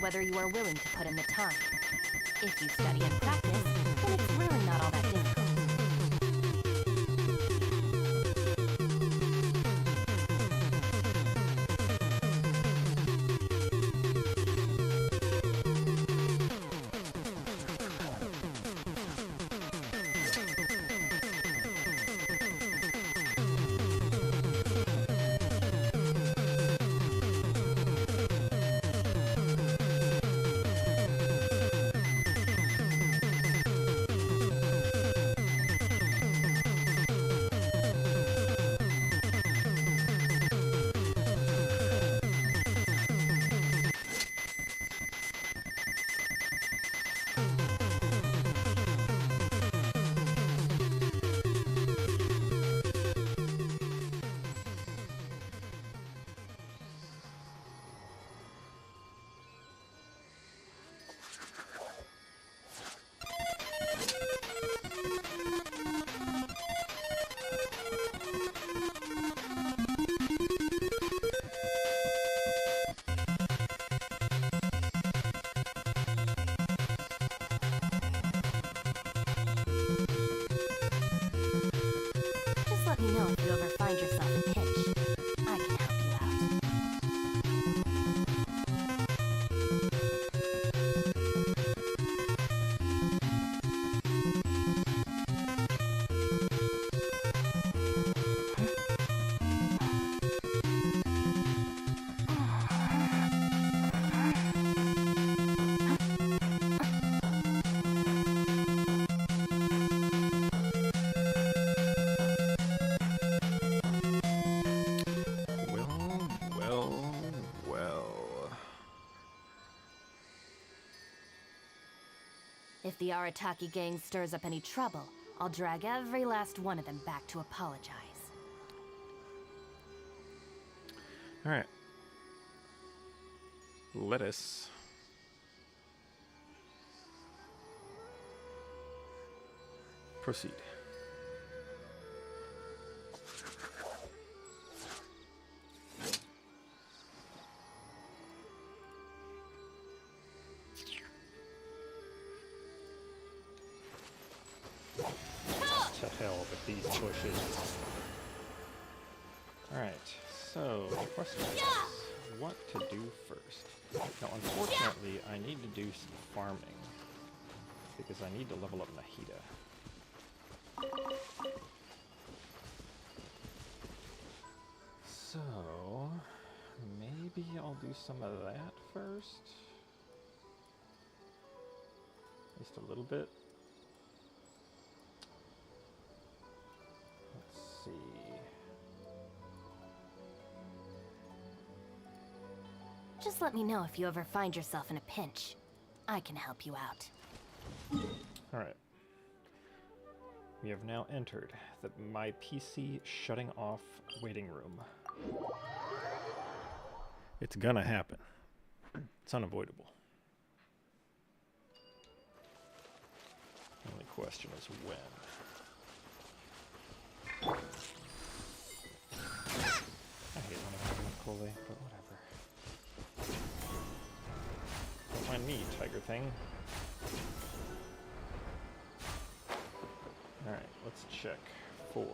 whether you are willing to put in the time. If you study and practice, then it's really not all that difficult. Let me know if you ever find yourself in pinch. I can help you out. If the Arataki gang stirs up any trouble, I'll drag every last one of them back to apologize. Alright. Let us proceed. To hell with these bushes. Alright, so the question is what to do first. Now unfortunately I need to do some farming because I need to level up Nahida. So maybe I'll do some of that first. Just a little bit. Let's see. Just let me know if you ever find yourself in a pinch. I can help you out. Alright. We have now entered the My PC shutting off waiting room. It's gonna happen. It's unavoidable. The only question is when. I hate when I'm having Cole, but whatever. Don't mind me, tiger thing. Alright, let's check for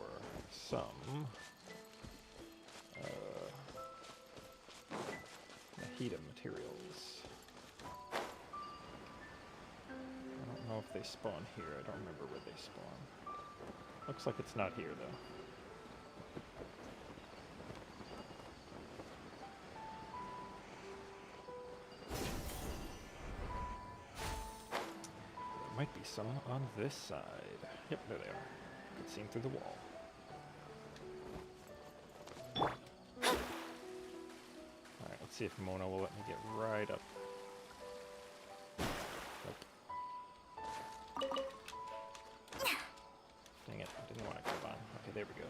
some Nahida materials. I don't know if they spawn here. I don't remember where they spawn. Looks like it's not here, though. There might be some on this side. Yep, there they are. You can see them through the wall. Alright, let's see if Mona will let me get right up. Dang it, I didn't want to grab on. Okay, there we go.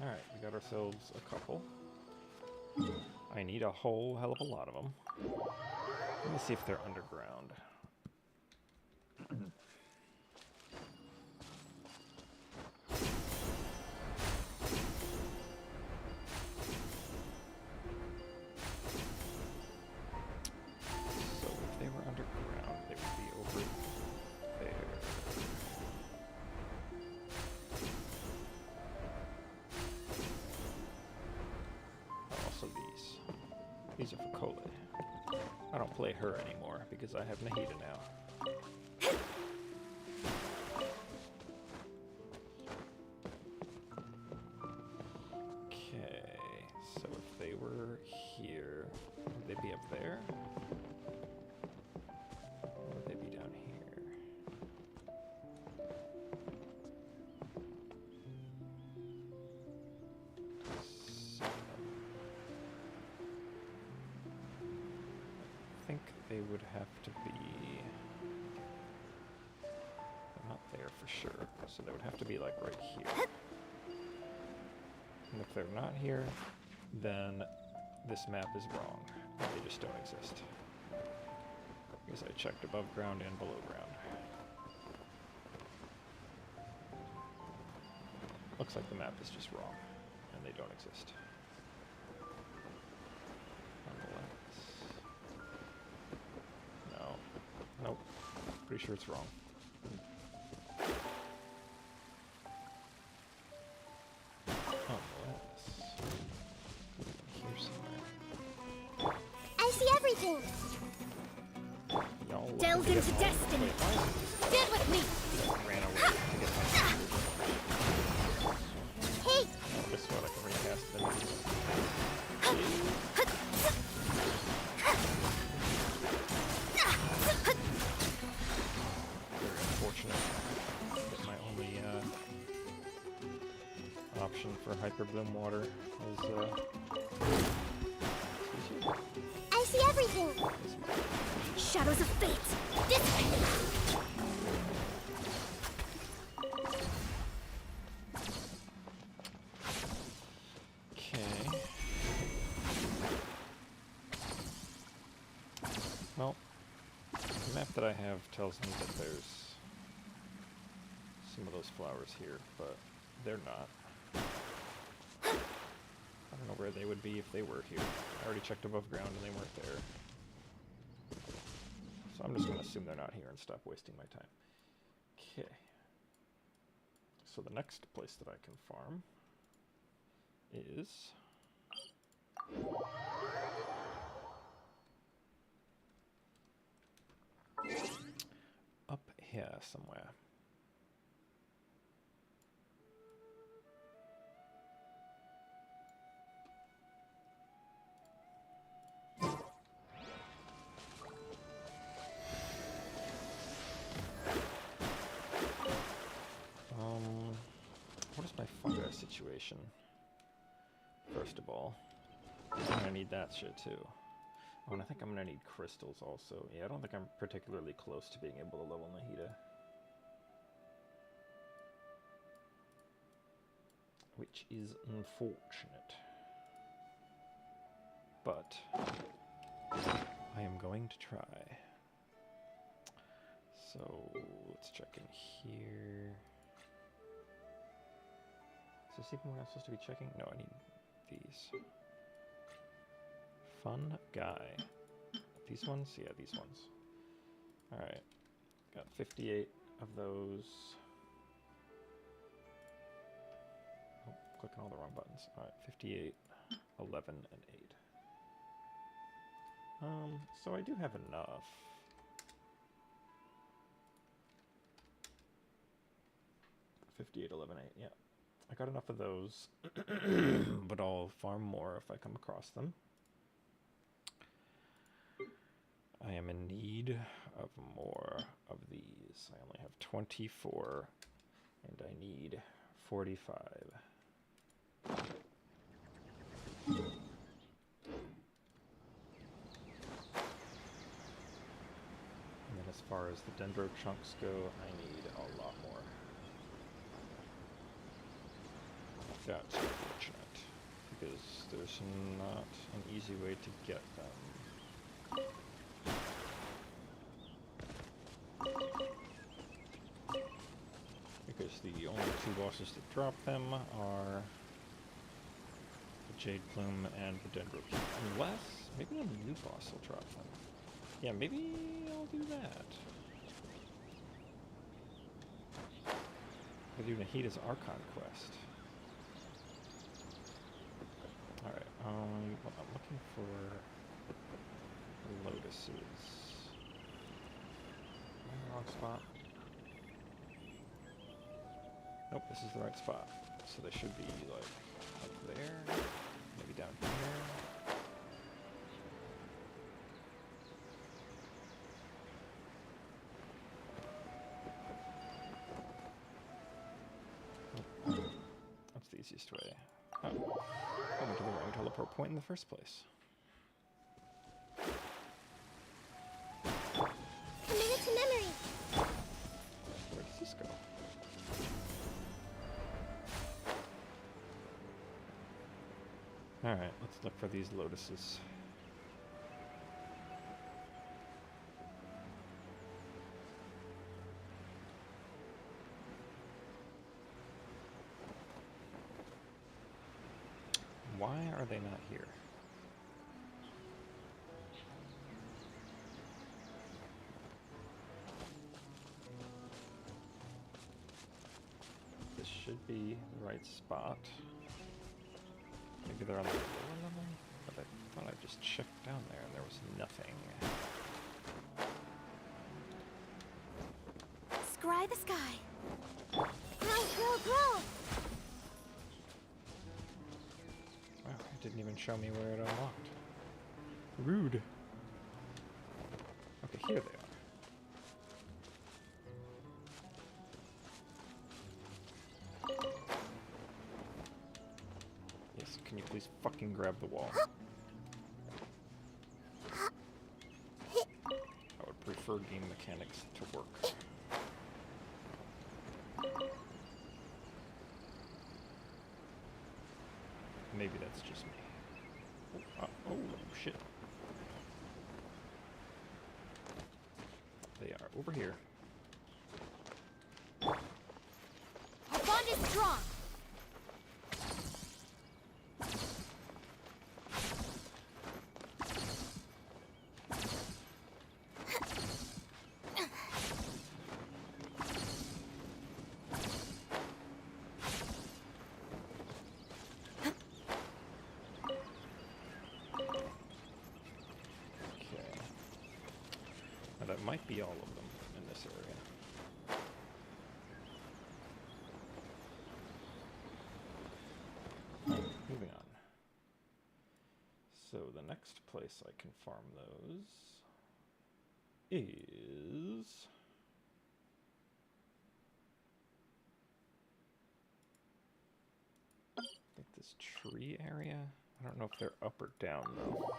Alright, we got ourselves a couple. I need a whole hell of a lot of them. Let me see if they're underground. play her anymore because I have Nahida now. Okay, so if they were here, would they be up there? Or would they be down here? So, I think they would have to be... They're not there for sure, so they would have to be like right here. And if they're not here, then this map is wrong. They just don't exist. Because I checked above ground and below ground. Looks like the map is just wrong, and they don't exist. No. Nope. Pretty sure it's wrong. I see everything. Delve into destiny. Stand with me. Ran away to get my... Hey. Oh, this one I can recast them. Very unfortunate that my only option for Hyper Bloom Water is I see everything. Shadows of fate. This way. Okay. Well, the map that I have tells me that there's some of those flowers here, but they're not. I don't know where they would be if they were here. I already checked above ground and they weren't there. So I'm just going to assume they're not here and stop wasting my time. Okay. So the next place that I can farm is... up here somewhere. What is my fungi situation? First of all, I'm gonna need that shit too. Oh, and I think I'm gonna need crystals also. Yeah, I don't think I'm particularly close to being able to level Nahida. Which is unfortunate. But I am going to try. So let's check in here. Is this even what I'm supposed to be checking? No, I need these. Fun guy. These ones? Yeah, these ones. Alright. Got 58 of those. Oh, clicking all the wrong buttons. Alright, 58, 11, and 8. So I do have enough. $58, 11, 8, yeah. I got enough of those, but I'll farm more if I come across them. I am in need of more of these. I only have 24, and I need 45. And then as far as the dendro chunks go, I need a lot more. That's unfortunate, because there's not an easy way to get them. Because the only two bosses that drop them are the Jade Plume and the Dendro Plume. Unless, maybe a new boss will drop them. Yeah, maybe I'll do that. I'll do Nahida's Archon quest. Alright, what I'm looking for lotuses. Am I in the wrong spot? Nope, this is the right spot. So they should be like up there, maybe down here. That's the easiest way. Oh, I went to the wrong teleport point in the first place. Committed to memory. Where does this go? Alright, let's look for these lotuses. Why are they not here? This should be the right spot. Maybe they're on the lower level? But I thought I just checked down there and there was nothing. Scry the sky. Grow, grow, grow. Wow, it didn't even show me where it unlocked. Rude. Okay, here they are. Yes, can you please fucking grab the wall? I would prefer game mechanics to work. Maybe that's just me. Oh, shit. They are over here. Our bond is strong. Okay. Now that might be all of them in this area. Moving on. So the next place I can farm those is... I think this tree area? I don't know if they're up or down though.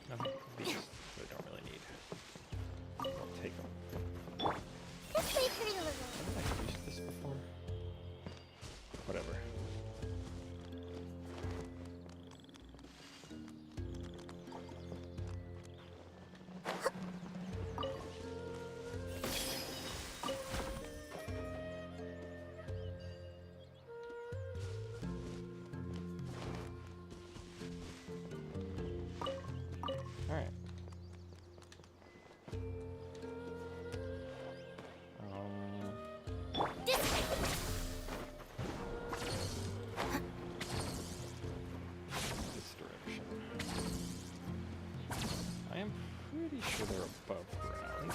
Nothing. These I don't really need. I'll take them. This way, pretty little. Haven't I used this before? Whatever. Alright. This way. This direction. I am pretty sure they're above ground.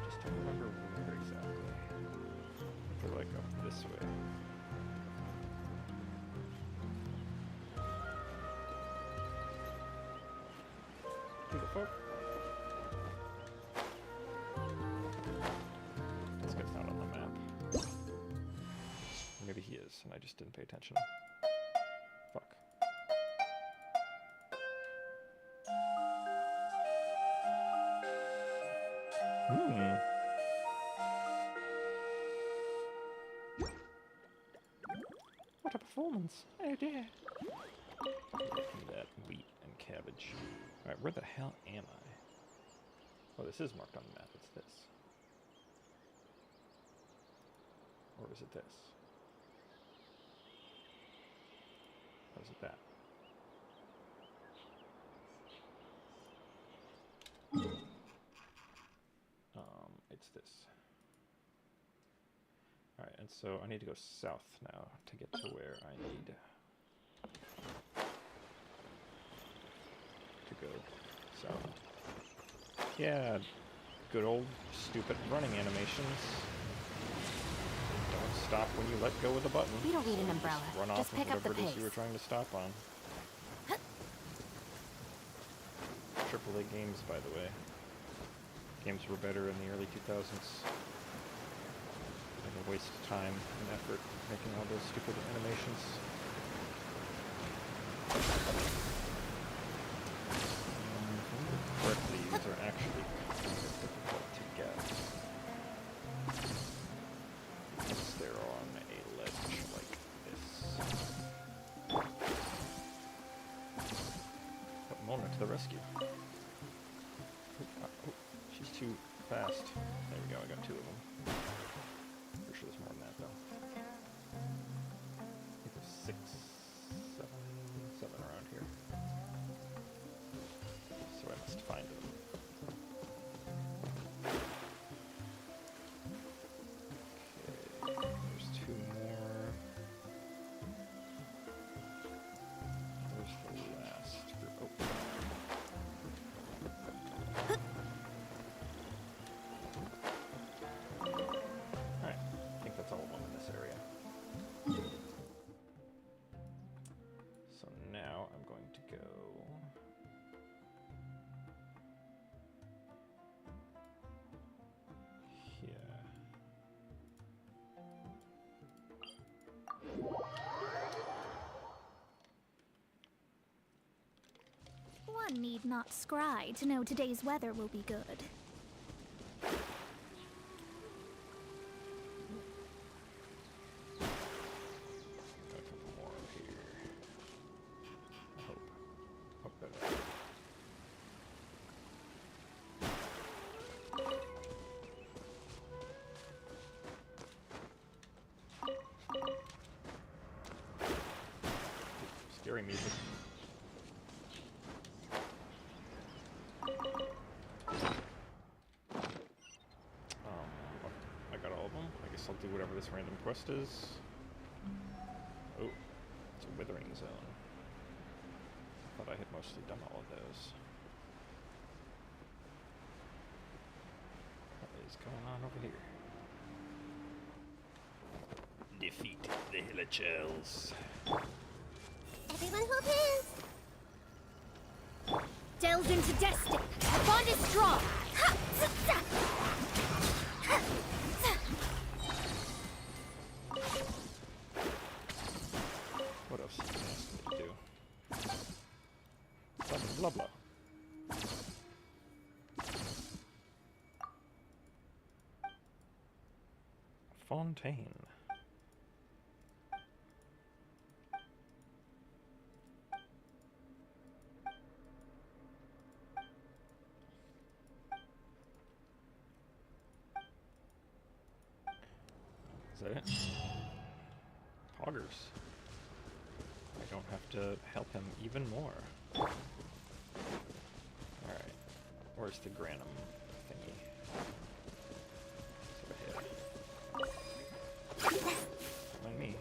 Just don't remember where exactly. They're like up this way. Who the fuck? This guy's not on the map. Maybe he is, and I just didn't pay attention. Fuck. What a performance! Oh dear. Fucking that wheat and cabbage. Alright, where the hell am I? Oh, this is marked on the map. It's this. Or is it this? Or is it that? this? Alright, and so I need to go south now to get to where I need to go. South. Yeah, good old stupid running animations. Don't stop when you let go of the button. We don't need an umbrella. Just run off Just pick up the whatever it is pace. you were trying to stop on. AAA games, by the way. Games were better in the early 2000s. And a waste of time and effort making all those stupid animations. Correctly, these are actually kind of difficult to get. Once they're on a ledge like this. But Mona to the rescue. Oh, she's too fast. There we go, I got 2 of them. Pretty sure there's more than that, though. I think there's 6, 7 around here. So I must find them. Okay, there's 2 more. There's the last group. Oh. Alright, I think that's all of them in this area. So now I'm going to go here. One need not scry to know today's weather will be good. Got a couple more here. I hope. Hope that. Scary music. I got all of them. I guess I'll do whatever this random quest is. Oh, it's a withering zone. Thought I had mostly done all of those. What is going on over here? Defeat the Hilichurls. Everyone hold hands! Delve into destiny! Our bond is strong! Ha! Z-za! Ha! Z- What else is he asking me to do? Blah blah blah. Fontaine. Is that it? Poggers. I don't have to help him even more. Alright. Where's the Granum thingy? It's over here. Mind me.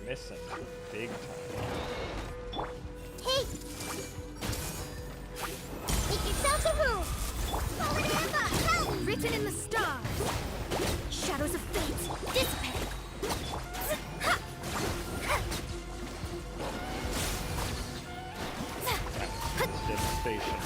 Missing big time. Hey! Make yourself a room! Forever! Help! Written in the stars! Shadows of fate, dissipate! Z-ha! Ha! Devastation.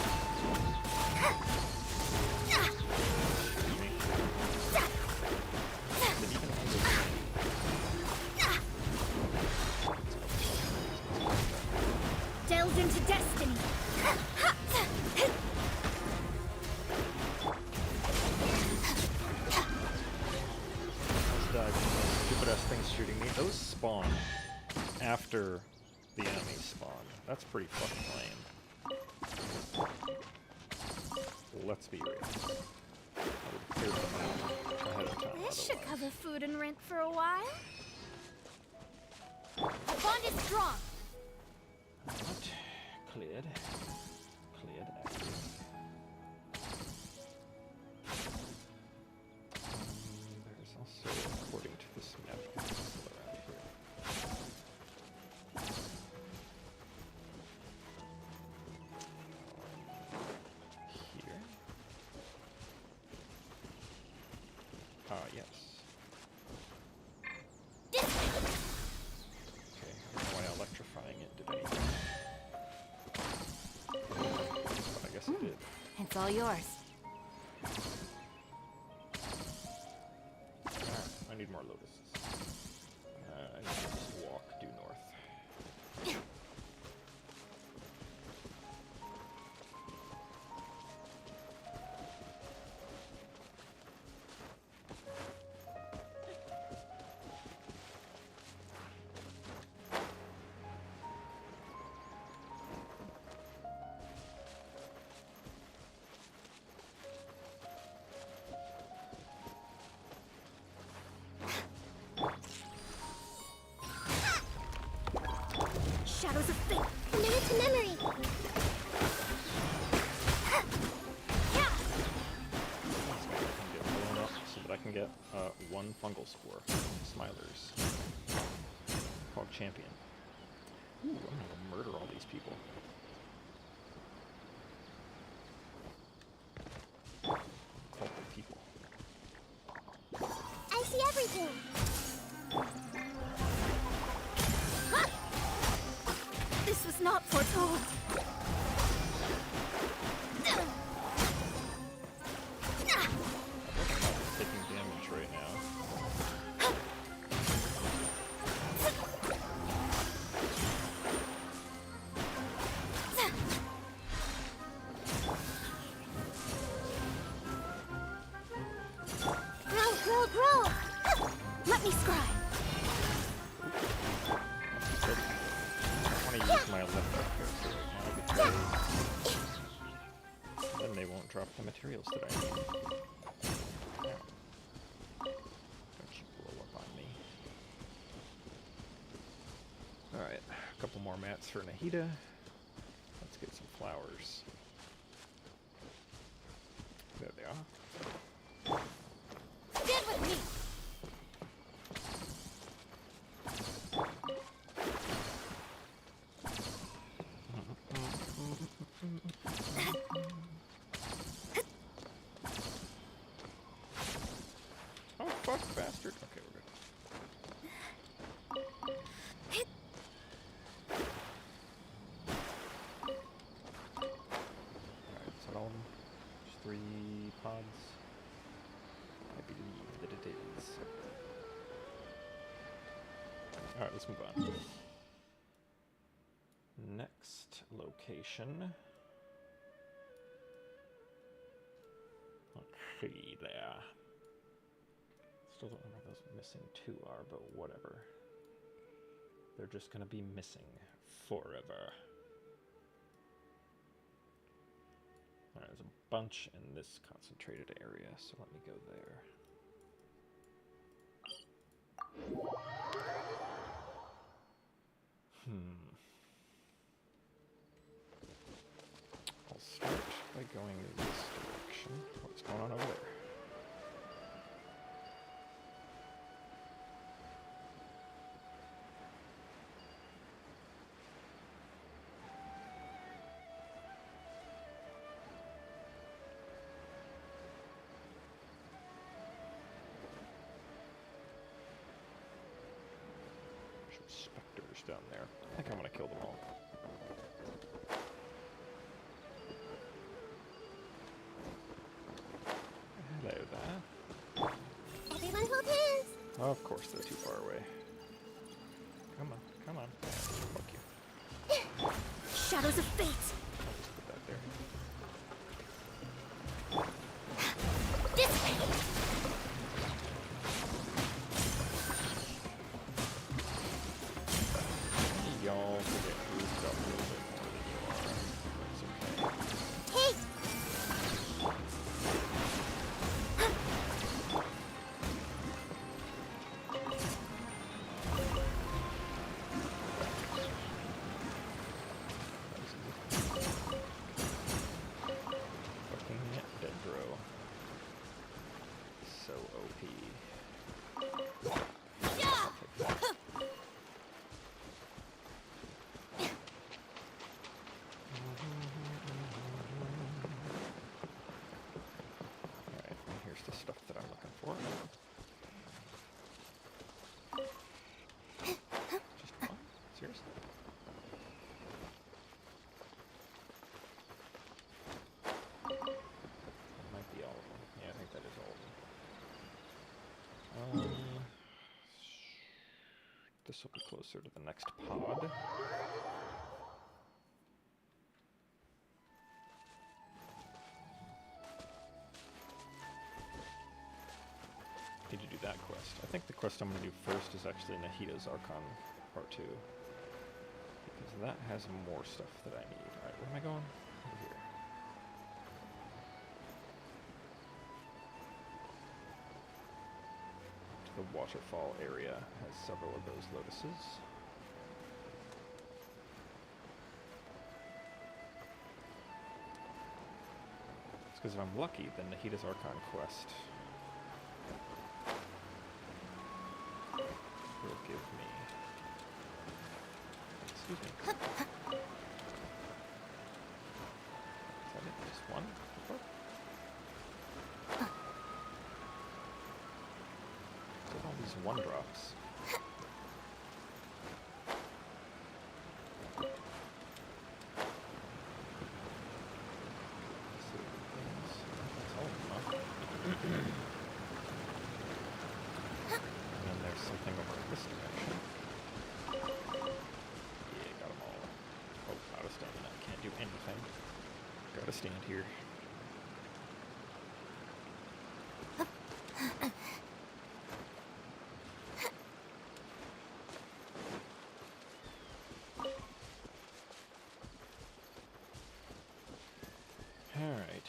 Delve into destiny! Let's dive into those stupid ass things shooting me. Those spawn after the enemies spawn. That's pretty fucking lame. let's be real. I would have cleared them out ahead of time. This should otherwise. cover food and rent for a while. The bond is strong. Alright, cleared. Cleared. Excellent. There's also, according to this map, still around here. Here. Yes. Okay, I don't know why electrifying it did anything. But I guess it did. It's all yours. Alright, I need more lotuses. I need to just walk due north. Shadows of fate. Commit to memory. Get blown up so that I can get one fungal spore. Smilers. Called champion. Ooh, I'm gonna murder all these people. Culprit people. I see everything. This was not foretold. Taking damage right now. Grow. Let me scry. I want to use my left character right now because then they won't drop the materials that I need. Don't you blow up on me. Alright, a couple more mats for Nahida. Let's get some flowers. There they are. Stand with me. Oh, fuck, bastard. Okay, we're good. Alright, is that all of them? Just 3 pods? I believe that it is. Alright, let's move on. Next location. Let's see there. Still don't know where those missing 2 are, but whatever. They're just gonna be missing forever. Alright, there's a bunch in this concentrated area, so let me go there. I'll start by going in this direction. What's going on over there? Some specters down there. I think I'm gonna kill them all. Hello there. Everyone hold hands. Of course, they're too far away. Come on, come on. Fuck you. Shadows of fate. I'll just put that there. This way. Y'all will get moved up a little bit more than you are. That's okay. Hey. so OP. Yeah. I'll take that. Alright, and here's the stuff that I'm looking for. Just one? Seriously? That might be all of them. Yeah, I think that is all of them. This will be closer to the next pod. Need to do that quest. I think the quest I'm going to do first is actually Nahida's Archon Part 2. Because that has more stuff that I need. Alright, where am I going? Over here. The waterfall area has several of those lotuses. It's because if I'm lucky, then Nahida's Archon quest will give me... Excuse me. Is that it? Just one? What? All these one drops. And then there's something over in this direction. Yeah, got them all. Oh, out of stamina. Can't do anything. Gotta stand here. Alright.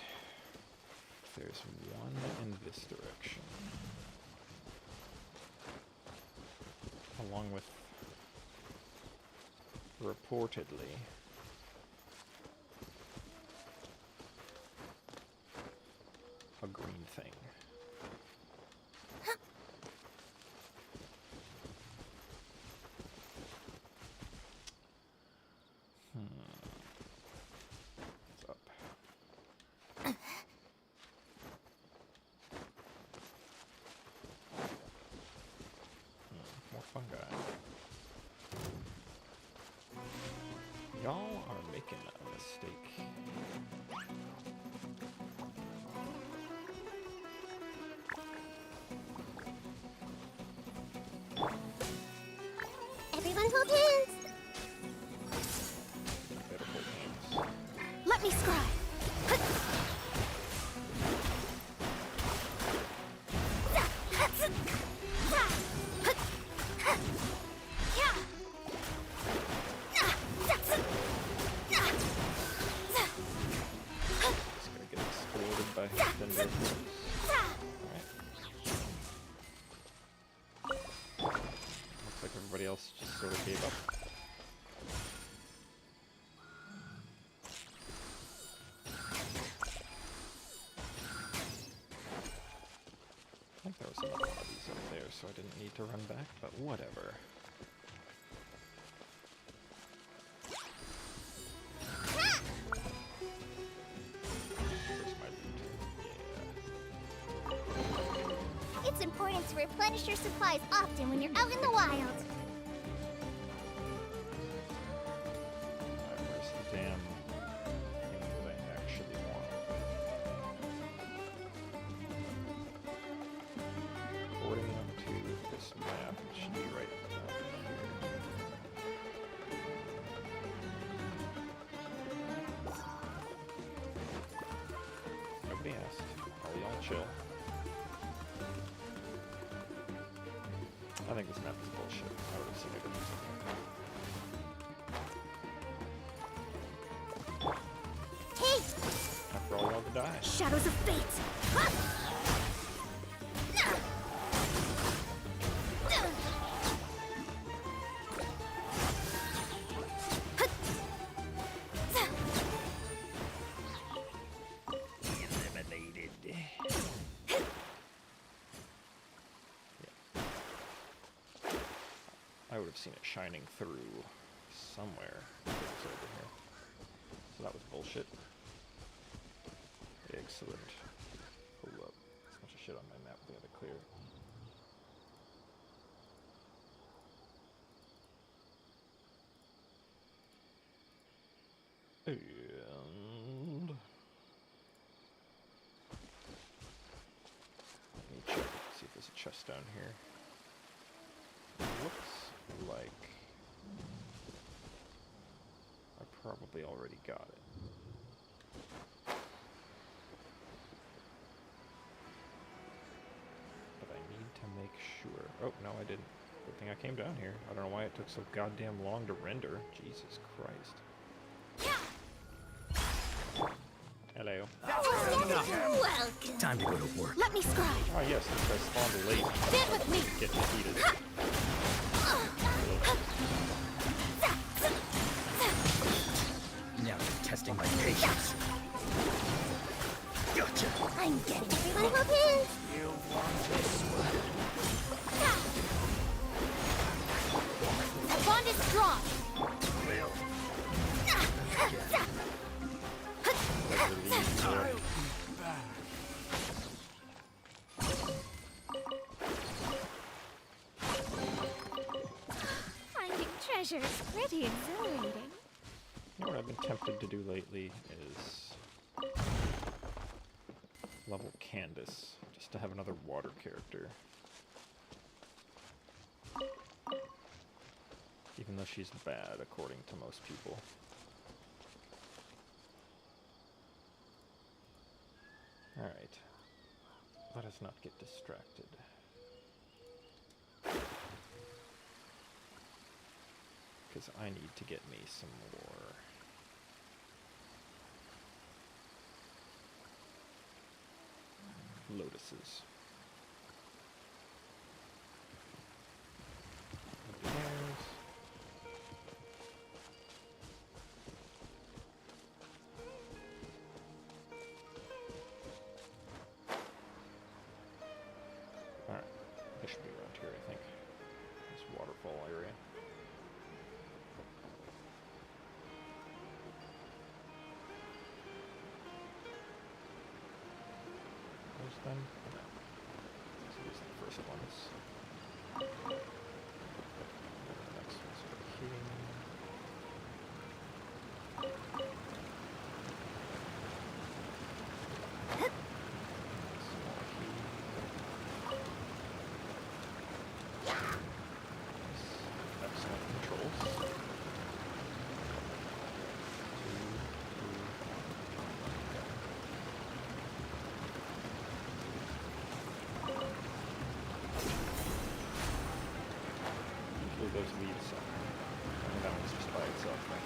There's one in this direction. Along with, reportedly, a green thing. What's up? More fungi. Y'all are making a mistake. Everyone hold hands. Better hold hands. Let me scribe. Just gonna get exploded by thunder. Alright. Looks like everybody else just sort of gave up. I think there was another one of these up there, so I didn't need to run back, but whatever. Where's my loot? Yeah. It's important to replenish your supplies often when you're out in the wild. Alright, where's the damn thing that I actually want? According to this map, it should be right about here. Nobody asked. All y'all chill. I think this map is bullshit. I would have seen it in something. Hey! After all, y'all to die. Shadows of fate! Huh! Eliminated. would have seen it shining through somewhere. It was over here. So that was bullshit. Excellent. Hold up. There's a bunch of shit on my map we gotta clear. And let me check, see if there's a chest down here. Looks like I probably already got it. But I need to make sure. Oh, no, I didn't. Good thing I came down here. I don't know why it took so goddamn long to render. Jesus Christ. Hello. Welcome. Time to go to work. Let me scribe. Oh yes, since I spawned late. Stand with me. Get defeated. Now you're testing my patience. Gotcha. I'm getting everybody will his. You want this one? The bond is strong. Finding treasure is pretty exhilarating. You know what I've been tempted to do lately is level Candace, just to have another water character. Even though she's bad, according to most people. Alright. Let us not get distracted. Because I need to get me some more lotuses. Alright, they should be around here, I think. This waterfall area. Those then? No. So these are the first ones. The next one's over here. Excellent controls. Usually those leaves somewhere. I mean, that one's just by itself, right?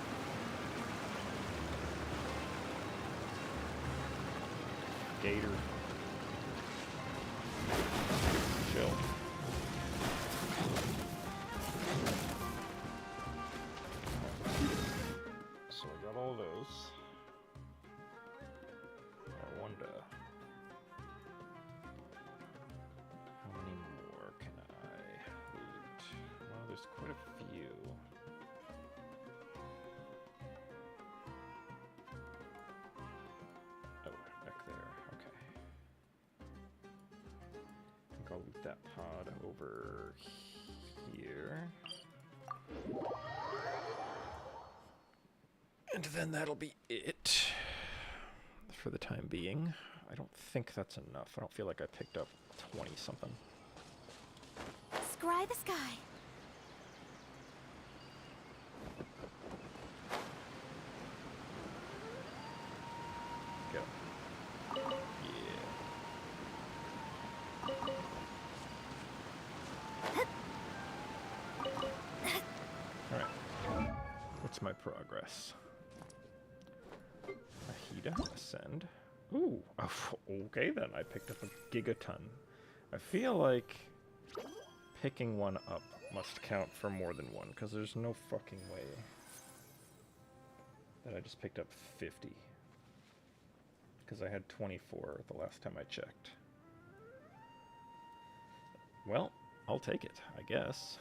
Gator. Chill. So I got all those. I wonder how many more can I loot? Well, there's quite a few. Oh, back there. Okay. I think I'll loot that pod over here. And then that'll be it for the time being. I don't think that's enough. I don't feel like I picked up 20-something. Scry the sky. Go. Yeah. Alright. What's my progress? Nahida, ascend. Ooh, okay then. I picked up a gigaton. I feel like picking one up must count for more than one, because there's no fucking way that I just picked up 50. Because I had 24 the last time I checked. Well, I'll take it, I guess.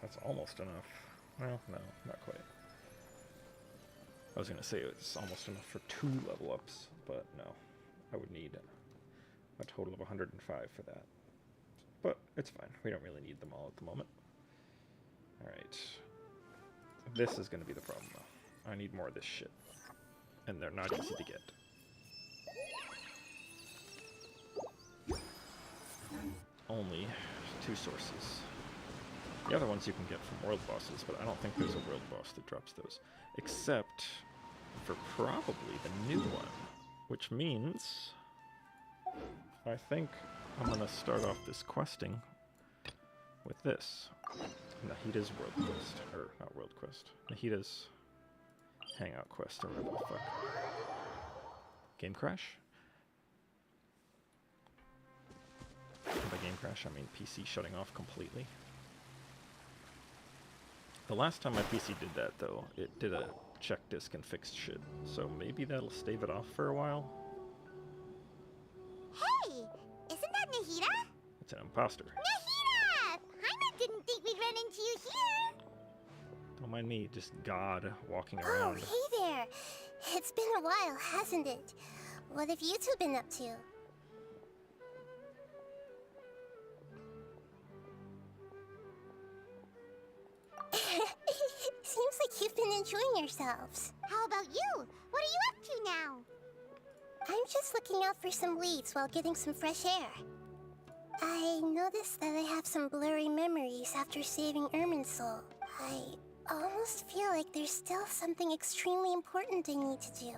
That's almost enough. Well, no, not quite. I was gonna say it's almost enough for 2 level ups, but no. I would need a total of 105 for that. But it's fine. We don't really need them all at the moment. Alright. This is gonna be the problem, though. I need more of this shit. And they're not easy to get. Only 2 sources. The other ones you can get from world bosses, but I don't think there's a world boss that drops those. Except for probably the new one. Which means I think I'm gonna start off this questing with this. Nahida's World Quest. Or, not World Quest. Nahida's Hangout Quest, or whatever the fuck. Game crash? And by game crash, I mean PC shutting off completely. The last time my PC did that, though, it did a check disk and fixed shit. So maybe that'll stave it off for a while. Hey! Isn't that Nahida? It's an imposter. Nahida! Paimon didn't think we'd run into you here. Don't mind me, just God walking Oh, around. hey there. It's been a while, hasn't it? What have you two been up to? Seems like you've been enjoying yourselves. How about you? What are you up to now? I'm just looking out for some leads while getting some fresh air. I noticed that I have some blurry memories after saving Irminsul. I almost feel like there's still something extremely important I need to do.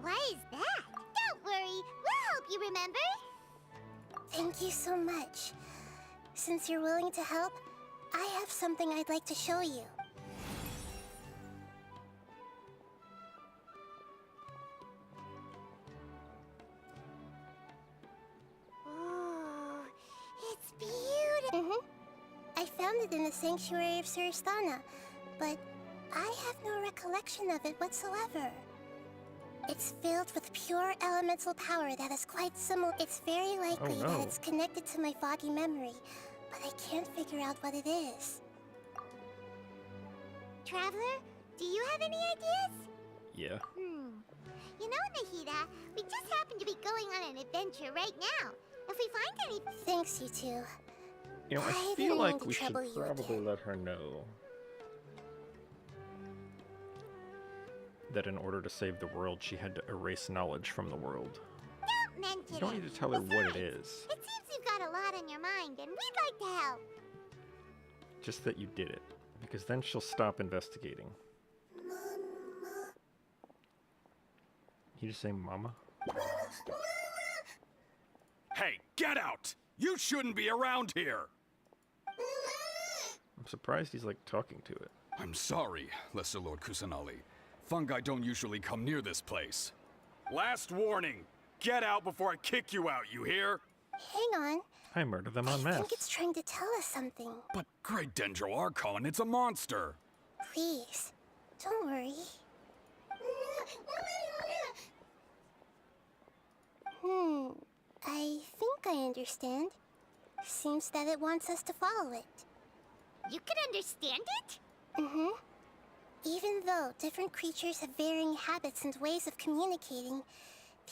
Why is that? Don't worry, we'll help you remember. Thank you so much. Since you're willing to help, I have something I'd like to show you. Ooh, it's beautiful. I found it in the sanctuary of Suristana, but I have no recollection of it whatsoever. It's filled with pure elemental power that is quite similar. It's very likely that it's connected to my foggy memory, but I can't figure out what it is. Traveler, do you have any ideas? Yeah. You know, Nahida, we just happen to be going on an adventure right now. If we find any... Thanks, you two. You know, I feel like we should probably let her know that in order to save the world, she had to erase knowledge from the world. Don't mention it. You don't need to tell her what it is. It seems you've got a lot on your mind, and we'd like to help. Just that you did it, because then she'll stop investigating. You just say mama? Hey, get out! You shouldn't be around here! I'm surprised he's like talking to it. I'm sorry, Lesser Lord Kusanali. Fungi don't usually come near this place. Last warning! Get out before I kick you out, you hear? Hang on. I murdered them en I masse. think it's trying to tell us something. But Great Dendro Archon, it's a monster! Please, don't worry. I think I understand. Seems that it wants us to follow it. You can understand it? Even though different creatures have varying habits and ways of communicating,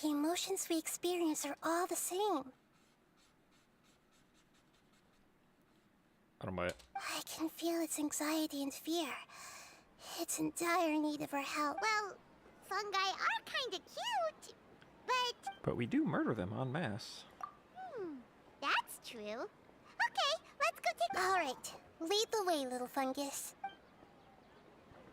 the emotions we experience are all the same. I don't buy it. I can feel its anxiety and fear. It's in dire need of our help. Well, fungi are kinda cute, but... But we do murder them en masse. That's true. Okay, let's go take... All right, lead the way, little fungus.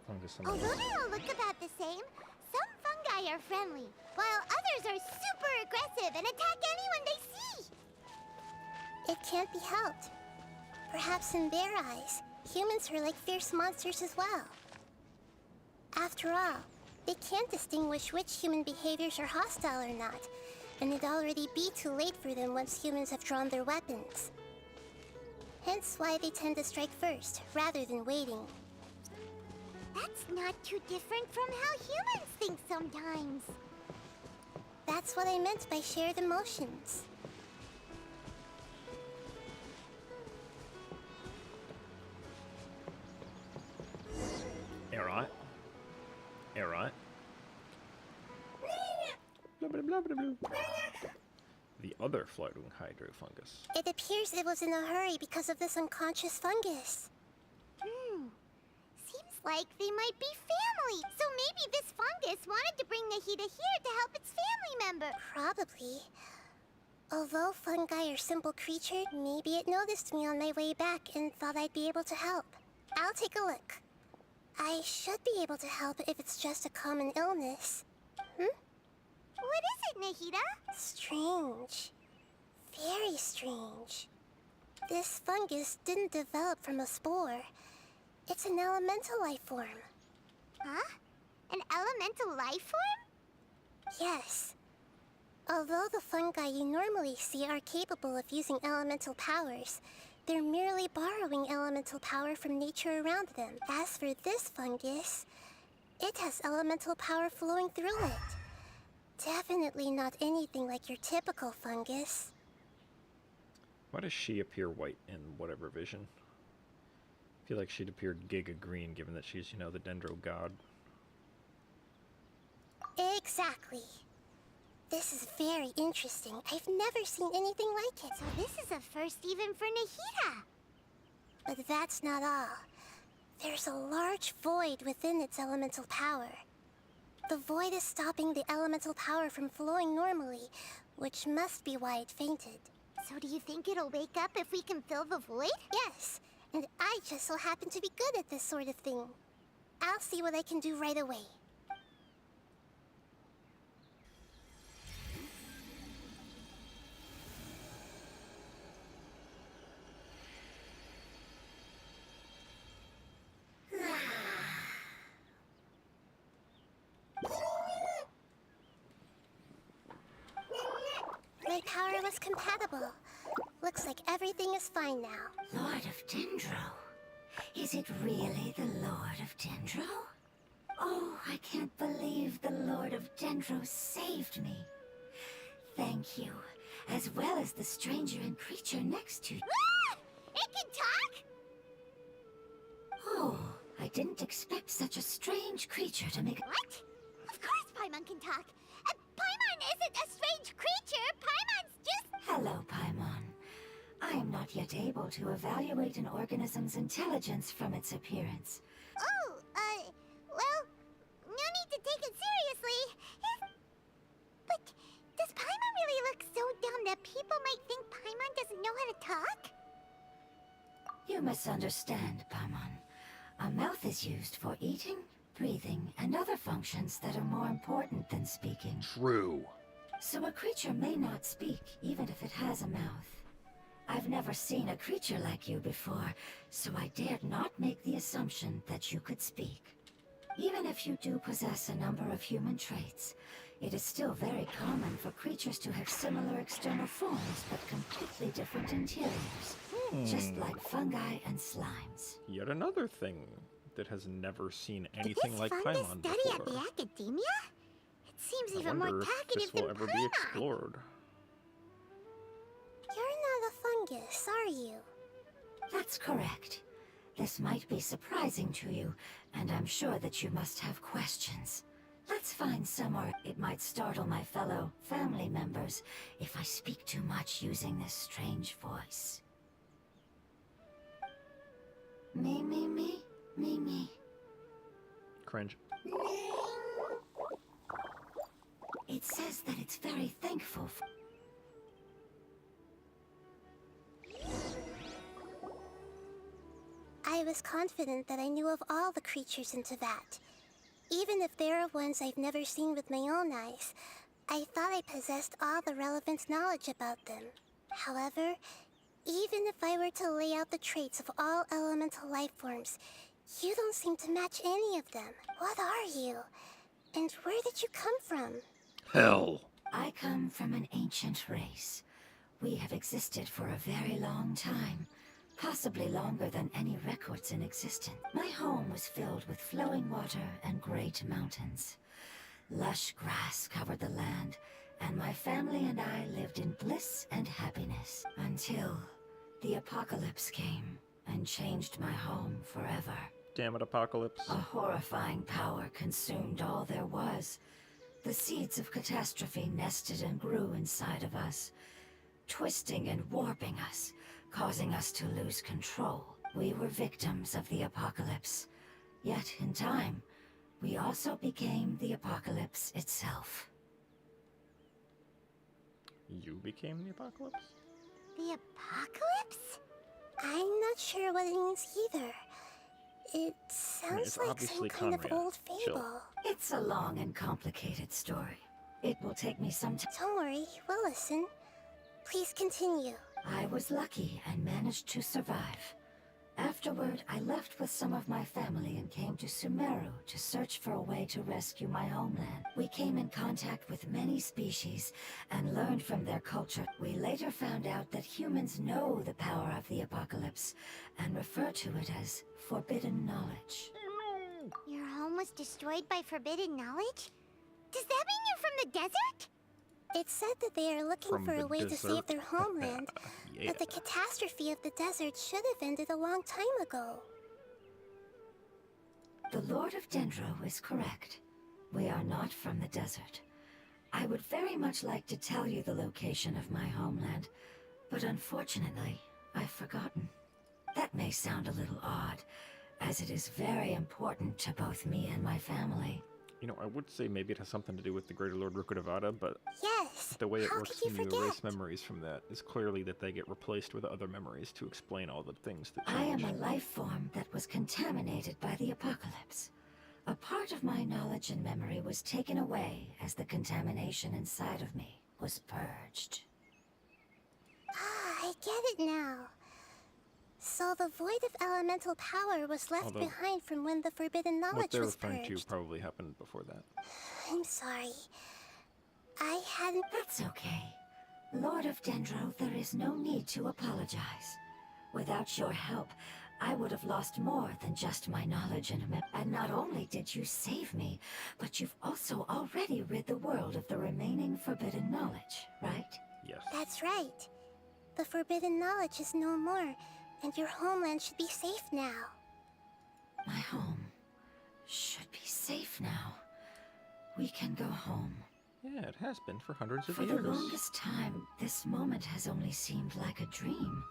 Although they all look about the same, some fungi are friendly, while others are super aggressive and attack anyone they see. It can't be helped. Perhaps in their eyes, humans are like fierce monsters as well. After all, they can't distinguish which human behaviors are hostile or not, and it'd already be too late for them once humans have drawn their weapons. Hence why they tend to strike first, rather than waiting. That's not too different from how humans think sometimes. That's what I meant by shared emotions. Alright. Alright. Blah, blah, blah, blah, blah. The other floating hydro fungus. It appears it was in a hurry because of this unconscious fungus. Seems like they might be family. So maybe this fungus wanted to bring Nahida here to help its family member. Probably. Although fungi are simple creatures, maybe it noticed me on my way back and thought I'd be able to help. I'll take a look. I should be able to help if it's just a common illness. What is it, Nahida? Strange. Very strange. This fungus didn't develop from a spore. It's an elemental life form. Huh? An elemental life form? Yes. Although the fungi you normally see are capable of using elemental powers, they're merely borrowing elemental power from nature around them. As for this fungus, it has elemental power flowing through it. Definitely not anything like your typical fungus. Why does she appear white in whatever vision? I feel like she'd appeared Giga green given that she's, you know, the Dendro god. Exactly. This is very interesting. I've never seen anything like it. So this is a first even for Nahida. But that's not all. There's a large void within its elemental power. The void is stopping the elemental power from flowing normally, which must be why it fainted. So do you think it'll wake up if we can fill the void? Yes, and I just so happen to be good at this sort of thing. I'll see what I can do right away. My power was compatible. Looks like everything is fine now. Lord of Dendro? Is it really the Lord of Dendro? Oh, I can't believe the Lord of Dendro saved me. Thank you, as well as the stranger and creature next to you. Ah! It can talk? Oh, I didn't expect such a strange creature to make... What? Of course Paimon can talk. Paimon isn't a strange creature. Paimon's just... Hello, Paimon. I am not yet able to evaluate an organism's intelligence from its appearance. Oh, well, no need to take it seriously. But does Paimon really look so dumb that people might think Paimon doesn't know how to talk? You misunderstand, Paimon. A mouth is used for eating, breathing, and other functions that are more important than speaking. True. So a creature may not speak, even if it has a mouth. I've never seen a creature like you before, so I dared not make the assumption that you could speak. Even if you do possess a number of human traits, it is still very common for creatures to have similar external forms, but completely different interiors. Just like fungi and slimes. Yet another thing that has never seen Did anything this like fungus Paimon study before. at the academia? It seems I even more wonder if talkative this will than ever be Paimon. explored. You're not a fungus, are you? That's correct. This might be surprising to you, and I'm sure that you must have questions. Let's find somewhere. It might startle my fellow family members if I speak too much using this strange voice. Me, me, me, me, me. Cringe. It says that it's very thankful for... I was confident that I knew of all the creatures in Teyvat. Even if there are ones I've never seen with my own eyes, I thought I possessed all the relevant knowledge about them. However, even if I were to lay out the traits of all elemental life forms, you don't seem to match any of them. What are you? And where did you come from? Hell. I come from an ancient race. We have existed for a very long time, possibly longer than any records in existence. My home was filled with flowing water and great mountains. Lush grass covered the land, and my family and I lived in bliss and happiness until the apocalypse came and changed my home forever. Damn it, Apocalypse. A horrifying power consumed all there was. The seeds of catastrophe nested and grew inside of us, twisting and warping us, causing us to lose control. We were victims of the apocalypse. Yet, in time, we also became the apocalypse itself. You became the Apocalypse? The apocalypse? I'm not sure what it means either. It sounds it's like some obviously kind of Conrad. old Chill. fable. It's a long and complicated story. It will take me some time. Don't worry, we'll listen. Please continue. I was lucky and managed to survive. Afterward, I left with some of my family and came to Sumeru to search for a way to rescue my homeland. We came in contact with many species and learned from their culture. We later found out that humans know the power of the apocalypse and refer to it as forbidden knowledge. Your home was destroyed by forbidden knowledge? Does that mean you're from the desert? It said that they are looking From for the a way to desert? save their homeland, Yeah. but the catastrophe of the desert should have ended a long time ago. The Lord of Dendro is correct. We are not from the desert. I would very much like to tell you the location of my homeland, but unfortunately, I've forgotten. That may sound a little odd, as it is very important to both me and my family. You know, I would say maybe it has something to do with the Greater Lord Rukkhadevata, but Yes. the way it How works could you when you erase forget? memories from that is clearly that they get replaced with other memories to explain all the things that I am change. a life form that was contaminated by the apocalypse. A part of my knowledge and memory was taken away as the contamination inside of me was purged. Ah, I get it now. So the void of elemental power was left Although, behind from when the forbidden What knowledge they're was referring purged. to probably happened before that. I'm sorry. I hadn't... That's okay. Lord of Dendro, there is no need to apologize. Without your help, I would have lost more than just my knowledge and not only did you save me, but you've also already rid the world of the remaining forbidden knowledge, right? Yes. That's right. The forbidden knowledge is no more, and your homeland should be safe now. My home should be safe now. We can go home. Yeah, it has been for hundreds of For the years. longest time, this moment has only seemed like a dream.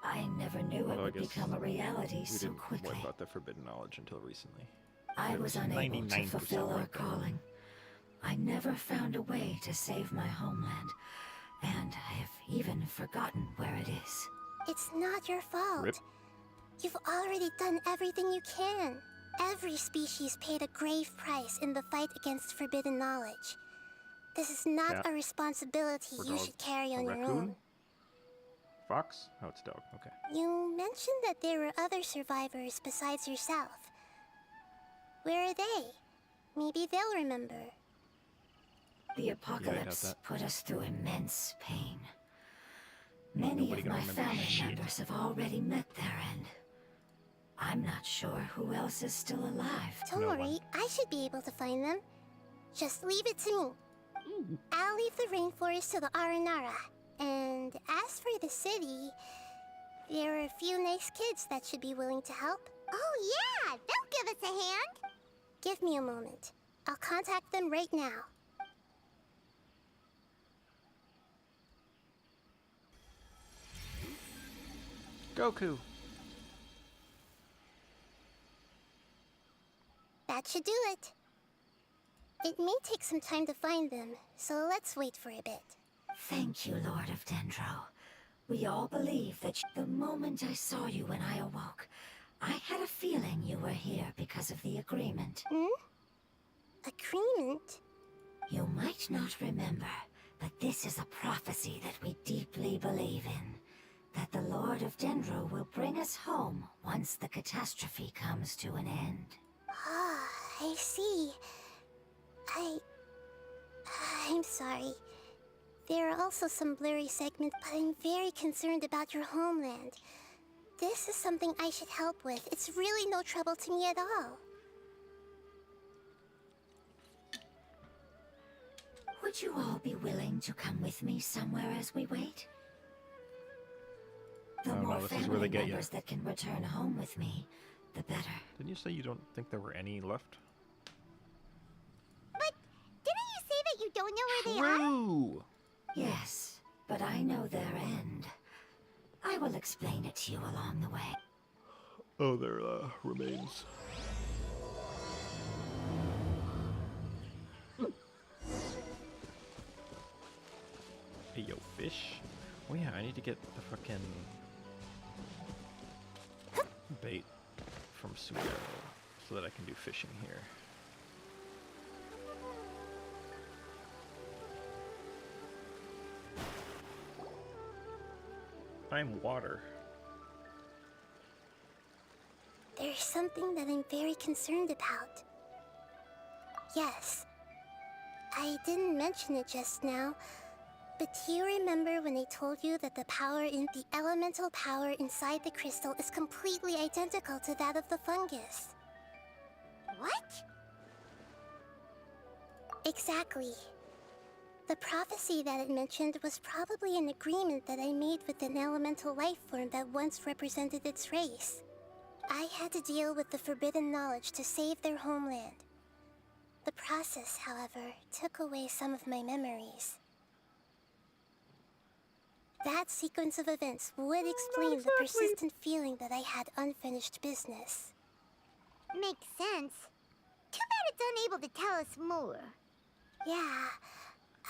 I never knew Although I it would guess become a reality We so didn't quickly. worry about the forbidden knowledge until recently. I It was was unable to 99% fulfill our like that. calling. I never found a way to save my homeland, and I have even forgotten where it is. It's not your fault. Rip. You've already done everything you can. Every species paid a grave price in the fight against forbidden knowledge. This is not Cat. a responsibility Or you dog. should carry A on your raccoon? own. Fox? Oh, it's dog. Okay. You mentioned that there were other survivors besides yourself. Where are they? Maybe they'll remember. The apocalypse that. put us through immense pain. Many Nobody of gonna my remember family shit. members have already met their end. I'm not sure who else is still alive. Don't No worry, one. I should be able to find them. Just leave it to me. I'll leave the rainforest to the Aranara. And as for the city, there are a few nice kids that should be willing to help. Oh yeah, they'll give us a hand. Give me a moment. I'll contact them right now. Goku! That should do it. It may take some time to find them, so let's wait for a bit. Thank you, Lord of Dendro. We all believe that the moment I saw you when I awoke, I had a feeling you were here because of the agreement. Agreement? You might not remember, but this is a prophecy that we deeply believe in. That the Lord of Dendro will bring us home once the catastrophe comes to an end. Ah, I see. I'm sorry. There are also some blurry segments, but I'm very concerned about your homeland. This is something I should help with. It's really no trouble to me at all. Would you all be willing to come with me somewhere as we wait? The Oh, no, more this is where family they get ya. members that can return home with me, the better. Didn't you say you don't think there were any left? But didn't you say that you don't know where they are? True! Yes, but I know their end. I will explain it to you along the way. Oh, their remains. Hey, yo, fish. Oh yeah, I need to get the fucking bait from Sumeru so that I can do fishing here. I'm water. There's something that I'm very concerned about. Yes. I didn't mention it just now, but do you remember when I told you that the elemental power inside the crystal is completely identical to that of the fungus? What? Exactly. The prophecy that it mentioned was probably an agreement that I made with an elemental life form that once represented its race. I had to deal with the forbidden knowledge to save their homeland. The process, however, took away some of my memories. That sequence of events would explain the persistent feeling that I had unfinished business. Makes sense. Too bad it's unable to tell us more. Yeah,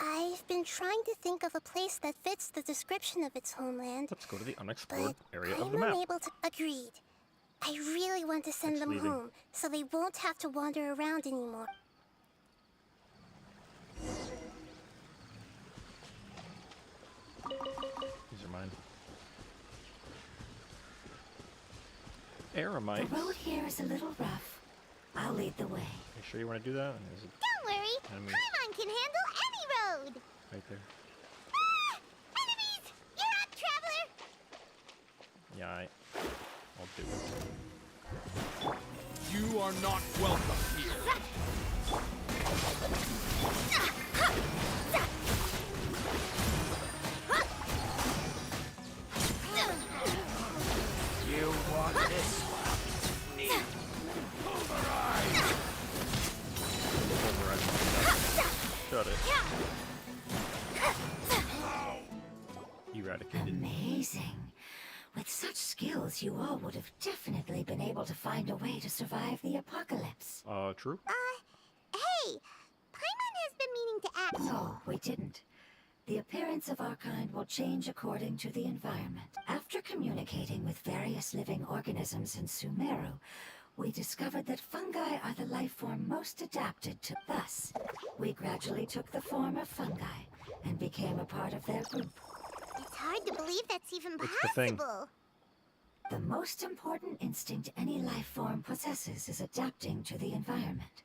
I've been trying to think of a place that fits the description of its homeland. Let's go to the unexplored But area of I'm the map. unable to. Agreed. I really want to send It's them leaving. home, so they won't have to wander around anymore. These are mine. The Aramites. road here is a little rough. I'll lead the way. You sure you want to do that? There's a Don't worry, enemy Paimon can handle any road. right there. Ah! Enemies! You're up, traveler! Yeah, I'll do it. You are not welcome here. You want this one? Shut it. Eradicated. Amazing. With such skills, you all would have definitely been able to find a way to survive the apocalypse. True. Hey! Paimon has been meaning to ask. No, we didn't. The appearance of our kind will change according to the environment. After communicating with various living organisms in Sumeru, we discovered that fungi are the life form most adapted to. Thus, we gradually took the form of fungi and became a part of their group. It's hard to believe that's even It's the thing. possible. The most important instinct any life form possesses is adapting to the environment.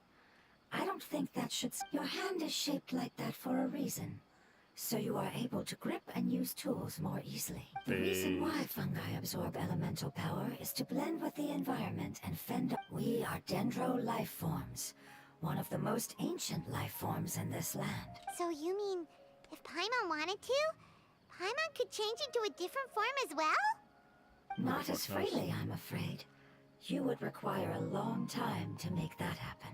I don't think that should. Your hand is shaped like that for a reason, so you are able to grip and use tools more easily. The reason why fungi absorb elemental power is to blend with the environment and fend off. We are dendro life forms, one of the most ancient life forms in this land. So you mean, if Paimon wanted to, Paimon could change into a different form as well? Not as freely, I'm afraid. You would require a long time to make that happen.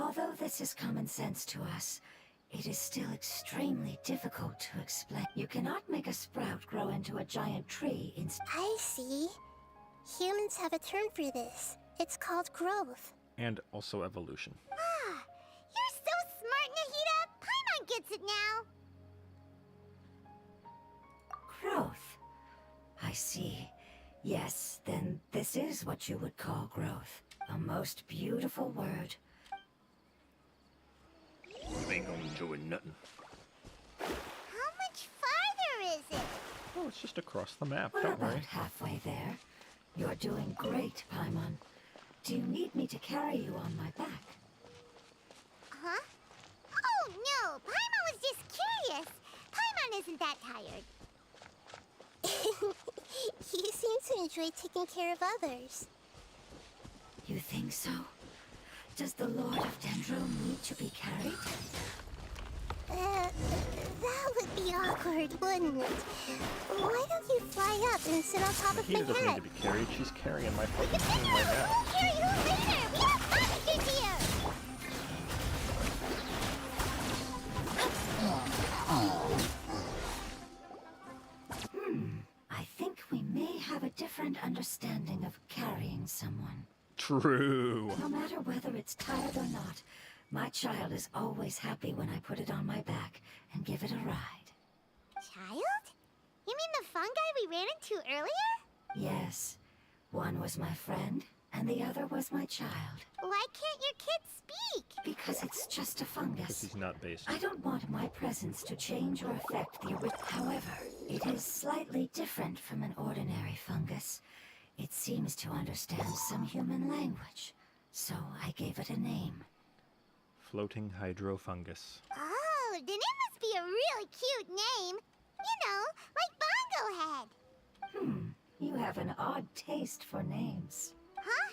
Although this is common sense to us, it is still extremely difficult to explain. You cannot make a sprout grow into a giant tree I see. Humans have a term for this. It's called growth. And also evolution. Ah, you're so smart, Nahida! Paimon gets it now! Growth. I see. Yes, then this is what you would call growth. A most beautiful word. You ain't gonna do nothing. How much farther is it? Oh, it's just across the map. We're Don't about worry. halfway there. You're doing great, Paimon. Do you need me to carry you on my back? Huh? Oh no! Paimon was just curious! Paimon isn't that tired. You seem to enjoy taking care of others. You think so? Does the Lord of Dendro need to be carried? That would be awkward. awkward, wouldn't it? Why don't you fly up and sit on top of my Nahida doesn't need head? to be carried. She's carrying my We fucking can team right now. carry you later! We have hostages here! I think we may have a different understanding of carrying someone. True. No matter whether it's tired or not, my child is always happy when I put it on my back and give it a ride. Child? You mean the fungi we ran into earlier? Yes, one was my friend, and the other was my child. Why can't your kid speak? Because it's just a Because fungus. he's not based. I don't want my presence to change or affect the original. However, it is slightly different from an ordinary fungus. It seems to understand some human language, so I gave it a name. Floating hydrofungus. Oh, then it must be a really cute name. You know, like Bongo Head. You have an odd taste for names. Huh?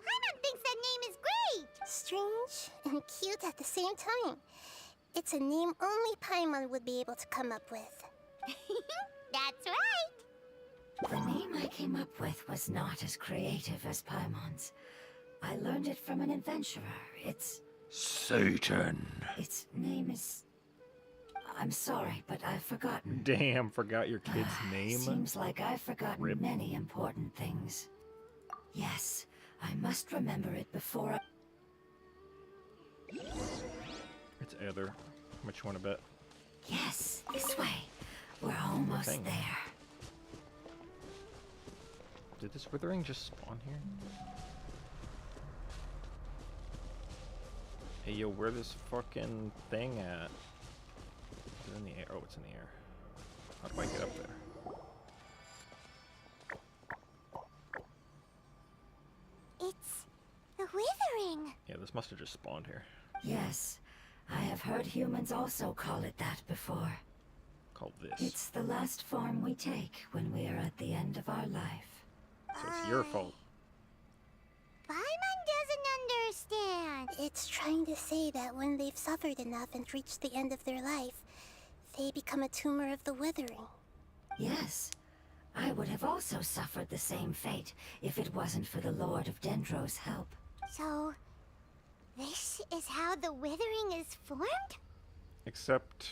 Paimon thinks that name is great. Strange and cute at the same time. It's a name only Paimon would be able to come up with. That's right. The name I came up with was not as creative as Paimon's. I learned it from an adventurer. Satan. Its name is... I'm sorry, but I've forgotten. Damn, forgot your kid's name. Seems like I've forgotten Rip. many important things. Yes, I must remember it before I... It's Ether. How much you want to bet? Yes, this way. We're almost Thing. there. Did this withering just spawn here? Hey yo, where this fucking thing at? Is it in the air? Oh, it's in the air. How do I get up there? It's the Withering. Yeah, this must have just spawned here. Yes, I have heard humans also call it that before. Called this. It's the last form we take when we are at the end of our life. So it's your fault. Paimon doesn't understand. It's trying to say that when they've suffered enough and reached the end of their life, they become a tumor of the Withering. Yes, I would have also suffered the same fate if it wasn't for the Lord of Dendro's help. So, this is how the Withering is formed? Except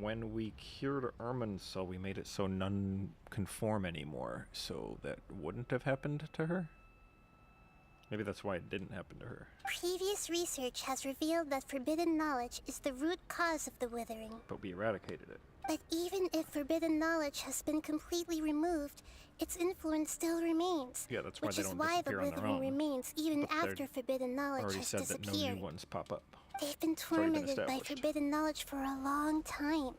when we cured Ermin's soul, we made it so none conform anymore, so that wouldn't have happened to her? Maybe that's why it didn't happen to her. Previous research has revealed that forbidden knowledge is the root cause of the Withering. But we eradicated it. But even if forbidden knowledge has been completely removed, its influence still remains. Yeah, that's why which they is don't why the disappear on their Withering own. remains even But they're after forbidden knowledge Already has said that no disappeared. new ones pop up. They've been already been tormented by established. forbidden knowledge for a long time.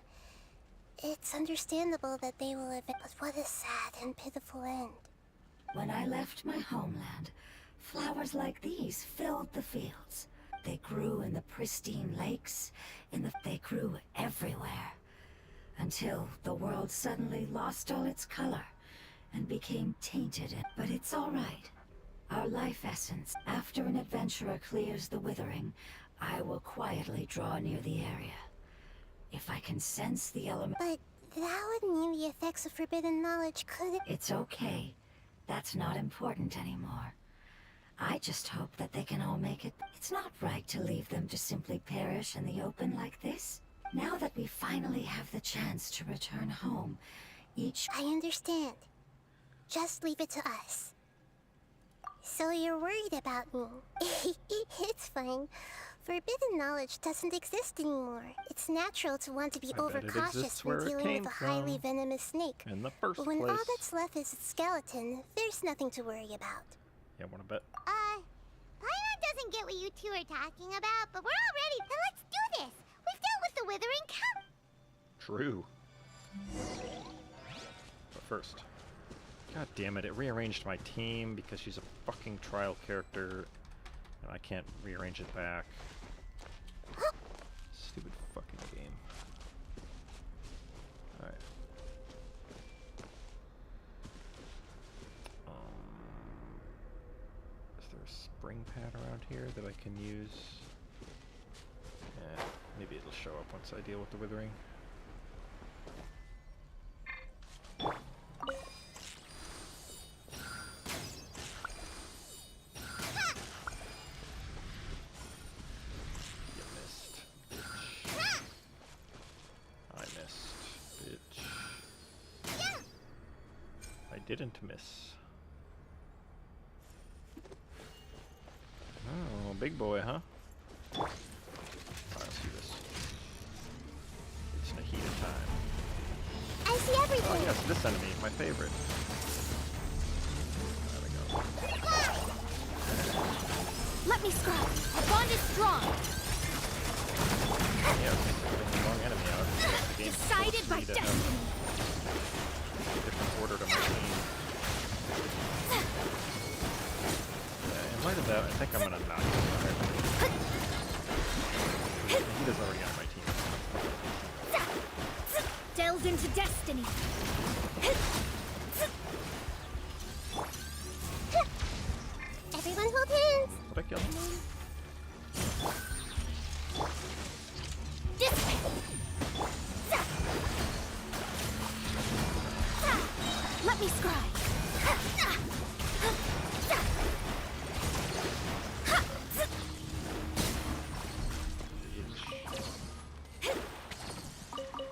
It's understandable that they will have, but what a sad and pitiful end. When I left my homeland, flowers like these filled the fields. They grew in the pristine lakes, they grew everywhere. Until the world suddenly lost all its color and became tainted. But it's all right. Our life essence. After an adventurer clears the Withering, I will quietly draw near the area. If I can sense the element... But that would mean the effects of forbidden knowledge could... It's okay. That's not important anymore. I just hope that they can all make it. It's not right to leave them to simply perish in the open like this. Now that we finally have the chance to return home, each... I understand. Just leave it to us. So you're worried about me. It's fine. Forbidden knowledge doesn't exist anymore. It's natural to want to be I bet it overcautious exists when where it dealing came with a highly from. venomous snake. In the first But when place. all that's left is its skeleton, there's nothing to worry about. Yeah, wanna bet? Paimon doesn't get what you two are talking about, but we're all ready. Then let's do this. We've dealt with the Withering True. But first. God damn it, it rearranged my team because she's a fucking trial character. And I can't rearrange it back. Stupid fucking game. Alright. Is there a spring pad around here that I can use? Yeah, maybe it'll show up once I deal with the Withering. didn't miss. Oh, big boy, huh? Alright, let's do this. It's Nahida time. I see everything. Oh yes, this enemy, my favorite. There we go. Let me scrap. Our bond is strong. Yeah, okay, so getting the wrong enemy out. The game Decided by forced me to have destiny. a different order to my team. Yeah, in light of that, I think I'm gonna not go fire. Nahida's already on my team. Delved into destiny. Everyone hold hands. Did I kill him already? This way. Let me scribe.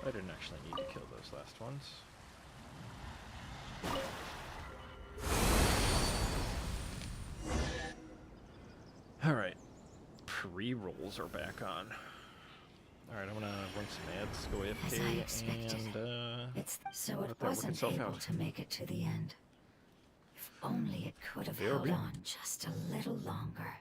I didn't actually need to kill those last ones. Alright. Pre-rolls are back on. Alright, I'm gonna run some ads, go As I AFK, expected. and So let it that work wasn't itself able out. to make it to the end. If only it could have There held we- on just a little longer.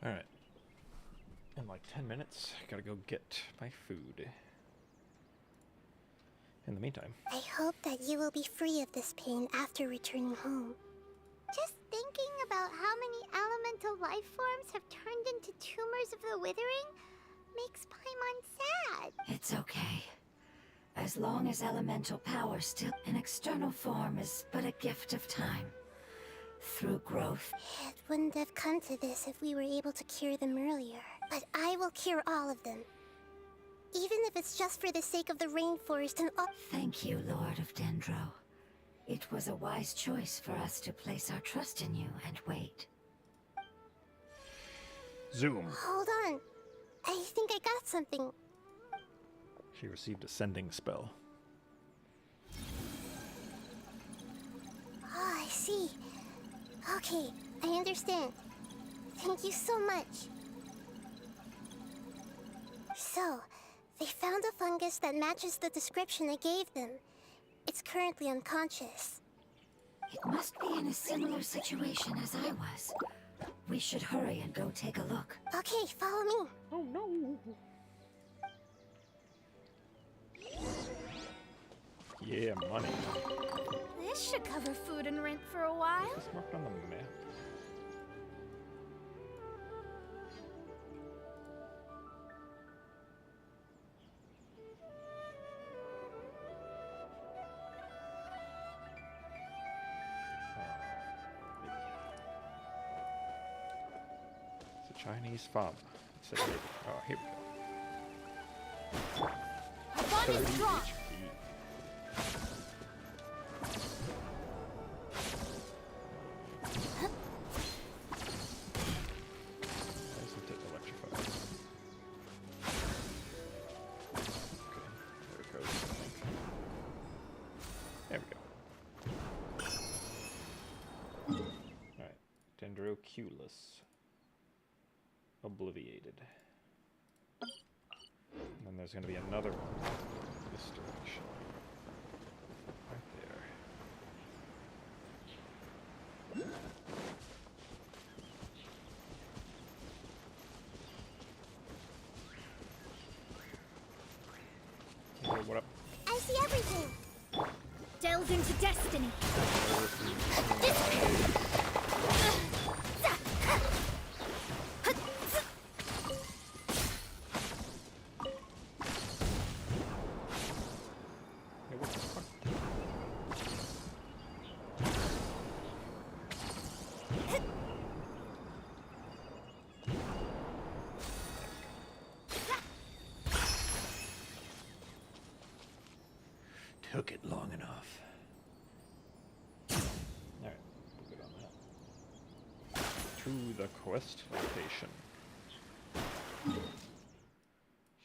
Alright. In like 10 minutes, I gotta go get my food. In the meantime, I hope that you will be free of this pain after returning home. Just thinking about how many elemental life forms have turned into tumors of the withering makes Paimon sad. It's okay. As long as elemental power still... An external form is but a gift of time. Through growth. It wouldn't have come to this if we were able to cure them earlier. But I will cure all of them. Even if it's just for the sake of the rainforest and all... Thank you, Lord of Dendro. It was a wise choice for us to place our trust in you and wait. zoom! Hold on. I think I got something. She received a sending spell. Oh, I see. Okay, I understand. Thank you so much. So, they found a fungus that matches the description I gave them. It's currently unconscious. It must be in a similar situation as I was. We should hurry and go take a look. Okay, follow me. Oh no! Yeah, money. This should cover food and rent for a while. Just marked on the map. It's a Chinese farm. It says here. Oh, here we go. Our bond is 30 strong. HP. Why does it take electrified? Okay, there it goes, I think. There we go. Alright, Dendroculus. Obliviated. And then there's going to be another one this direction. Right there. Hey, what up? I see everything. Delve into destiny. Hey, what the fuck? Took it long enough. Alright, we're good on that. To the quest location.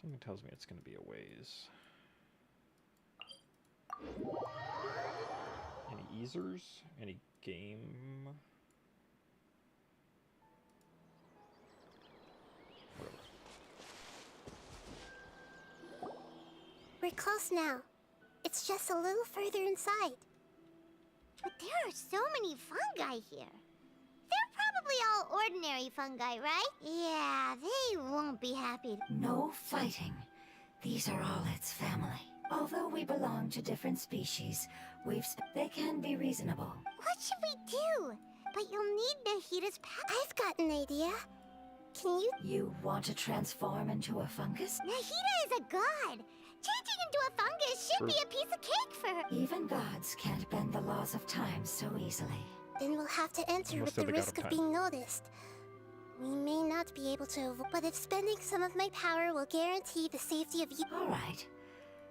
Something tells me it's going to be a ways. Any easers? Any game? We're close now. It's just a little further inside. But there are so many fungi here. They're probably all ordinary fungi, right? Yeah, they won't be happy. No fighting. These are all its family. Although we belong to different species, they can be reasonable. What should we do? But you'll need Nahida's power. I've got an idea. Can you? You want to transform into a fungus? Nahida is a god. Changing into a fungus should be a piece of cake for her. Even gods can't bend the laws of time so easily. Then we'll have to enter Must with have the the god risk of of time. being noticed. We may not be able to avoid, but if spending some of my power will guarantee the safety of you. All right.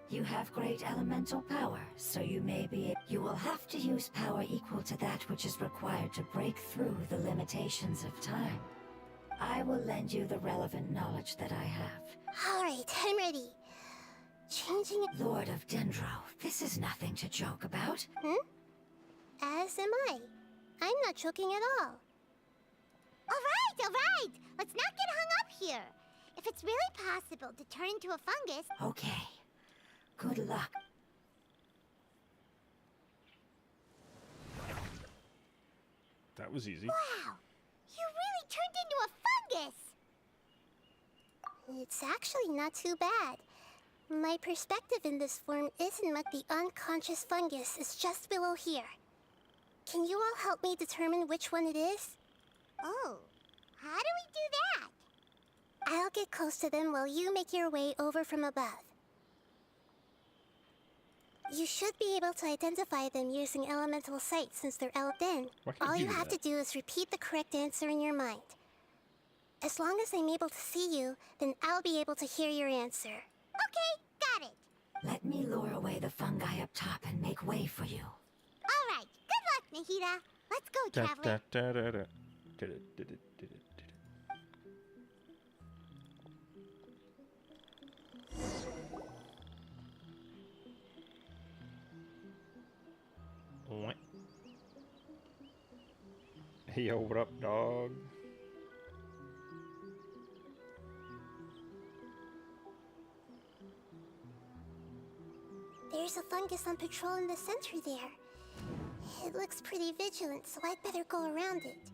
You have great elemental power, so you will have to use power equal to that which is required to break through the limitations of time. I will lend you the relevant knowledge that I have. All right, I'm ready. Changing it. Lord of Dendro, this is nothing to joke about. As am I. I'm not joking at all. All right. Let's not get hung up here. If it's really possible to turn into a fungus, Okay. Good luck. That was easy. wow, you really turned into a fungus. It's actually not too bad. My perspective in this form isn't much. The unconscious fungus is just below here. Can you all help me determine which one it is? Oh, how do we do that? I'll get close to them while you make your way over from above. You should be able to identify them using elemental sight since they're then. Why can't All you do have that? to do is repeat the correct answer in your mind. As long as I'm able to see you, then I'll be able to hear your answer. Okay, got it. Let me lure away the fungi up top and make way for you. All right, good luck, Nahida. Let's go, Da, traveler. da, da, da, da. Did it. Oink. Hey, yo, what up, dog? There's a fungus on patrol in the center there. It looks pretty vigilant, so I'd better go around it.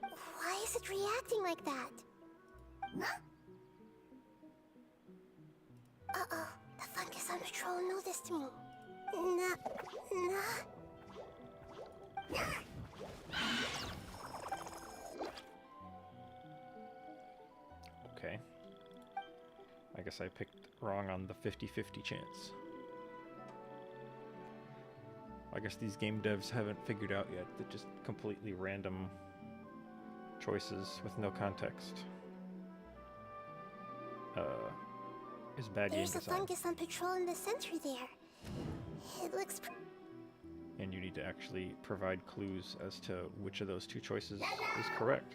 Why is it reacting like that? Uh-oh, the fungus on patrol noticed me. Okay. I guess I picked wrong on the 50-50 chance. I guess these game devs haven't figured out yet that just completely random choices with no context is bad game There's a design. fungus on patrol in the center there. It looks And you need to actually provide clues as to which of those two choices is correct.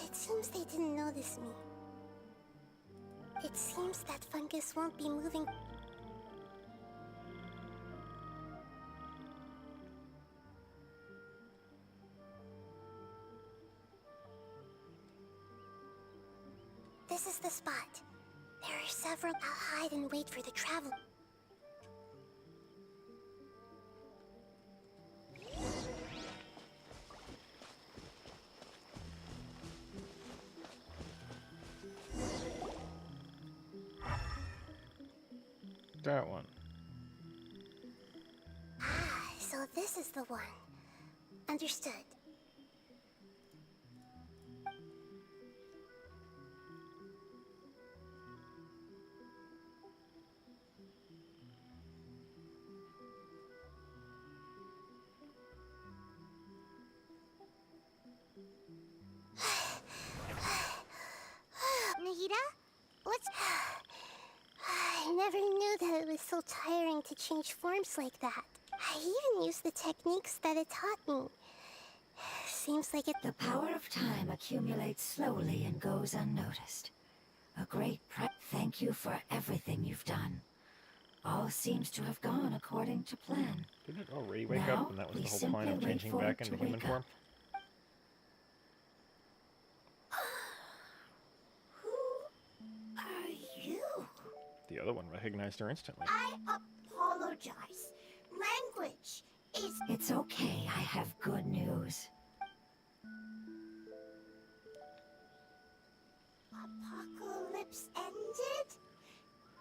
It seems they didn't notice me. It seems that fungus won't be moving. This is the spot. There are several. I'll hide and wait for the travel. That one. So this is the one. Understood. Nahida? What's... I never knew that it was so tiring to change forms like that. I even used the techniques that it taught me. Seems like it... The power of time accumulates slowly and goes unnoticed. A great thank you for everything you've done. All seems to have gone according to plan. Didn't it already wake Now, up and that was we the whole point of simply wait changing for back it into to human wake form? up. Who are you? The other one recognized her instantly. I apologize. Language is... It's okay, I have good news. Apocalypse ended?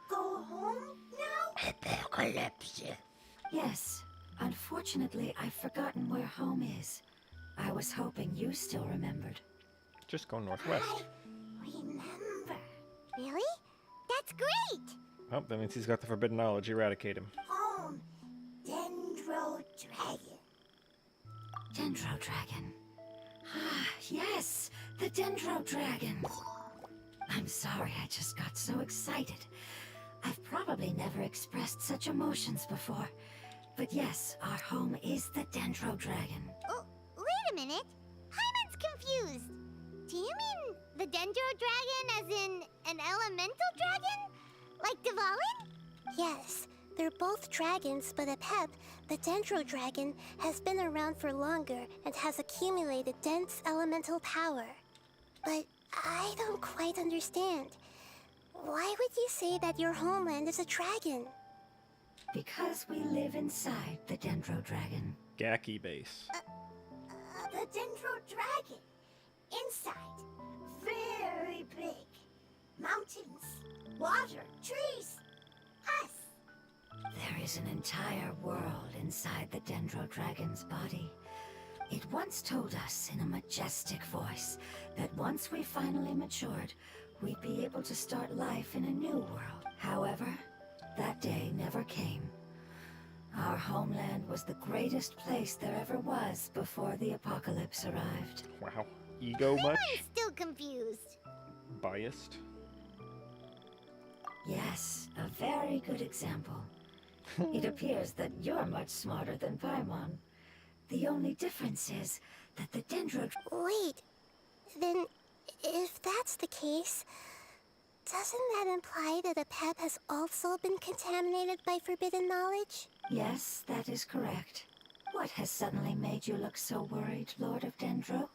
Go home now? Apocalypse. Yes, unfortunately I've forgotten where home is. I was hoping you still remembered. Just go northwest. Remember. Really? That's great! Oh, that means he's got the forbidden knowledge. Eradicate him. Home. Dendro Dragon. Dendro Dragon. Ah, yes, the Dendro Dragon. I'm sorry, I just got so excited. I've probably never expressed such emotions before. But yes, our home is the Dendro Dragon. Oh, wait a minute. Hyman's confused. Do you mean the Dendro Dragon as in an elemental dragon? Like Dvalin? Yes, they're both dragons, but Apep, the Dendro Dragon, has been around for longer and has accumulated dense elemental power. But I don't quite understand. Why would you say that your homeland is a dragon? Because we live inside the Dendro Dragon. Gaki base. The Dendro Dragon. Inside. Very big. Mountains. Water. Trees. Us. There is an entire world inside the Dendro Dragon's body. It once told us in a majestic voice that once we finally matured, we'd be able to start life in a new world. However, that day never came. Our homeland was the greatest place there ever was before the apocalypse arrived. Wow. Ego much? I'm still confused. Biased? Yes, a very good example. It appears that you're much smarter than Paimon. The only difference is that the Dendro... Wait. Then, if that's the case, Doesn't that imply that a pep has also been contaminated by forbidden knowledge? Yes, that is correct. What has suddenly made you look so worried, Lord of Dendro?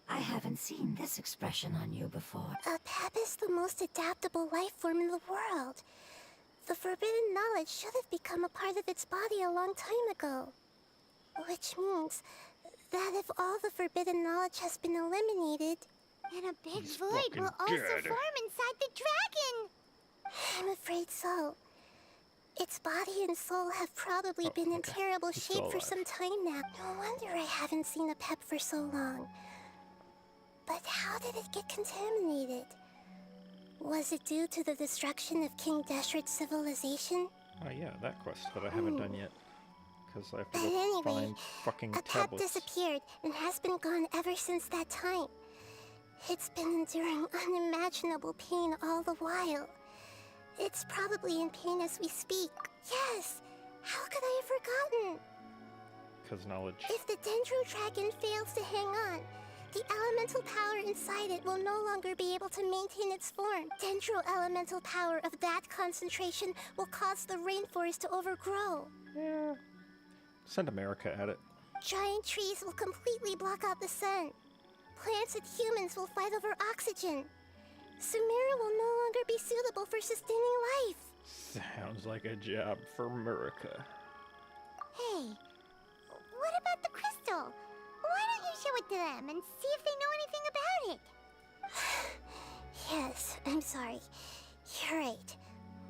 I haven't seen this expression on you before. A pep is the most adaptable life form in the world. The forbidden knowledge should have become a part of its body a long time ago. Which means that if all the forbidden knowledge has been eliminated, And a big He's void fucking will also dead. form inside the dragon! I'm afraid so. Its body and soul have probably Oh, been in okay. terrible He's still shape for alive. some time now. No wonder I haven't seen a pep for so long. But how did it get contaminated? Was it due to the destruction of King Deshret's civilization? Oh yeah, that quest that I haven't done yet. Because I have to But go anyway, find fucking a pep tablets. disappeared and has been gone ever since that time. It's been enduring unimaginable pain all the while. It's probably in pain as we speak. Yes! How could I have forgotten? Because knowledge. If the Dendro Dragon fails to hang on, the elemental power inside it will no longer be able to maintain its form. Dendro elemental power of that concentration will cause the rainforest to overgrow. Yeah. Send America at it. Giant trees will completely block out the sun. Plants and humans will fight over oxygen. Sumeru will no longer be suitable for sustaining life. Sounds like a job for America. Hey, what about the crystal? Why don't you show it to them and see if they know anything about it? Yes, I'm sorry. You're right.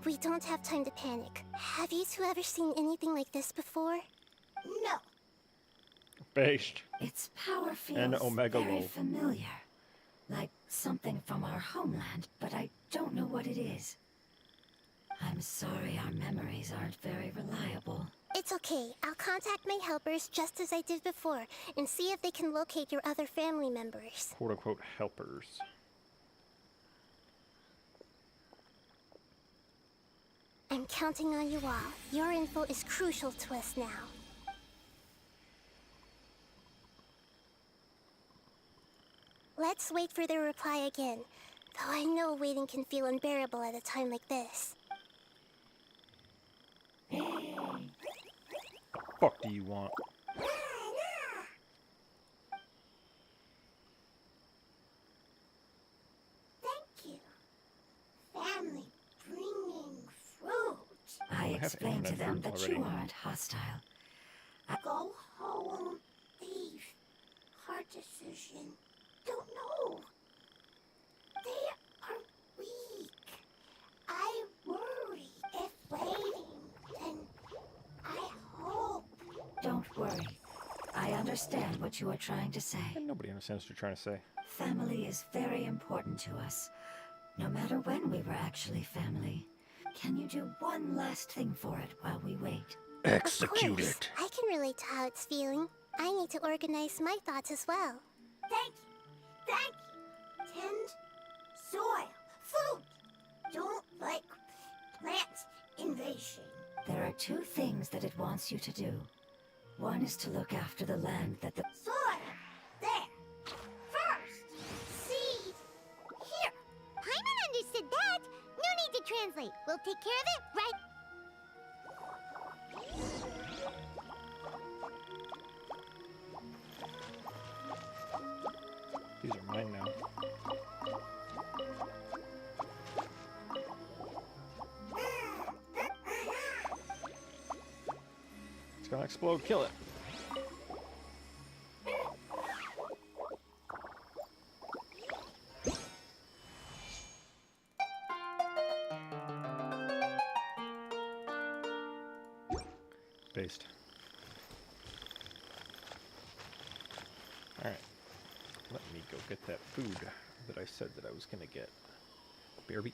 We don't have time to panic. Have you two ever seen anything like this before? No. Based. Its power And feels Omega very Low. familiar. Like something from our homeland, but I don't know what it is. I'm sorry our memories aren't very reliable. It's okay. I'll contact my helpers just as I did before and see if they can locate your other family members. Quote unquote helpers. I'm counting on you all. Your info is crucial to us now. Let's wait for their reply again, though I know waiting can feel unbearable at a time like this. Fuck do you want? Thank you. Family bringing fruit. I have explained to infinite them fruit that you already. aren't hostile. Go home, thief. Hard decision. Don't know. They are weak. I worry if waiting, then I hope. Don't worry. I understand what you are trying to say. And nobody understands what you're trying to say. Family is very important to us, no matter when we were actually family. Can you do one last thing for it while we wait? Execute Of course. it. I can relate to how it's feeling. I need to organize my thoughts as well. Thank you. Thank you. Tend soil. Food. Don't like plant invasion. There are two things that it wants you to do. One is to look after the land that the... Soil. There. First. Seed. Here. Paimon understood that. No need to translate. We'll take care of it right. These are mine now. It's gonna explode. Kill it. Based. Alright. Let me go get that food that I said that I was gonna get. BRB.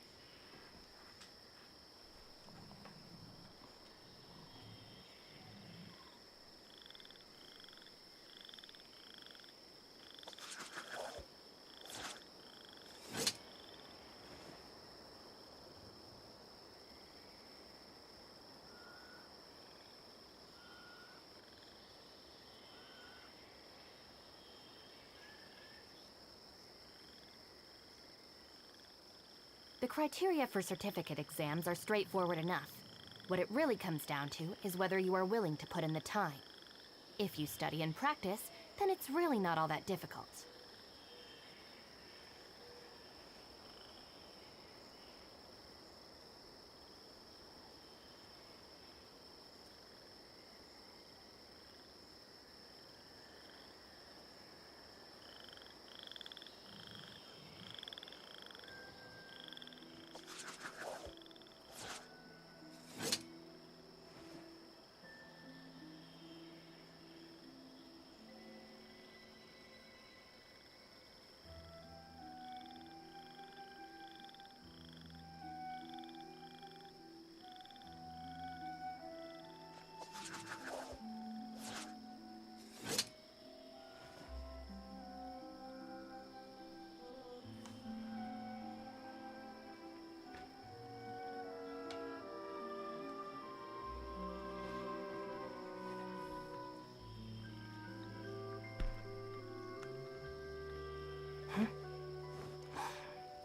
The criteria for certificate exams are straightforward enough. What it really comes down to is whether you are willing to put in the time. If you study and practice, then it's really not all that difficult.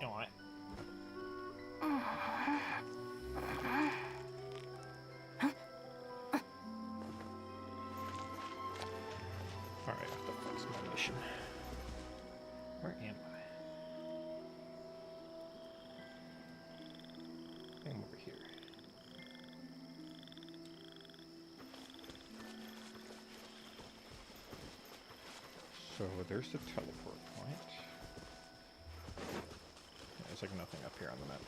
Alright. Alright, I have to fix my mission. Where am I? I'm over here. So there's the teleport point. There's like nothing up here on the map.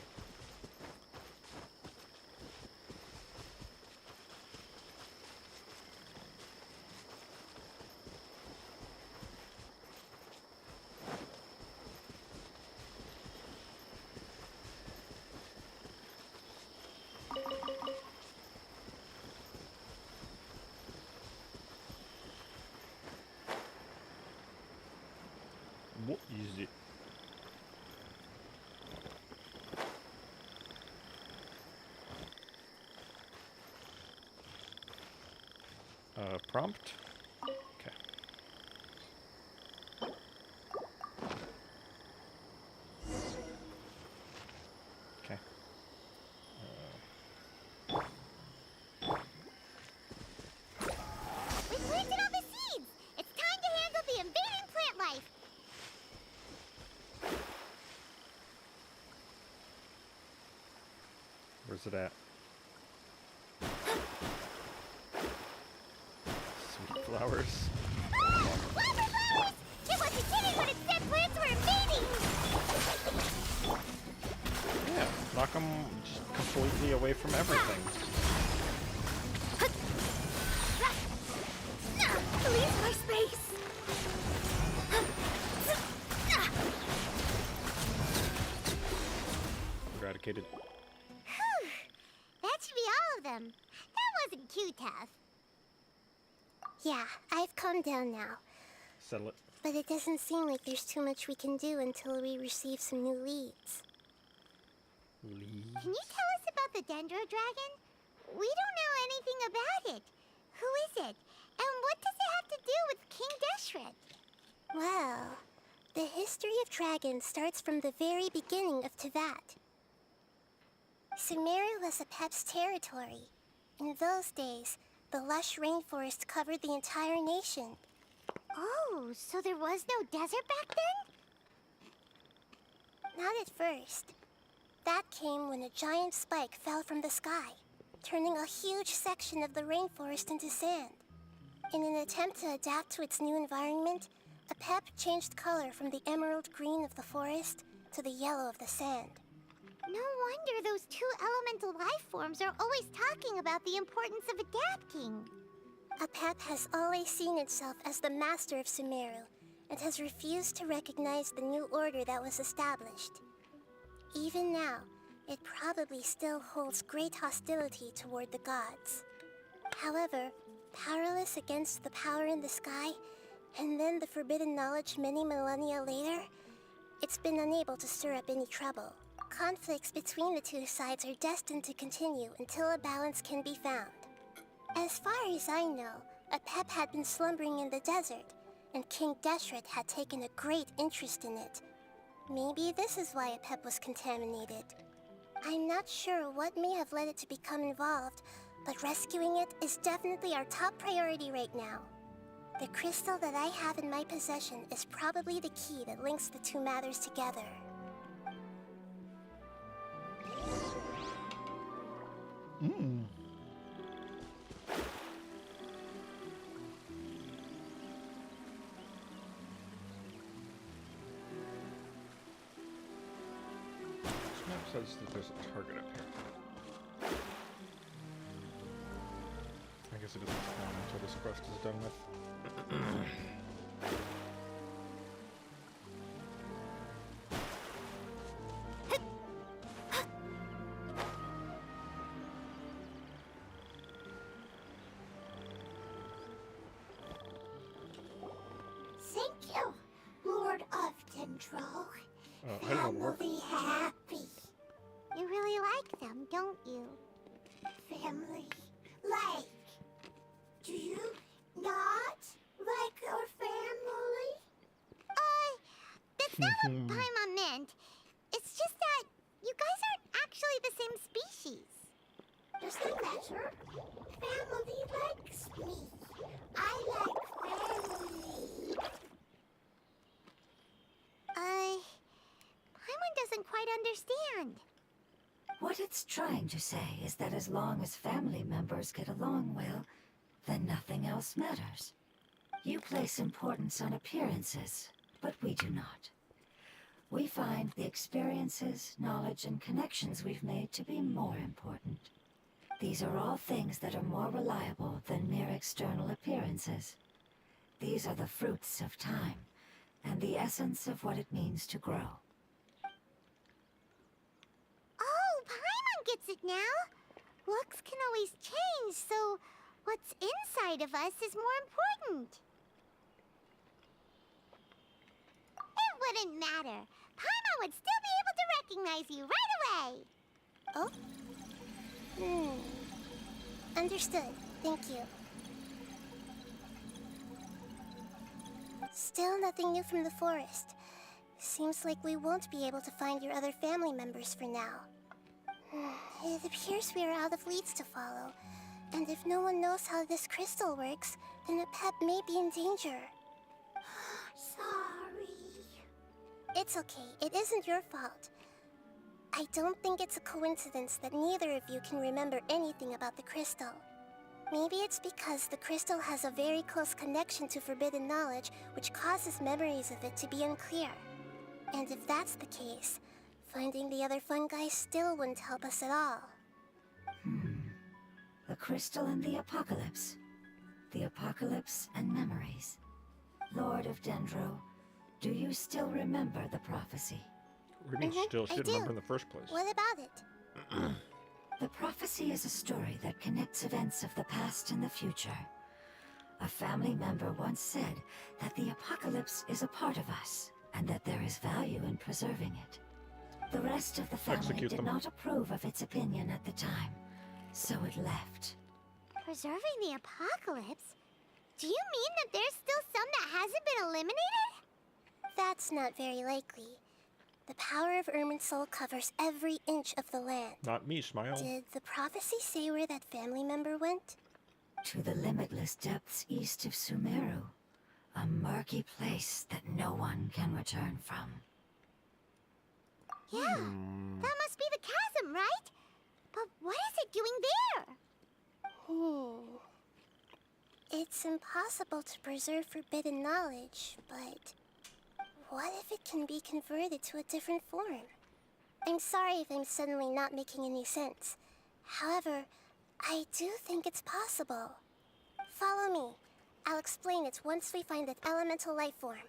What is it? Prompt? Okay. Okay. We planted all the seeds! It's time to handle the invading plant life! Where's it at? Sweet flowers. Ah! Flower flowers! It wasn't kidding when it said plants were invading! Yeah, knock them just completely away from everything. Leave my space! Eradicated. Whew. That should be all of them. That wasn't too tough. Yeah, I've calmed down now. Settle it. But it doesn't seem like there's too much we can do until we receive some new leads. Leaves. Can you tell us about the Dendro Dragon? We don't know anything about it. Who is it? And what does it have to do with King Deshret? Well, the history of dragons starts from the very beginning of Tevat. Sumeru was Apep's territory. In those days, the lush rainforest covered the entire nation. Oh, so there was no desert back then? Not at first. That came when a giant spike fell from the sky, turning a huge section of the rainforest into sand. In an attempt to adapt to its new environment, Apep changed color from the emerald green of the forest to the yellow of the sand. No wonder those two elemental life forms are always talking about the importance of adapting. Apep has always seen itself as the master of Sumeru, and has refused to recognize the new order that was established. Even now, it probably still holds great hostility toward the gods. However, powerless against the power in the sky, and then the forbidden knowledge many millennia later, it's been unable to stir up any trouble. Conflicts between the two sides are destined to continue until a balance can be found. As far as I know, Apep had been slumbering in the desert, and King Deshret had taken a great interest in it. Maybe this is why a pep was contaminated. I'm not sure what may have led it to become involved, but rescuing it is definitely our top priority right now. The crystal that I have in my possession is probably the key that links the two matters together. This map says that there's a target up here. I guess it doesn't spawn until this quest is done with. Thank you, Lord of Dendro. I don't know what work. Family happy. You really like them, don't you? Family. Like, do you not like your family? That's not what Paimon meant. It's just that you guys aren't actually the same species. Does that matter? Family likes me. I like family. Paimon doesn't quite understand. What it's trying to say is that as long as family members get along well, then nothing else matters. You place importance on appearances, but we do not. We find the experiences, knowledge, and connections we've made to be more important. These are all things that are more reliable than mere external appearances. These are the fruits of time, and the essence of what it means to grow. Oh, Paimon gets it now. Looks can always change, so what's inside of us is more important. It wouldn't matter. Paimon would still be able to recognize you right away. Oh? Understood. Thank you. Still nothing new from the forest. Seems like we won't be able to find your other family members for now. It appears we are out of leads to follow. And if no one knows how this crystal works, then a pet may be in danger. Sorry. It's okay. It isn't your fault. I don't think it's a coincidence that neither of you can remember anything about the crystal. Maybe it's because the crystal has a very close connection to forbidden knowledge, which causes memories of it to be unclear. And if that's the case, finding the other fungi still wouldn't help us at all. The crystal and the apocalypse. The apocalypse and memories. Lord of Dendro, do you still remember the prophecy? What do you mean still? She I didn't do. remember in the first place. What about it? The prophecy is a story that connects events of the past and the future. A family member once said that the apocalypse is a part of us, and that there is value in preserving it. The rest of the family Execute did them. not approve of its opinion at the time, so it left. Preserving the apocalypse? Do you mean that there's still some that hasn't been eliminated? That's not very likely. The power of Irminsul covers every inch of the land. Not me, Smile. Did the prophecy say where that family member went? To the limitless depths east of Sumeru, a murky place that no one can return from. Yeah, that must be the chasm, right? But what is it doing there? It's impossible to preserve forbidden knowledge, but what if it can be converted to a different form? I'm sorry if I'm suddenly not making any sense. However, I do think it's possible. Follow me. I'll explain it once we find that elemental life form.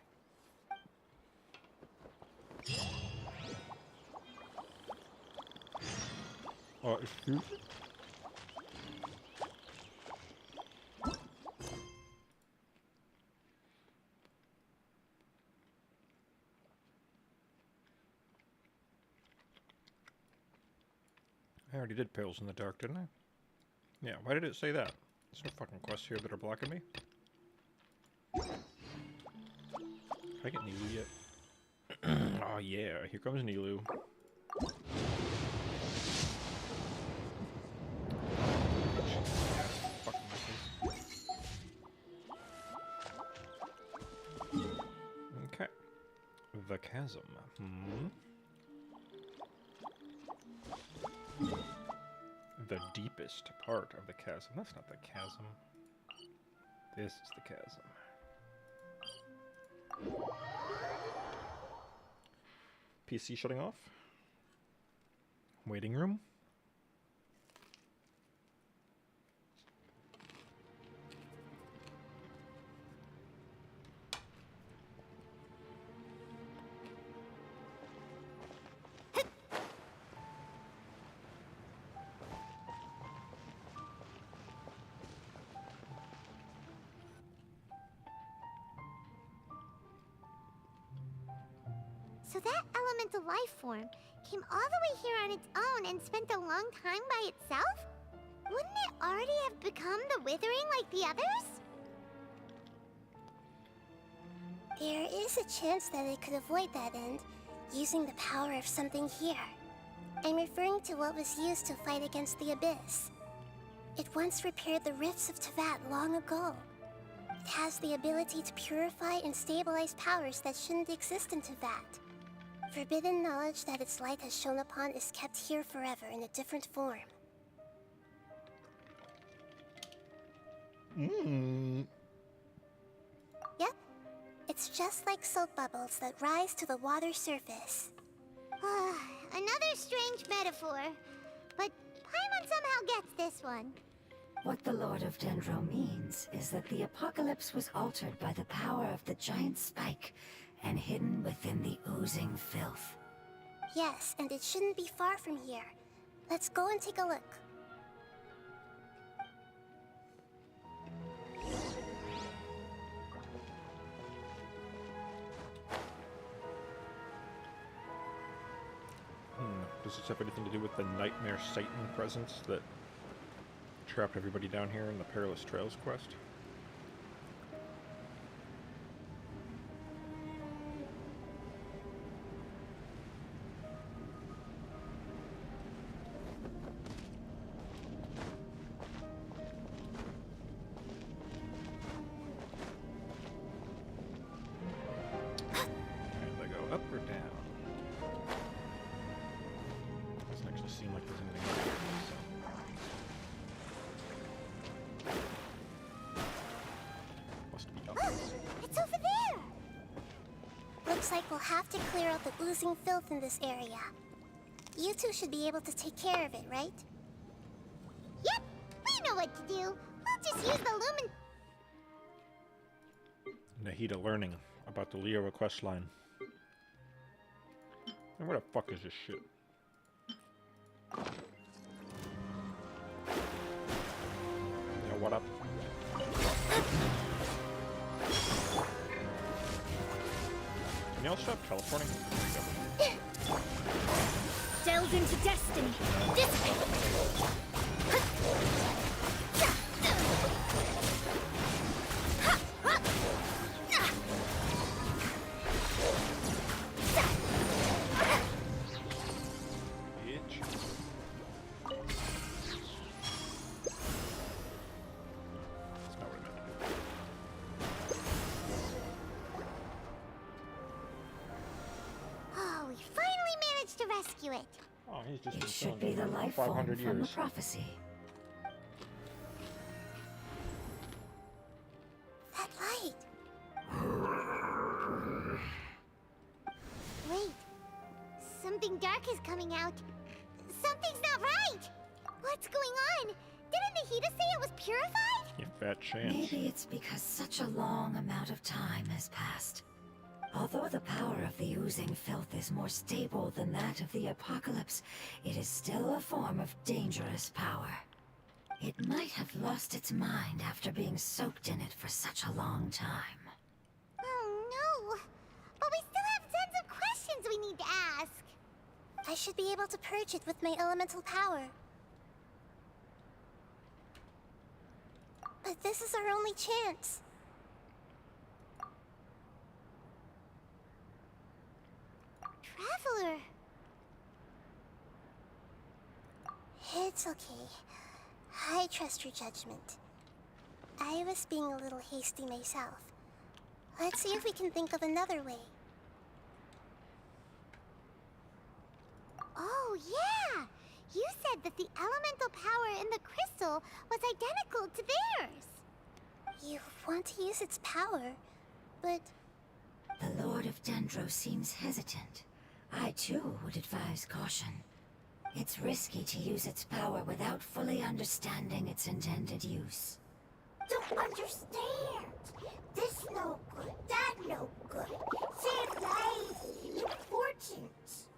Excuse me? I already did Pales in the Dark, didn't I? Yeah, why did it say that? There's no fucking quests here that are blocking me. I get Nahida yet? Oh yeah, here comes Nilu. Fucking missiles. Okay. The chasm. The deepest part of the chasm. That's not the chasm. This is the chasm. PC shutting off. Waiting room. So that elemental life form came all the way here on its own and spent a long time by itself? Wouldn't it already have become the Withering like the others? There is a chance that it could avoid that end, using the power of something here. I'm referring to what was used to fight against the Abyss. It once repaired the rifts of Tevat long ago. It has the ability to purify and stabilize powers that shouldn't exist in Tevat. Forbidden knowledge that its light has shone upon is kept here forever in a different form. Yep. It's just like soap bubbles that rise to the water's surface. Another strange metaphor. But Paimon somehow gets this one. What the Lord of Dendro means is that the apocalypse was altered by the power of the giant spike and hidden within the oozing filth. Yes, and it shouldn't be far from here. Let's go and take a look. Does this have anything to do with the Nightmare Satan presence that trapped everybody down here in the Perilous Trails quest? And they go up or down? Doesn't actually seem like there's anything up here, so. Must be up. It's over there! Looks like we'll have to clear out the oozing filth in this area. You two should be able to take care of it, right? Yep, we know what to do. We'll just use the lumen... Nahida learning about the Leora questline. And where the fuck is this shit? Yo, what up? Can y'all stop teleporting? Delve into destiny. Bitch. That's not what I meant to do. Oh, we finally managed to rescue it. Oh, he's just It been should killing be the them for life form 500 from the years. prophecy. That light! Wait. Something dark is coming out. Something's not right! What's going on? Didn't Nahida say it was purified? You fat chance. Maybe it's because such a long amount of time has passed. Although the power of the oozing filth is more stable than that of the apocalypse, it is still a form of dangerous power. It might have lost its mind after being soaked in it for such a long time. Oh no! But we still have tons of questions we need to ask. I should be able to purge it with my elemental power. But this is our only chance. Traveler. It's okay. I trust your judgment. I was being a little hasty myself. Let's see if we can think of another way. Oh, yeah! You said that the elemental power in the crystal was identical to theirs. You want to use its power, but The Lord of Dendro seems hesitant. I too would advise caution. It's risky to use its power without fully understanding its intended use. don't understand. This no good, that no good. Save lives, fortunes.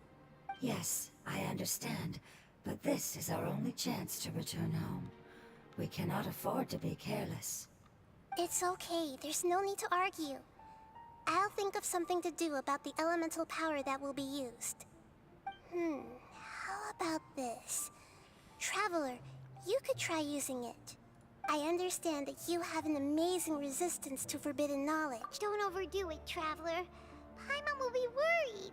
Yes, I understand, but this is our only chance to return home. We cannot afford to be careless. It's okay. There's no need to argue. I'll think of something to do about the elemental power that will be used. How about this? Traveler, you could try using it. I understand that you have an amazing resistance to forbidden knowledge. Don't overdo it, Traveler. Paimon will be worried.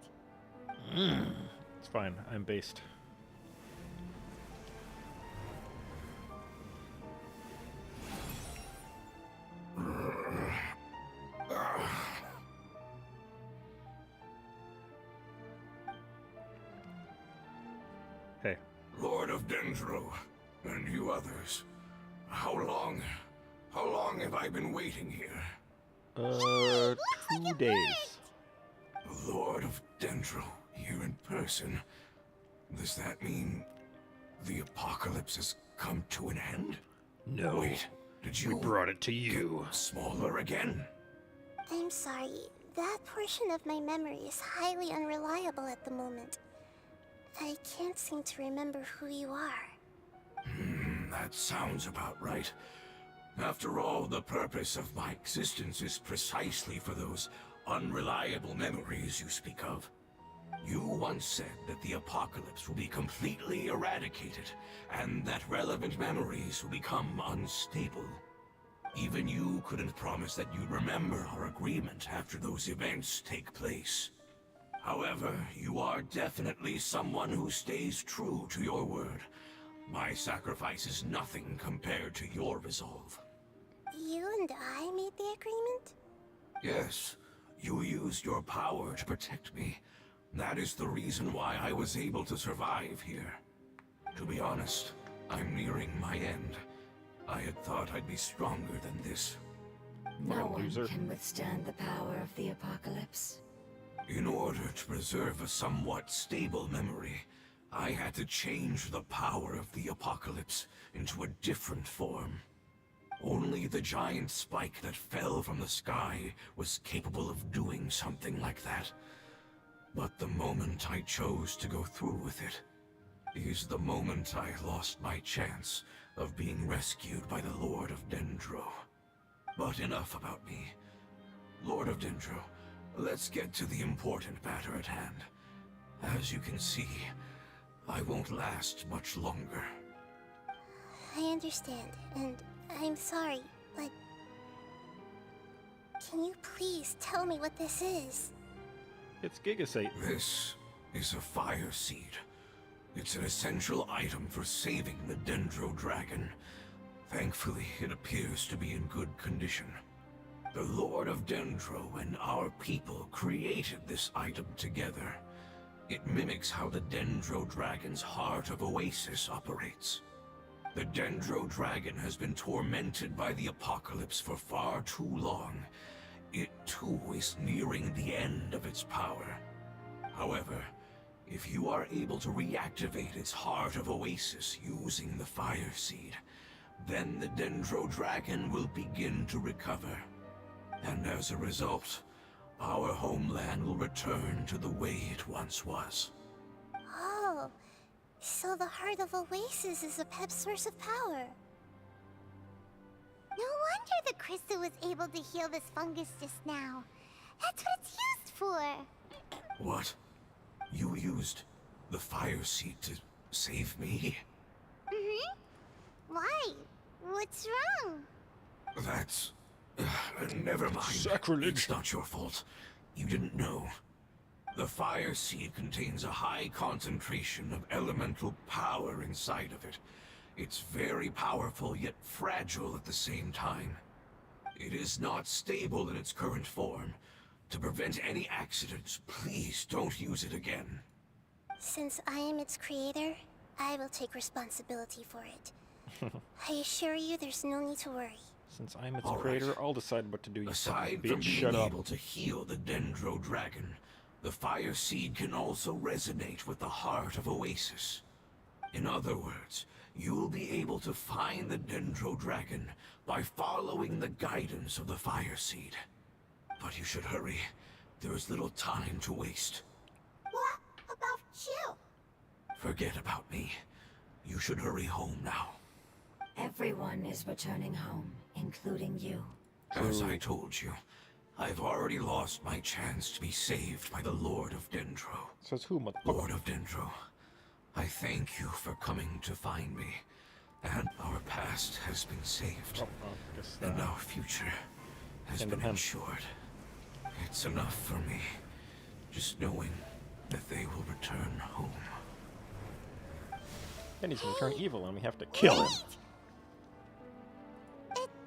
It's fine. I'm based. Hey. Lord of Dendro, and you others. How long have I been waiting here? 2 days. Lord of Dendro, here in person. Does that mean the apocalypse has come to an end? No. Wait, did you We brought it to you. get smaller again? I'm sorry. That portion of my memory is highly unreliable at the moment. I can't seem to remember who you are. That sounds about right. After all, the purpose of my existence is precisely for those unreliable memories you speak of. You once said that the apocalypse will be completely eradicated, and that relevant memories will become unstable. Even you couldn't promise that you'd remember our agreement after those events take place. However, you are definitely someone who stays true to your word. My sacrifice is nothing compared to your resolve. You and I made the agreement? Yes, you used your power to protect me. That is the reason why I was able to survive here. To be honest, I'm nearing my end. I had thought I'd be stronger than this. No one loser. can withstand the power of the apocalypse. In order to preserve a somewhat stable memory, I had to change the power of the apocalypse into a different form. Only the giant spike that fell from the sky was capable of doing something like that. But the moment I chose to go through with it is the moment I lost my chance of being rescued by the Lord of Dendro. But enough about me. Lord of Dendro, let's get to the important matter at hand. As you can see, I won't last much longer. I understand, and I'm sorry, but... Can you please tell me what this is? It's Gigasate. This is a fire seed. It's an essential item for saving the Dendro Dragon. Thankfully, it appears to be in good condition. The Lord of Dendro and our people created this item together. It mimics how the Dendro Dragon's Heart of Oasis operates. The Dendro Dragon has been tormented by the apocalypse for far too long. It too is nearing the end of its power. However, if you are able to reactivate its Heart of Oasis using the Fire Seed, then the Dendro Dragon will begin to recover. And as a result, our homeland will return to the way it once was. Oh, so the Heart of Oasis is a pep source of power. No wonder the crystal was able to heal this fungus just now. That's what it's used for. What? You used the Fire Seed to save me? Why? What's wrong? That's... never mind. Sacrilege. It's not your fault. You didn't know. The fire seed contains a high concentration of elemental power inside of it. It's very powerful, yet fragile at the same time. It is not stable in its current form. To prevent any accidents, please don't use it again. Since I am its creator, I will take responsibility for it. I assure you there's no need to worry. Since I'm its All creator, right. I'll decide what to do, you Aside bitch. from Shut being up. able to heal the Dendro Dragon, the fire seed can also resonate with the heart of Oasis. In other words, you'll be able to find the Dendro Dragon by following the guidance of the fire seed. But you should hurry. There is little time to waste. What about you? Forget about me. You should hurry home now. Everyone is returning home, including you. As I told you, I've already lost my chance to be saved by the Lord of Dendro. Says who, motherfucker? Lord of Dendro, I thank you for coming to find me. And our past has been saved. Oh, I guess And our future has Send been him. ensured. It's enough for me, just knowing that they will return home. Then he's gonna turn evil and we have to kill him.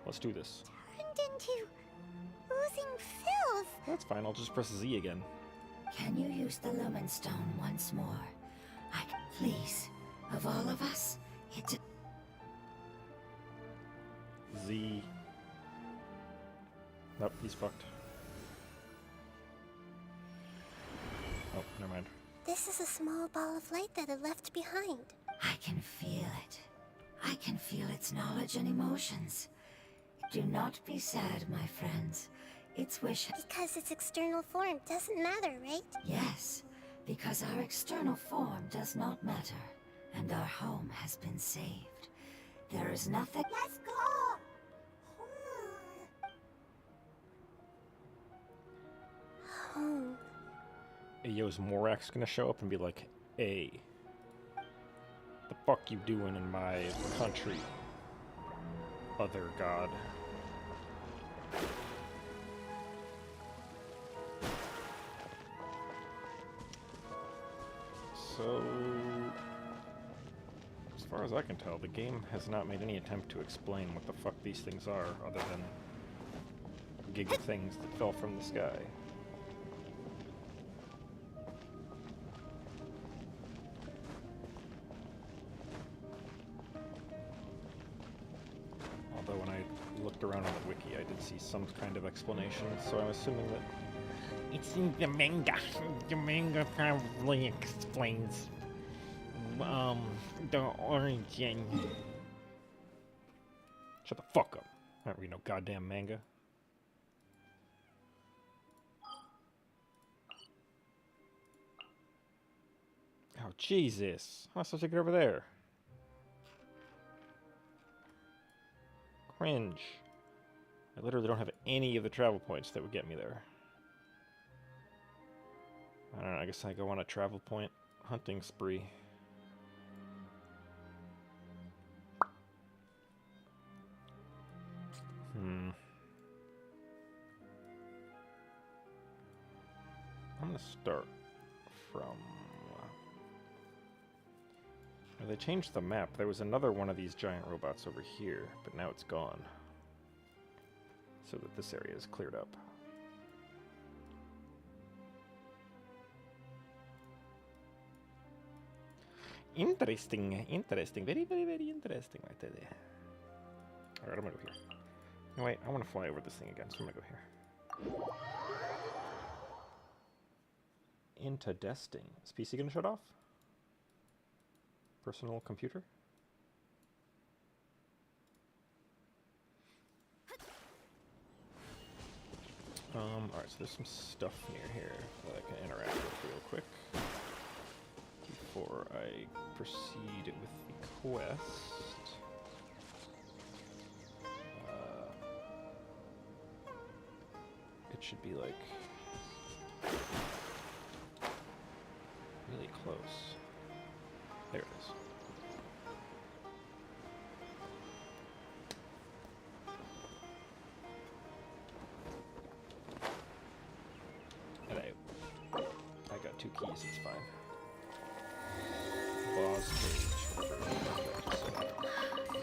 Let's do this. Turned into oozing filth. That's fine, I'll just press Z again. Can you use the Lumen Stone once more? Please, of all of us, it's Z. Nope, he's fucked. Oh, never mind. This is a small ball of light that it left behind. I can feel it. I can feel its knowledge and emotions. Do not be sad, my friends. Its wish... Because its external form doesn't matter, right? Yes, because our external form does not matter, and our home has been saved. There is nothing... Let's go! Home. Ayo's Morak's gonna show up and be like, hey, the fuck you doing in my country, other god? So, as far as I can tell, the game has not made any attempt to explain what the fuck these things are, other than giga things that fell from the sky. Although when I looked around on the wiki, I did see some kind of explanation, so I'm assuming that it's in the manga. The manga probably explains the origin. Shut the fuck up. I don't read no goddamn manga. Oh, Jesus. How am I supposed to get over there? Cringe. I literally don't have any of the travel points that would get me there. I don't know, I guess I go on a travel point hunting spree. I'm gonna start from... They changed the map. There was another one of these giant robots over here, but now it's gone. So that this area is cleared up. Interesting, interesting. Very, very, very interesting right there. Alright, I'm gonna go here. No, wait, I want to fly over this thing again, so I'm gonna go here. Into desting. Is PC gonna shut off? Personal computer? Alright, so there's some stuff near here that I can interact with real quick before I proceed with the quest. It should be like really close. There it is. Hello. I keys, it's fine. Boss cage.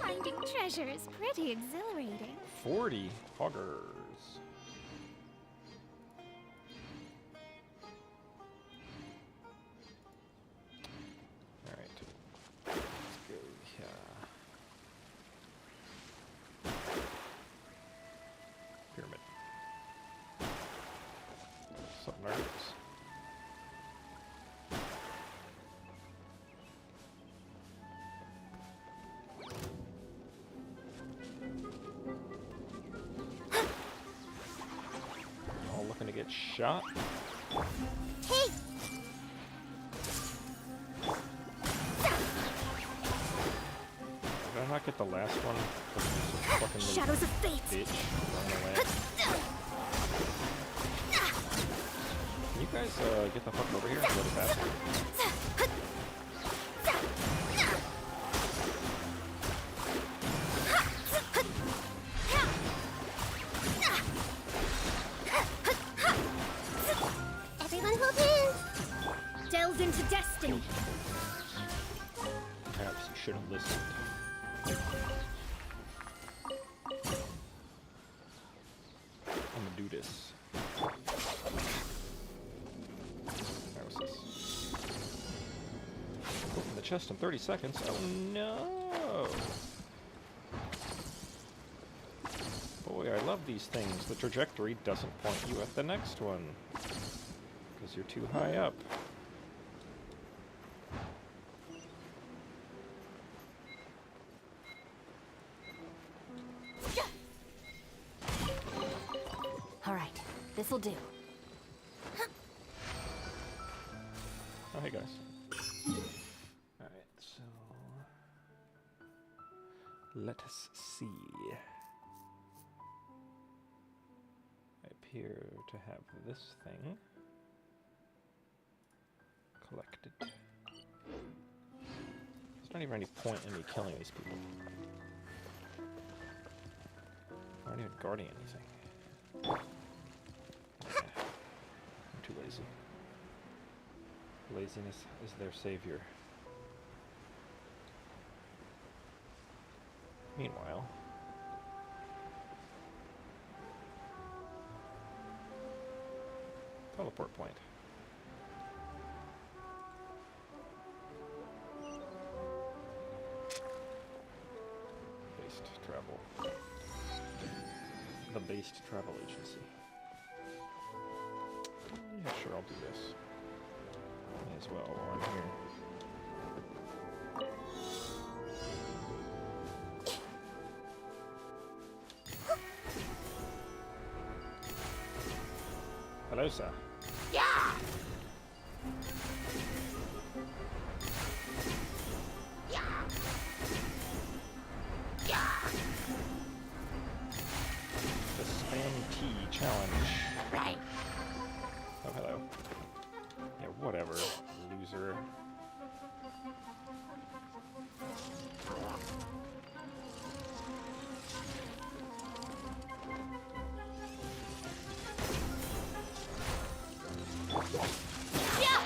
Finding treasure is pretty exhilarating. 40 hoggers. Alright. Let's go here. Pyramid. Some nerds. All looking to get shot. Hey! Did I not get the last one? Fucking Shadows of fate! bitch. Run away. Can you guys get the fuck over here and go to faster? Everyone hold hands! Delve into destiny! Perhaps you should have listened. I'm gonna do this. Where was this? Open the chest in 30 seconds. Oh no! Boy, I love these things. The trajectory doesn't point you at the next one. Because you're too high up. All right, this'll do. Oh, hey guys. Alright, so... let us see. I appear to have this thing collected. There's not even any point in me killing these people. I'm not even guarding anything. Yeah, I'm too lazy. Laziness is their savior. Meanwhile, teleport point. Based travel. The based travel agency. Yeah, sure, I'll do this. May as well while I'm here. Hello, sir. The spam tea challenge. Right. Oh, hello. Yeah, whatever, loser.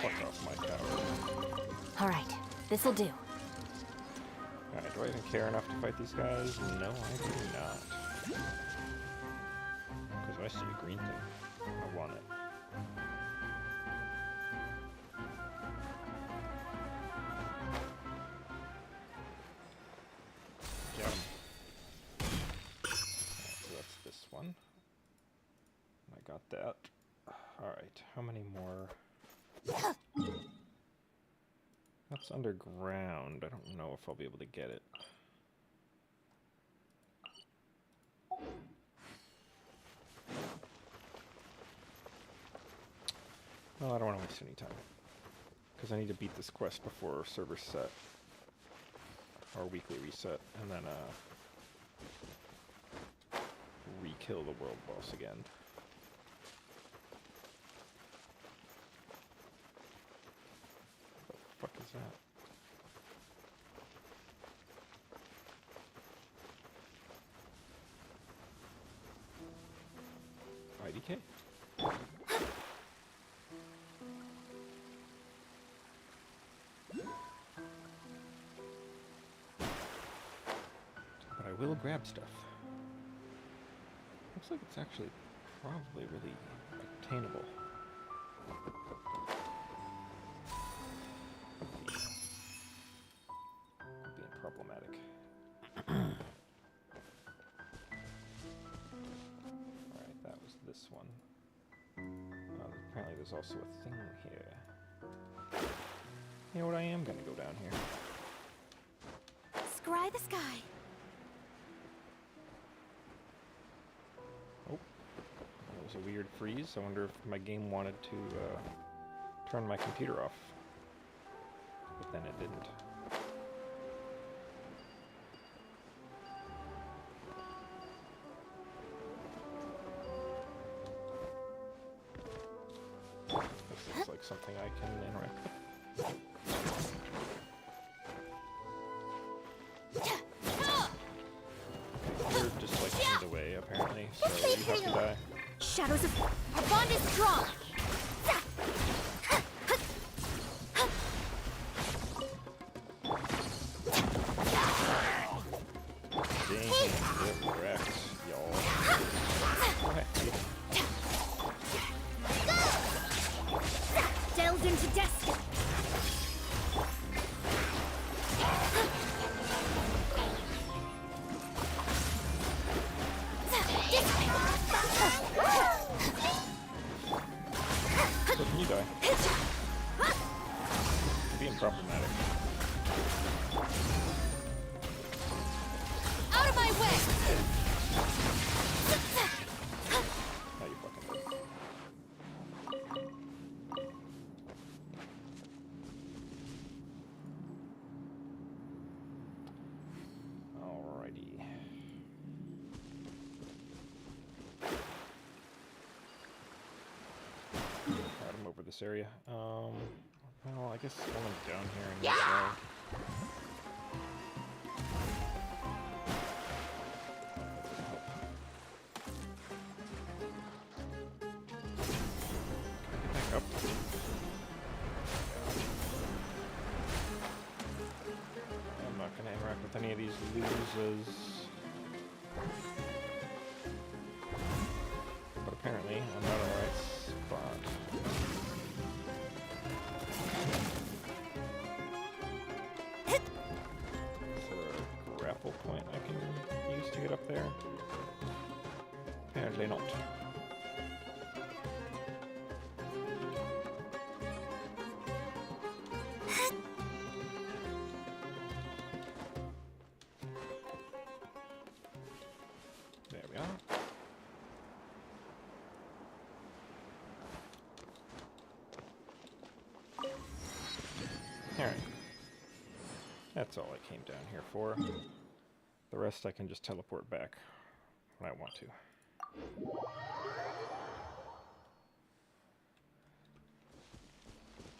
Fuck off my tower. All right, this'll do. Alright, do I even care enough to fight these guys? No, I do not. Because I see a green thing. I want it. Get him. So that's this one. I got that. Alright, how many more? That's underground. I don't know if I'll be able to get it. Well, I don't want to waste any time. Because I need to beat this quest before server set. Or weekly reset. And then, re-kill the world boss again. What the fuck is that? IDK? will grab stuff. Looks like it's actually probably really attainable. Being problematic. Alright, that was this one. Apparently there's also a thing here. You know what, I am gonna go down here. Scry the sky. Oh, that was a weird freeze. I wonder if my game wanted to turn my computer off. But then it didn't. This looks like something I can interact with. You're just like in the way, apparently, so you have to die. Shadows of... Our bond is strong! Dang, get wrecked, y'all. Okay. Delved into destiny! So can you die? You're being problematic. Out of my way! Now you fucking dead. Alrighty. Alright, I'm over this area. Well, I guess going down here and this way. Back up. I'm not gonna interact with any of these losers. But apparently, I'm not in the right spot. Is there a grapple point I can use to get up there? Apparently not. There we are. Alright. That's all I came down here for. The rest I can just teleport back when I want to.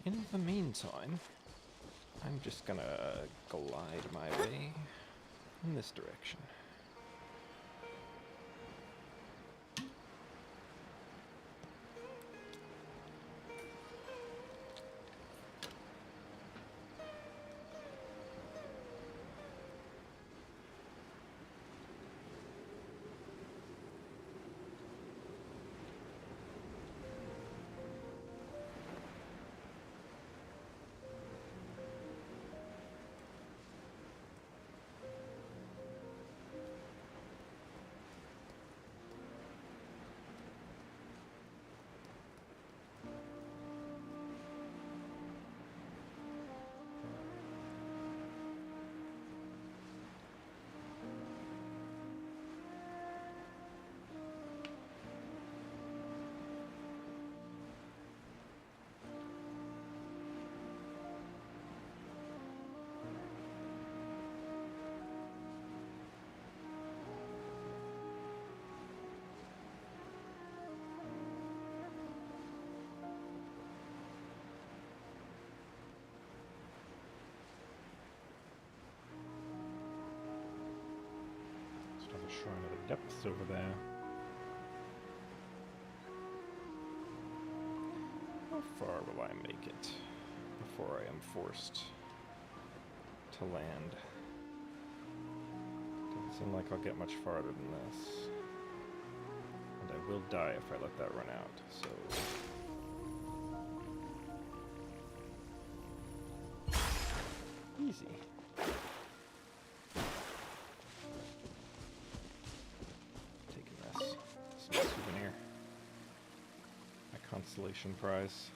In the meantime, I'm just gonna glide my way in this direction. Shrine of the Depths over there. How far will I make it before I am forced to land? To Seem like I'll get much farther than this. And I will die if I let that run out, so... Easy. Taking this. This is a souvenir. My consolation prize.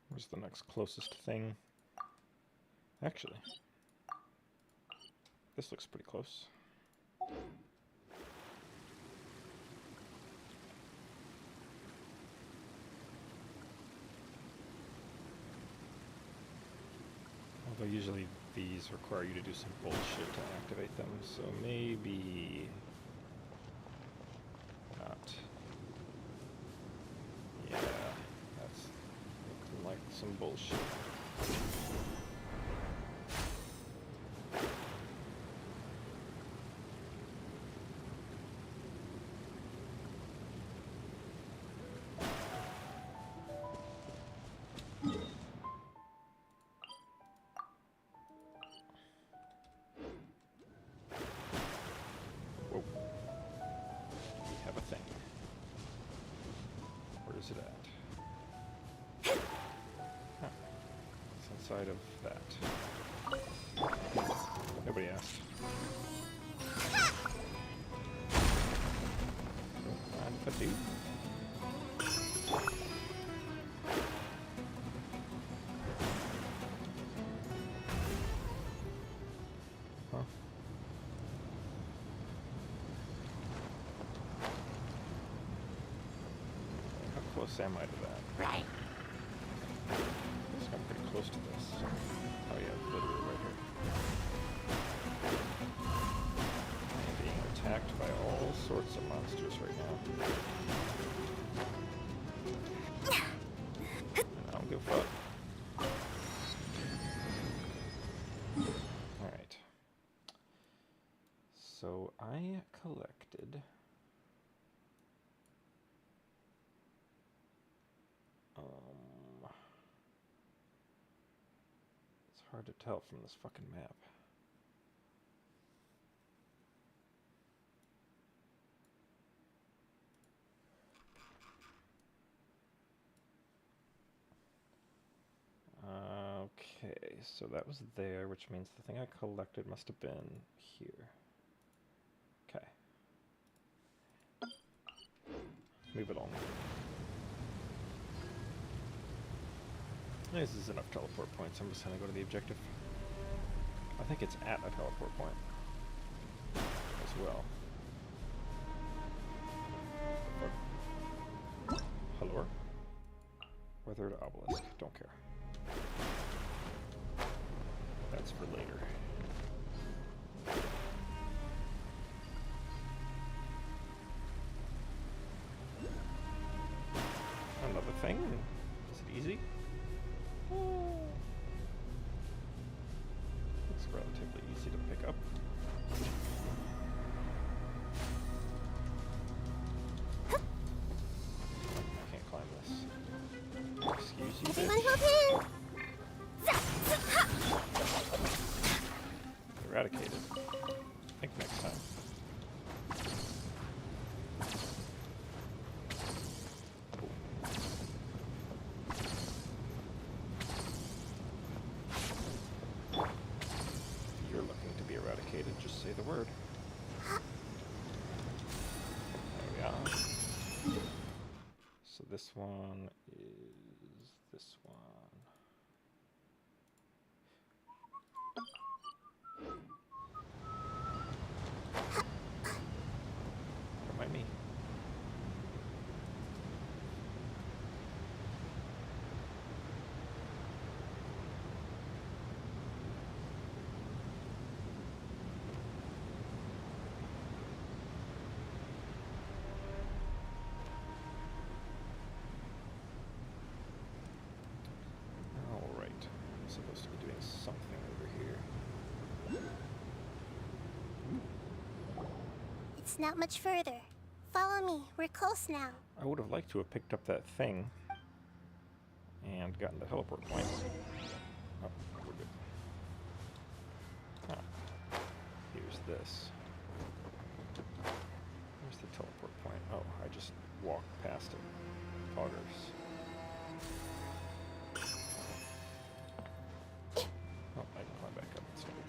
Where's the next closest thing? Actually, this looks pretty close. Although usually these require you to do some bullshit to activate them, so maybe not. Yeah, that's looking like some bullshit. Whoa. We have a thing. Where is it at? Huh. It's inside of that. Nobody asked. Don't mind if I do. Huh? How close am I to that? Right. I guess I'm pretty close to this. Oh yeah, literally right here. I am being attacked by all sorts of monsters right now. And I don't give a fuck. Alright. So I collected... it's hard to tell from this fucking map. Okay, so that was there, which means the thing I collected must have been here. Okay. Move it on. This is enough teleport points. I'm just gonna go to the objective. I think it's at a teleport point as well. Hello? Weathered obelisk. Don't care. That's for later. Another thing? Is it easy? It's relatively easy to pick up. I can't climb this. Excuse you, Everyone bitch. hold in. Eradicated. I think next time. If you're looking to be eradicated, just say the word. There we are. So this one is this one. supposed to be doing something over here. It's not much further. Follow me. We're close now. I would have liked to have picked up that thing and gotten the teleport point. Oh, we're good. Ah, here's this. Where's the teleport point? Oh, I just walked past it. Poggers. Oh, I can climb back up. It's no big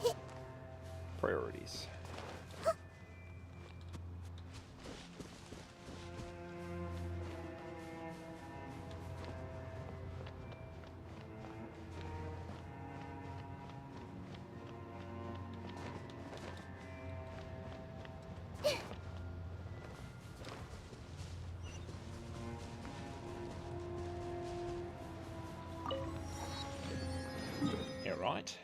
deal. Priorities. Yeah, right.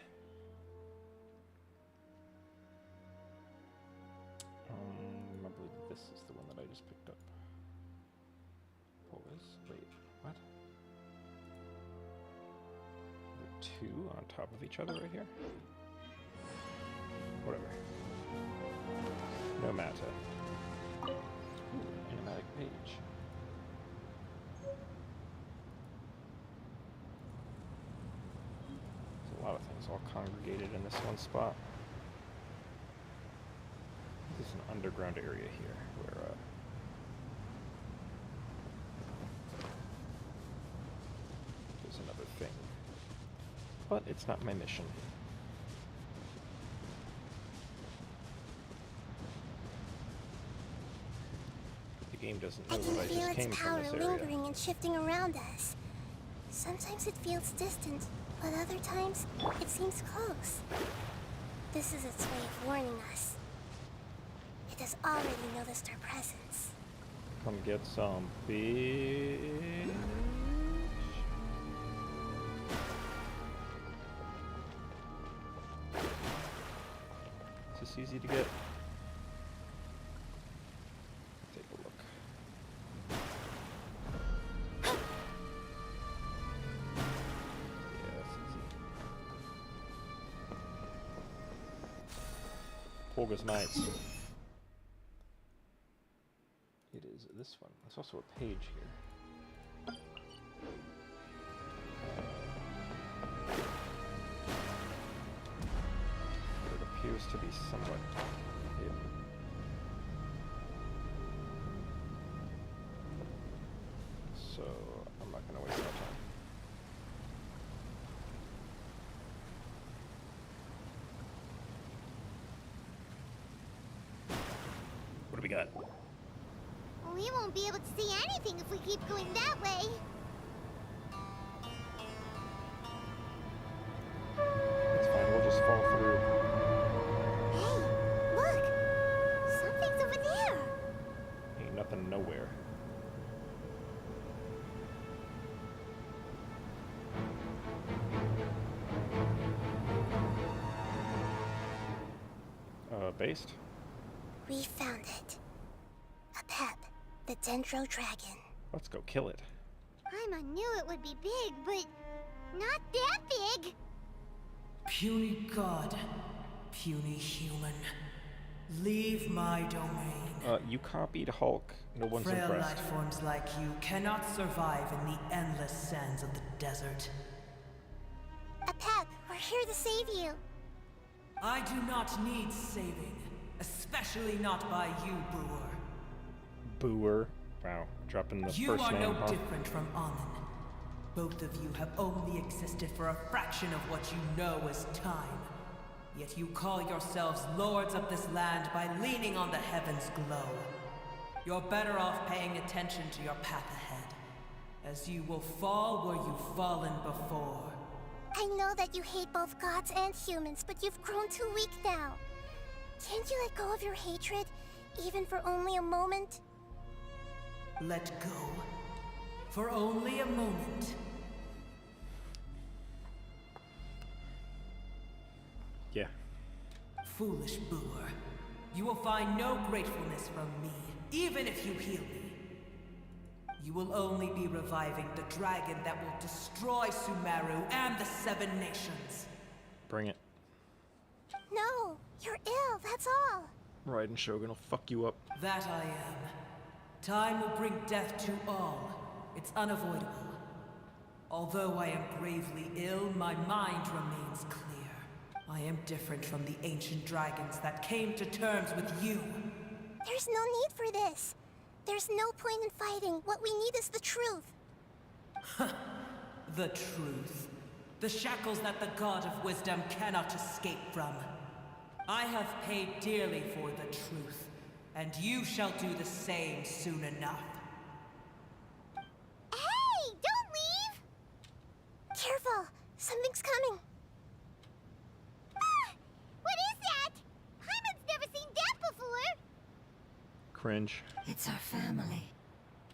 Remember this is the one that I just picked up. What was? Wait, what? There are two on top of each other right here? Whatever. No matter. Ooh, animatic page. There's a lot of things all congregated in this one spot. This is an underground area here where there's another thing. But it's not my mission. The game doesn't know I that can I feel just its came from power this area. lingering and shifting around us. Sometimes it feels distant, but other times it seems close. This is its way of warning us. It has already noticed our presence. Come get some fish. Is this easy to get? Take a look. Yeah, it's easy. Polga's Knights. It is this one. There's also a page here. It appears to be somewhat hidden. So I'm not going to waste my time. What do we got? We won't be able to see anything if we keep going that way. It's fine, we'll just fall through. Hey, look! Something's over there! Ain't nothing nowhere. Based? We found it. A pep, the Dendro Dragon. Let's go kill it. Paimon knew it would be big, but not that big! Puny god, puny human. Leave my domain. You copied Hulk. No one's Frail impressed. life forms like you cannot survive in the endless sands of the desert. A pep, we're here to save you. I do not need saving, especially not by you, Brewer. Booer. Wow, dropping the You first are name, no huh? different from Amun. Both of you have only existed for a fraction of what you know as time. Yet you call yourselves lords of this land by leaning on the heavens' glow. You're better off paying attention to your path ahead, as you will fall where you've fallen before. I know that you hate both gods and humans, but you've grown too weak now. Can't you let go of your hatred, even for only a moment? Let go. For only a moment. Yeah. Foolish Brewer. You will find no gratefulness from me, even if you heal me. You will only be reviving the dragon that will destroy Sumeru and the Seven Nations. Bring it. No, you're ill, that's all. Raiden Shogun will fuck you up. That I am. Time will bring death to all. It's unavoidable. Although I am gravely ill, my mind remains clear. I am different from the ancient dragons that came to terms with you. There's no need for this. There's no point in fighting. What we need is the truth. The truth. The shackles that the God of Wisdom cannot escape from. I have paid dearly for the truth, and you shall do the same soon enough. Hey, don't leave! Careful, something's coming. Ah, what is that? Hyman's never seen death before. Cringe. It's our family.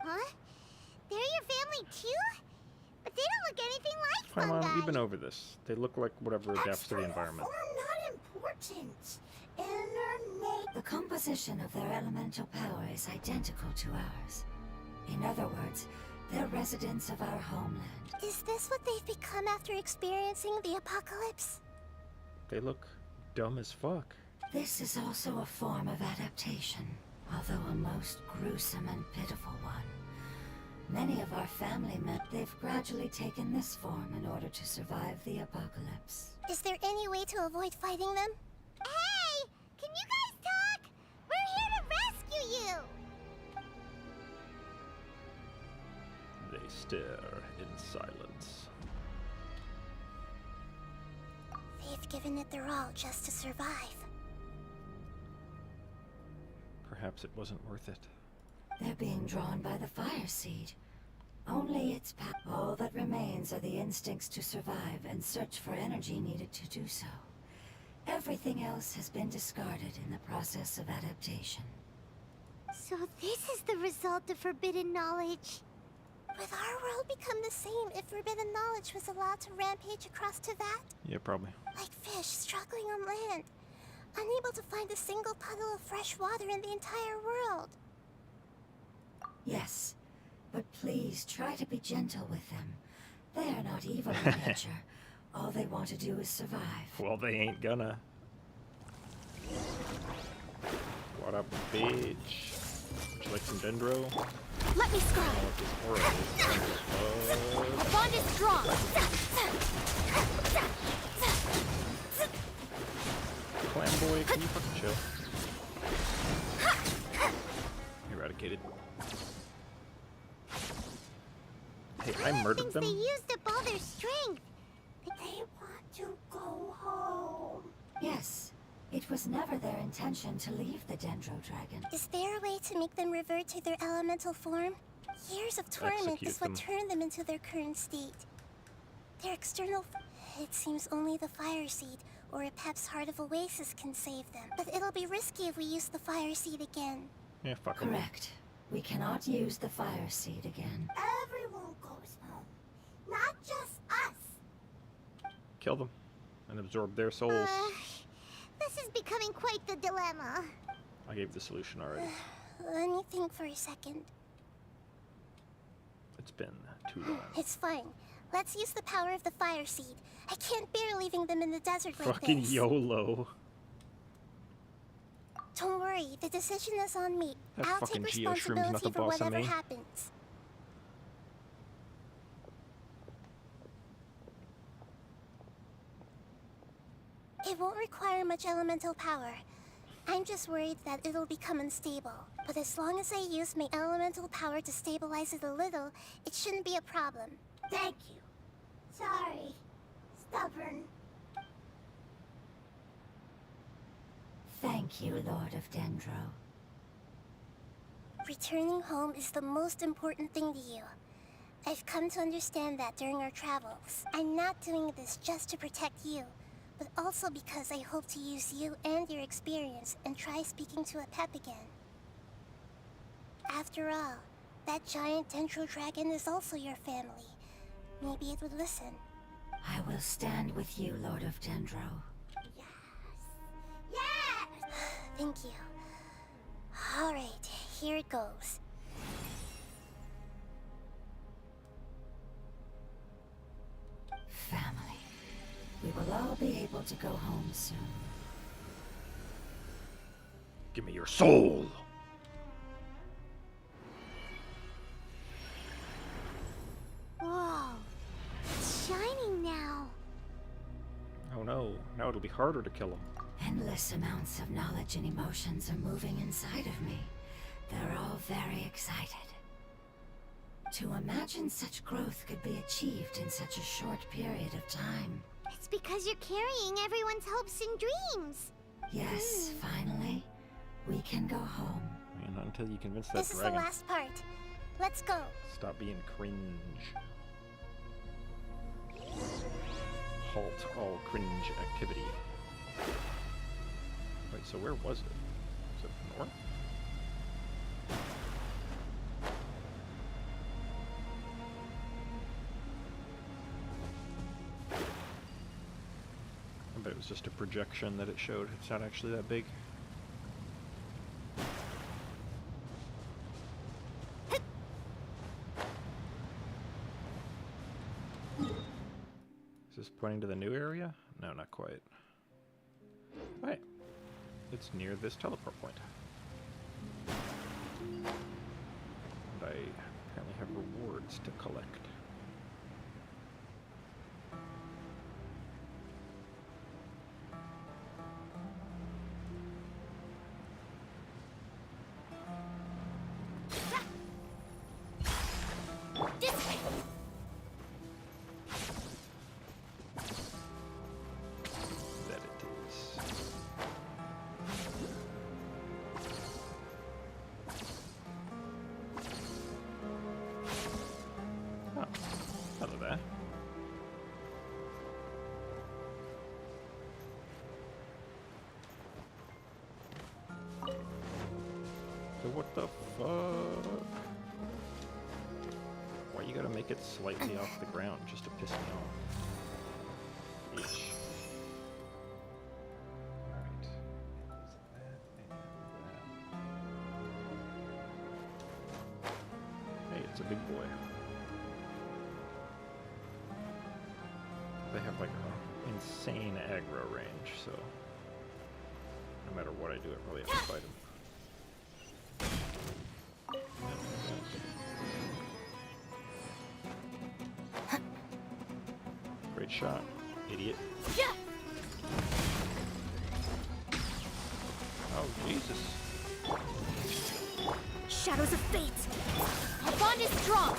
Huh? They're your family too? But they don't look anything like Paimon, fungi. we've been over this. They look like whatever adapts to the environment. Not important. The composition of their elemental power is identical to ours. In other words, they're residents of our homeland. Is this what they've become after experiencing the apocalypse? They look dumb as fuck. This is also a form of adaptation, although a most gruesome and pitiful one. Many of our family they've gradually taken this form in order to survive the apocalypse. Is there any way to avoid fighting them? Hey! Can you guys talk? We're here to rescue you! They stare in silence. They've given it their all just to survive. Perhaps it wasn't worth it. They're being drawn by the fire seed. Only its all that remains are the instincts to survive and search for energy needed to do so. Everything else has been discarded in the process of adaptation. So this is the result of forbidden knowledge. Would our world become the same if forbidden knowledge was allowed to rampage across Teyvat? Yeah, probably. Like fish struggling on land, unable to find a single puddle of fresh water in the entire world. Yes, but please try to be gentle with them. They are not evil in nature. All they want to do is survive. Well, they ain't gonna. What up, bitch? Would you like some dendro? Let me scry. What this aura is. Our bond is strong. Clam boy, can you fucking chill? Eradicated. Hey, I murdered them? They used up all their strength. They want to go home. Yes, it was never their intention to leave the Dendro Dragon. Is there a way to make them revert to their elemental form? Years of torment Execute is what them. turned them into their current state. Their external... It seems only the fire seed, or Epep's Heart of Oasis can save them. But it'll be risky if we use the fire seed again. Yeah, fuck 'em. Correct. We cannot use the fire seed again. Everyone goes home. Not just us. Kill them. And absorb their souls. This is becoming quite the dilemma. I gave the solution already. Let me think for a second. It's been too long. It's fine. Let's use the power of the fire seed. I can't bear leaving them in the desert like Fucking this. YOLO. Don't worry, the decision is on me. That I'll fucking take Geoshroom's not responsibility the for boss of whatever me. happens. It won't require much elemental power. I'm just worried that it'll become unstable. But as long as I use my elemental power to stabilize it a little, it shouldn't be a problem. Thank you. Sorry. Stubborn. Thank you, Lord of Dendro. Returning home is the most important thing to you. I've come to understand that during our travels. I'm not doing this just to protect you, but also because I hope to use you and your experience and try speaking to Epep again. After all, that giant Dendro Dragon is also your family. Maybe it would listen. I will stand with you, Lord of Dendro. Yes! Thank you. Alright, here it goes. able to go home soon. Give me your soul! Whoa. It's shining now. Oh no, now it'll be harder to kill him. Endless amounts of knowledge and emotions are moving inside of me. They're all very excited. To imagine such growth could be achieved in such a short period of time. It's because you're carrying everyone's hopes and dreams. Yes, finally, we can go home. And not until you convince that This is the dragon. last part. Let's go. Stop being cringe. Halt all cringe activity. Wait, so where was it? Was it north? I bet it was just a projection that it showed. It's not actually that big. Is this pointing to the new area? No, not quite. Wait. It's near this teleport point. And I apparently have rewards to collect. That it is. Oh, hello there. So what the fuck? Why you gotta make it slightly off the ground just to piss me off? Eesh. Alright. Hey, it's a big boy. They have like an insane aggro range, so no matter what I do, I probably have to fight him. Great shot, idiot. Oh, Jesus. Shadows of fate! Our bond is strong!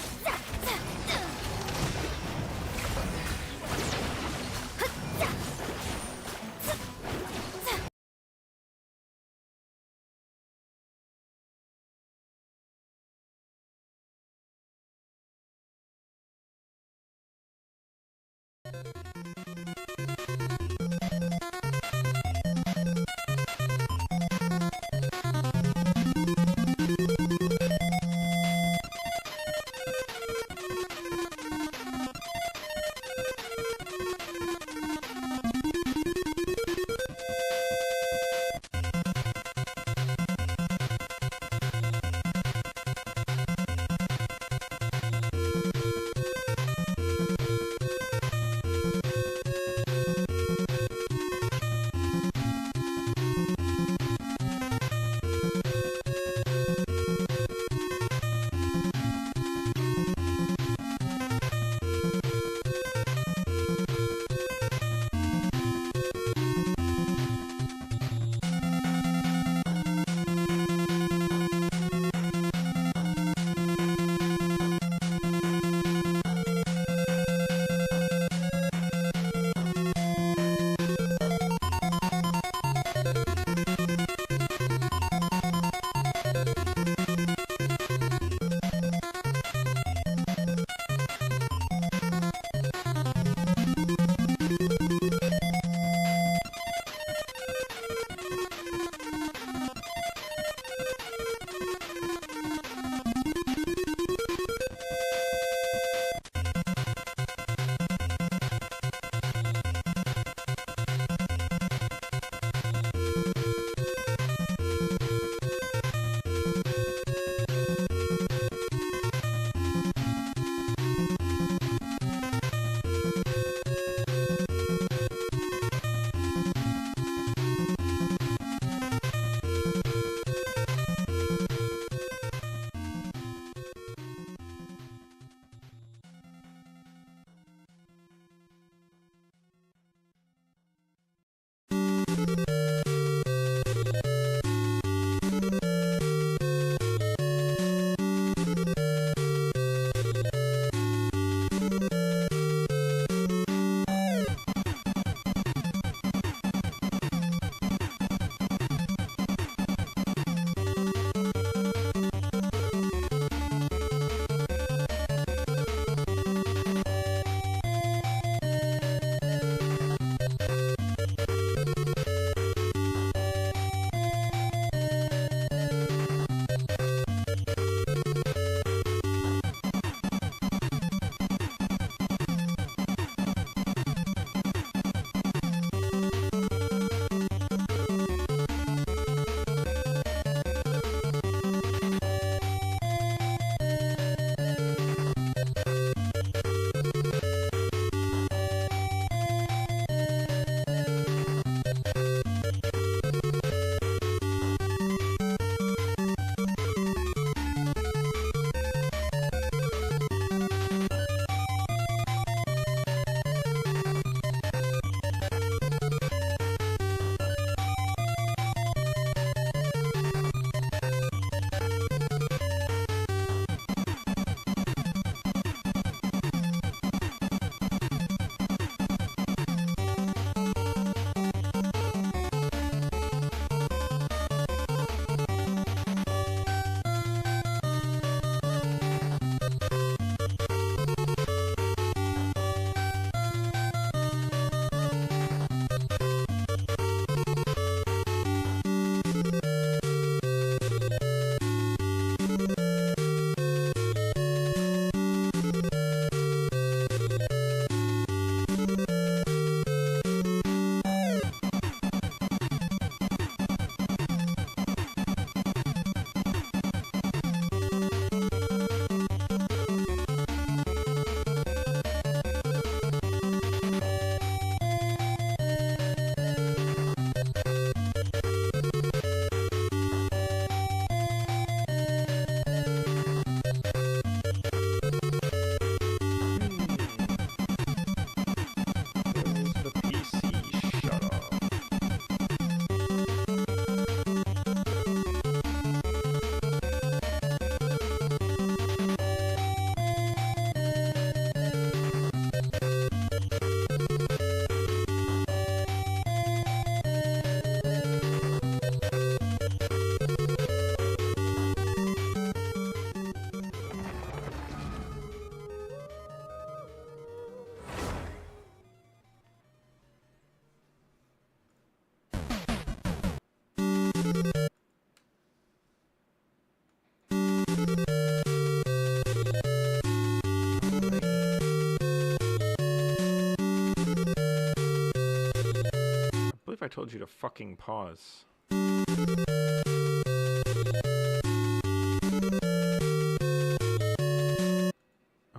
if I told you to fucking pause? Oh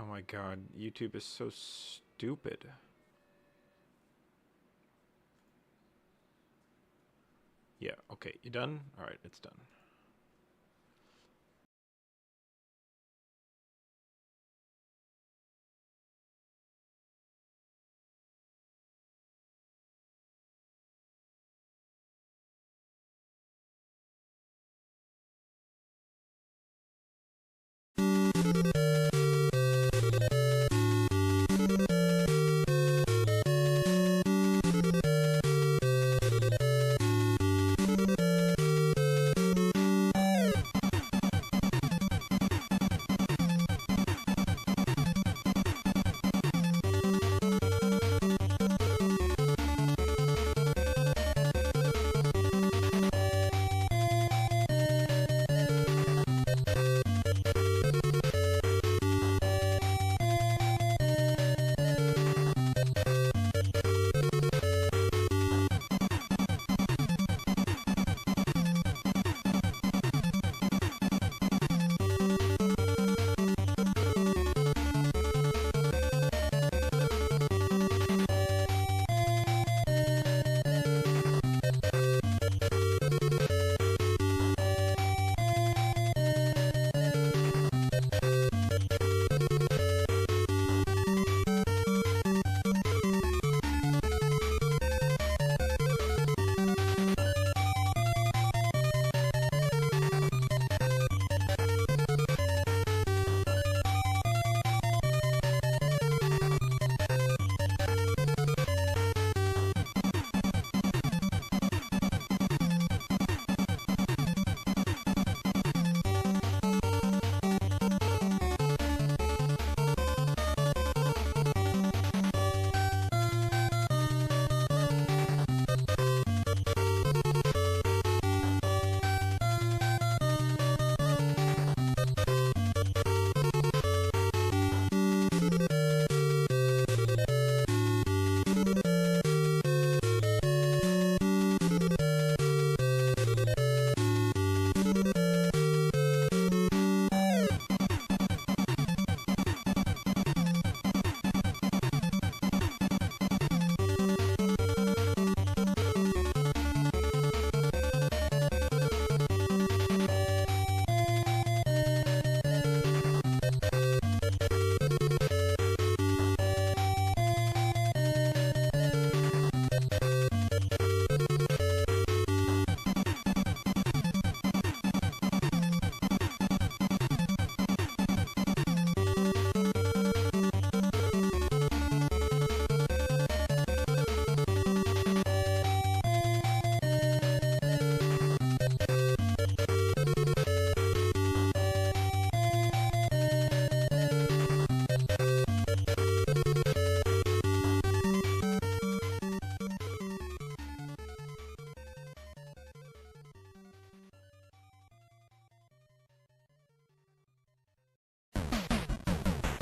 my god, YouTube is so stupid. Yeah, okay, you done? Alright, it's done.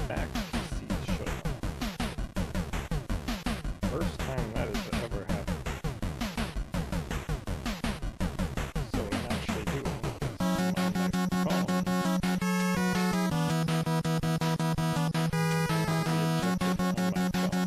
Back PCs shut off. First time that has ever happened. So I'm actually doing this on my phone. The objective on my phone.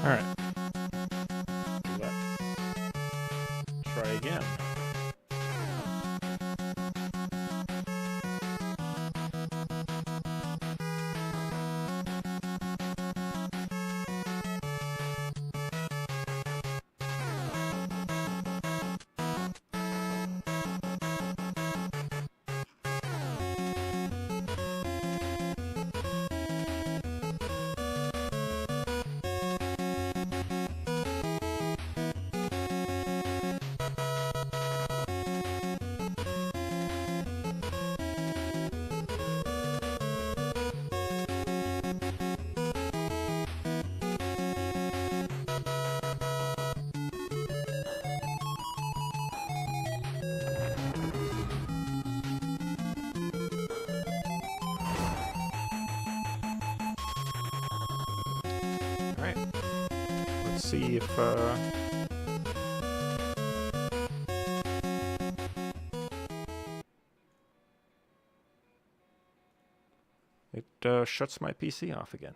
Alright. Let's try again. Alright. Let's see if, it shuts my PC off again.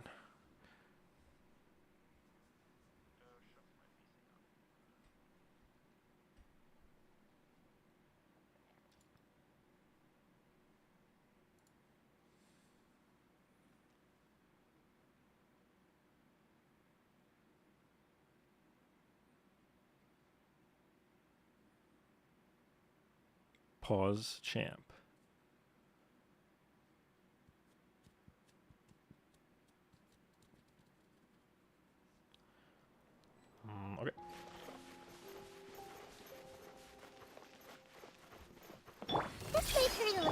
Pause champ. Okay. This way, pretty.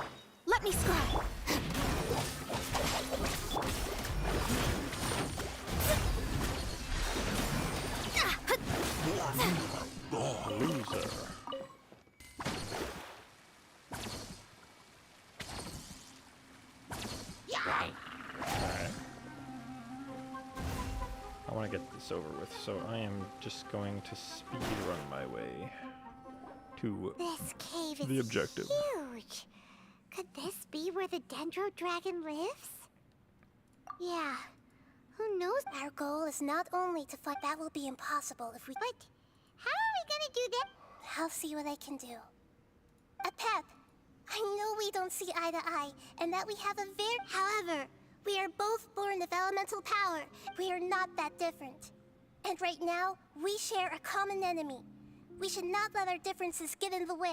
Let me scry. Loser. Alright. I want to get this over with, so I am just going to speed run my way to This cave is the objective. huge. Could this be where the Dendro Dragon lives? Yeah. Who knows? Our goal is not only to fight. That will be impossible if we. But how are we gonna do that? I'll see what I can do. Pep, I know we don't see eye to eye, and that we have a very. However, we are both born of elemental power. We are not that different. And right now, we share a common enemy. We should not let our differences get in the way.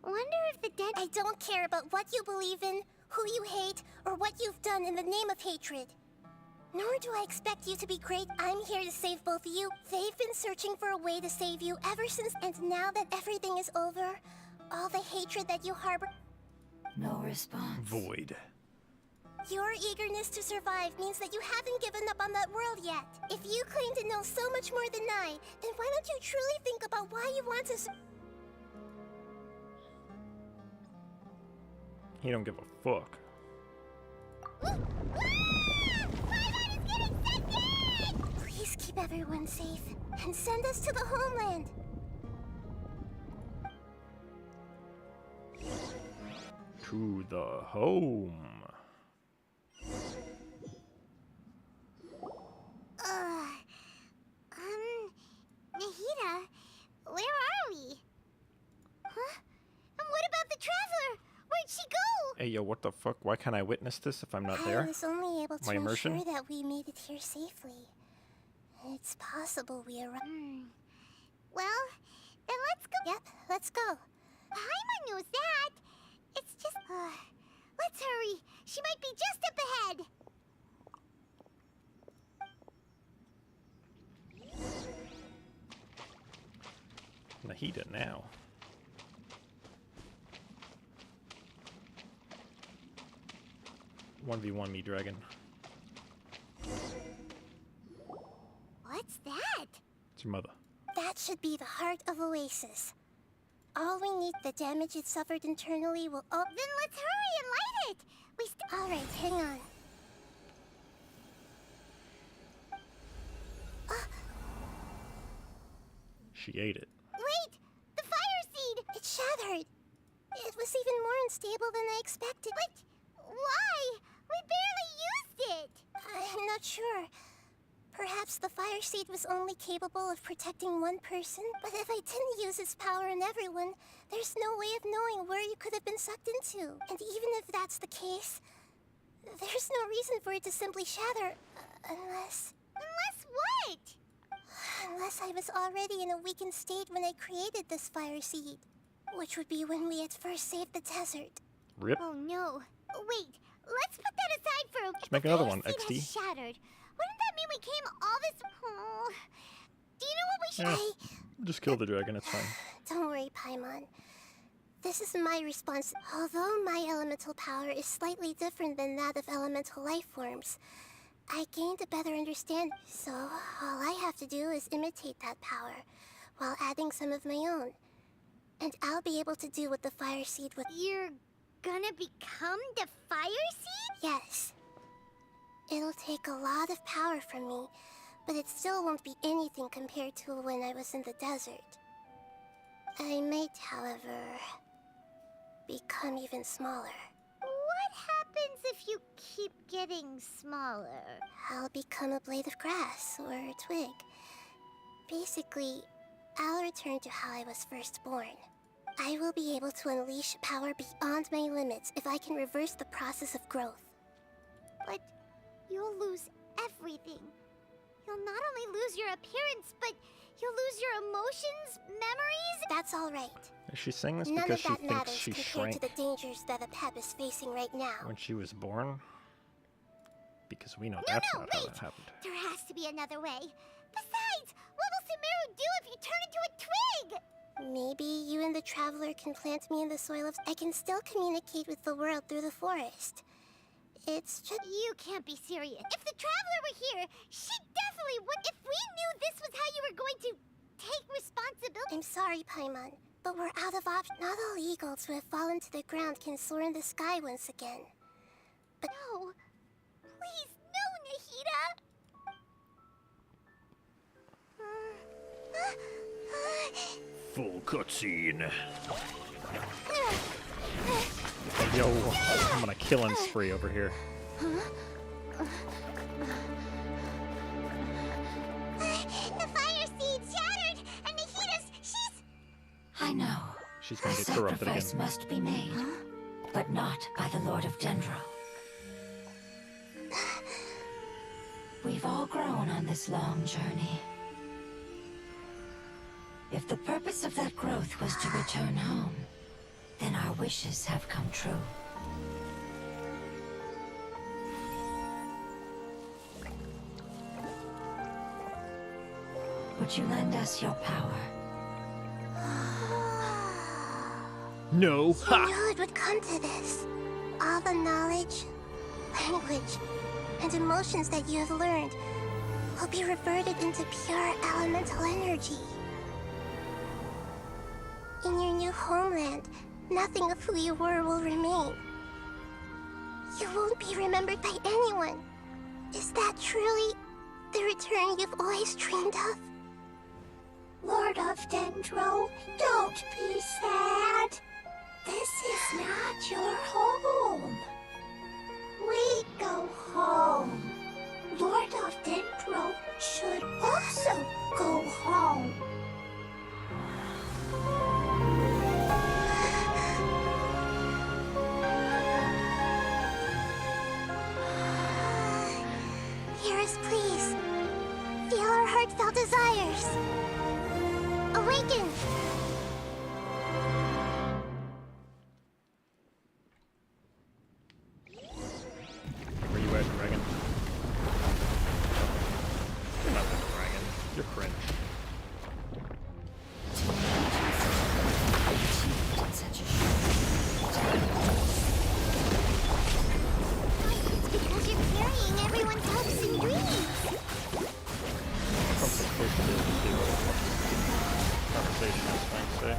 Wonder if the I don't care about what you believe in, who you hate, or what you've done in the name of hatred. Nor do I expect you to be great. I'm here to save both of you. They've been searching for a way to save you ever since, and now that everything is over, all the hatred that you harbor. No response. Void. Your eagerness to survive means that you haven't given up on that world yet. If you claim to know so much more than I, then why don't you truly think about why you want to He don't give a fuck. Please keep everyone safe and send us to the homeland. To the home. Nahida, where are we? Huh? And what about the traveler? Where'd she go? Hey, yo, what the fuck? Why can't I witness this if I'm not there? I was only able to My immersion? ensure that we made it here safely. It's possible we arrived. Well, then let's go. Yep, let's go. Paimon knows that. It's just... let's hurry. She might be just up ahead. Nahida now. One v one me, dragon. What's that? It's your mother. That should be the heart of Oasis. All we need, the damage it suffered internally will. Oh, then let's hurry and light it. All right, hang on. She ate it. Wait! The fire seed! It shattered! It was even more unstable than I expected. But why? We barely used it! I'm not sure. Perhaps the fire seed was only capable of protecting one person, but if I didn't use its power on everyone, there's no way of knowing where you could have been sucked into. And even if that's the case, there's no reason for it to simply shatter, unless... Unless what? Unless I was already in a weakened state when I created this fire seed, which would be when we had first saved the desert. Rip. Oh no. Wait, let's put that aside for a... Let's make another one, Seed XD. has shattered. Wouldn't that mean we came all this... Oh. Do you know what we should... Yeah. Just kill the dragon, it's fine. Don't worry, Paimon. This is my response. Although my elemental power is slightly different than that of elemental life forms, I gained a better understanding, so all I have to do is imitate that power, while adding some of my own. And I'll be able to do what the fire seed would... You're gonna become the fire seed? Yes. It'll take a lot of power from me, but it still won't be anything compared to when I was in the desert. I might, however, become even smaller. What happens if you keep getting smaller? I'll become a blade of grass or a twig. Basically, I'll return to how I was first born. I will be able to unleash power beyond my limits if I can reverse the process of growth. But you'll lose everything. You'll not only lose your appearance, but you'll lose your emotions, memories. That's all right. Is she saying this None because of she that thinks matters she compared shrank to the dangers that a pep is facing right now. when she was born? Because we know No, that's no, not how wait! that happened. There has to be another way. Besides, what will Sumeru do if you turn into a twig? Maybe you and the Traveler can plant me in the soil of... I can still communicate with the world through the forest. It's just... You can't be serious. If the Traveler were here, she definitely would. If we knew this was how you were going to take responsibility... I'm sorry, Paimon, but we're out of options. Not all eagles who have fallen to the ground can soar in the sky once again. But... No. Please, no, Nahida! Full cutscene. Yo, I'm gonna killing spree over here. The fire seed shattered, and she's... I know. She's gonna A get corrupted again. sacrifice must be made, but not by the Lord of Dendro. We've all grown on this long journey. If the purpose of that growth was to return home, then our wishes have come true. Would you lend us your power? No! You Ha! knew it would come to this. All the knowledge, language, and emotions that you have learned will be reverted into pure elemental energy. In your new homeland, nothing of who you were will remain. You won't be remembered by anyone. Is that truly the return you've always dreamed of? Lord of Dendro, don't be sad. This is not your home. We go home. Lord of Dendro should also go home. Hear us, please. Feel our heartfelt desires. Awaken! Where you at, dragon? You're not the dragon. You're cringe. It's because you're carrying everyone's hopes and dreams. Something supposed to be able to do a conversation, I was trying to say.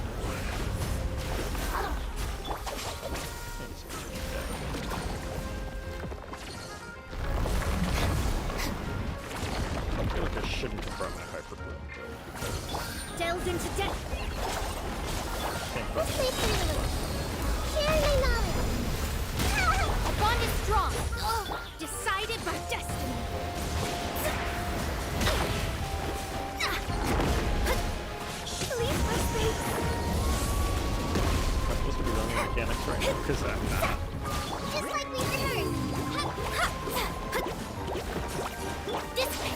I feel like I shouldn't have brought my hyper bloom, but Delved into death. can't put Stay free. Share my knowledge. Our bond is strong. Decided by destiny. is that not? Just like we rehearsed. This way.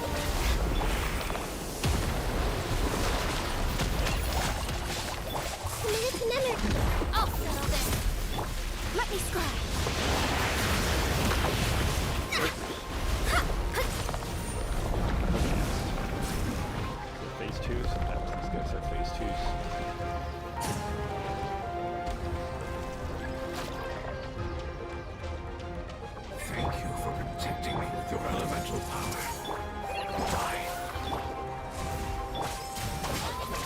Committed. I'll settle this. Let me scry. Phase 2, sometimes these guys are phase 2s. Thank you for protecting me with your elemental power. Goodbye.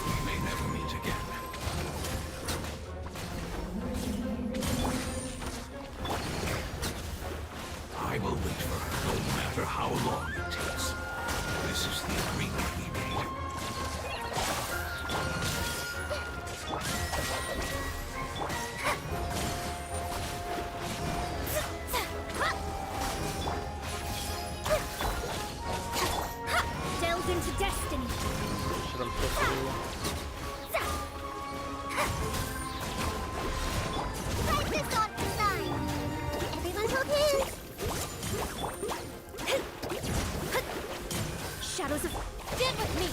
We may never meet again. I will wait for her no matter how long it takes. This is the agreement we made. Delve into destiny. Should I flip through? Write this on the sign. Everyone hold hands. Shadows of... Stand with me.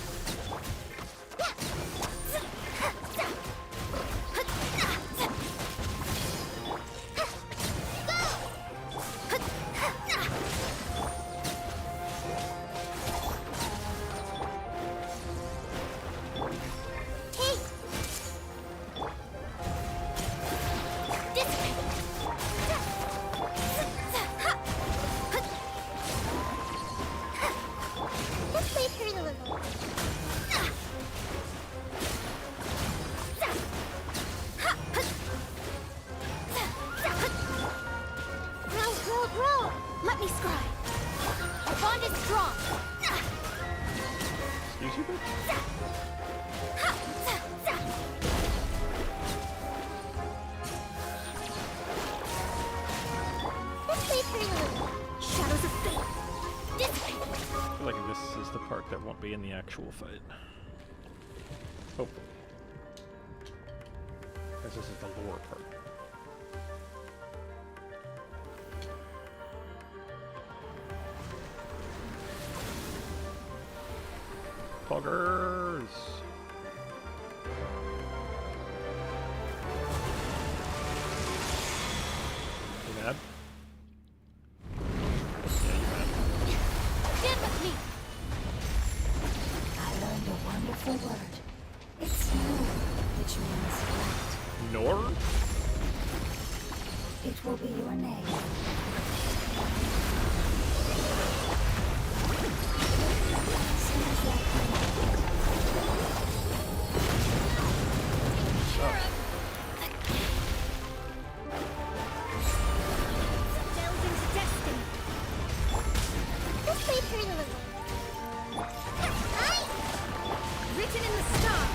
Let's play her a little. Roll. Let me scry. Our bond is strong. Excuse you, bitch? Let's play her a little. Shadows of fate. Dissipate. I feel like this is the part that won't be in the actual fight. Hopefully. Because this is the lore part. Poggers! You mad? Yeah, you mad. Stand with me. I learned a wonderful word. It's no, which means light. Nor? It will be your name. Sounds like Delve into destiny. Let's play her a little. Written in the stars.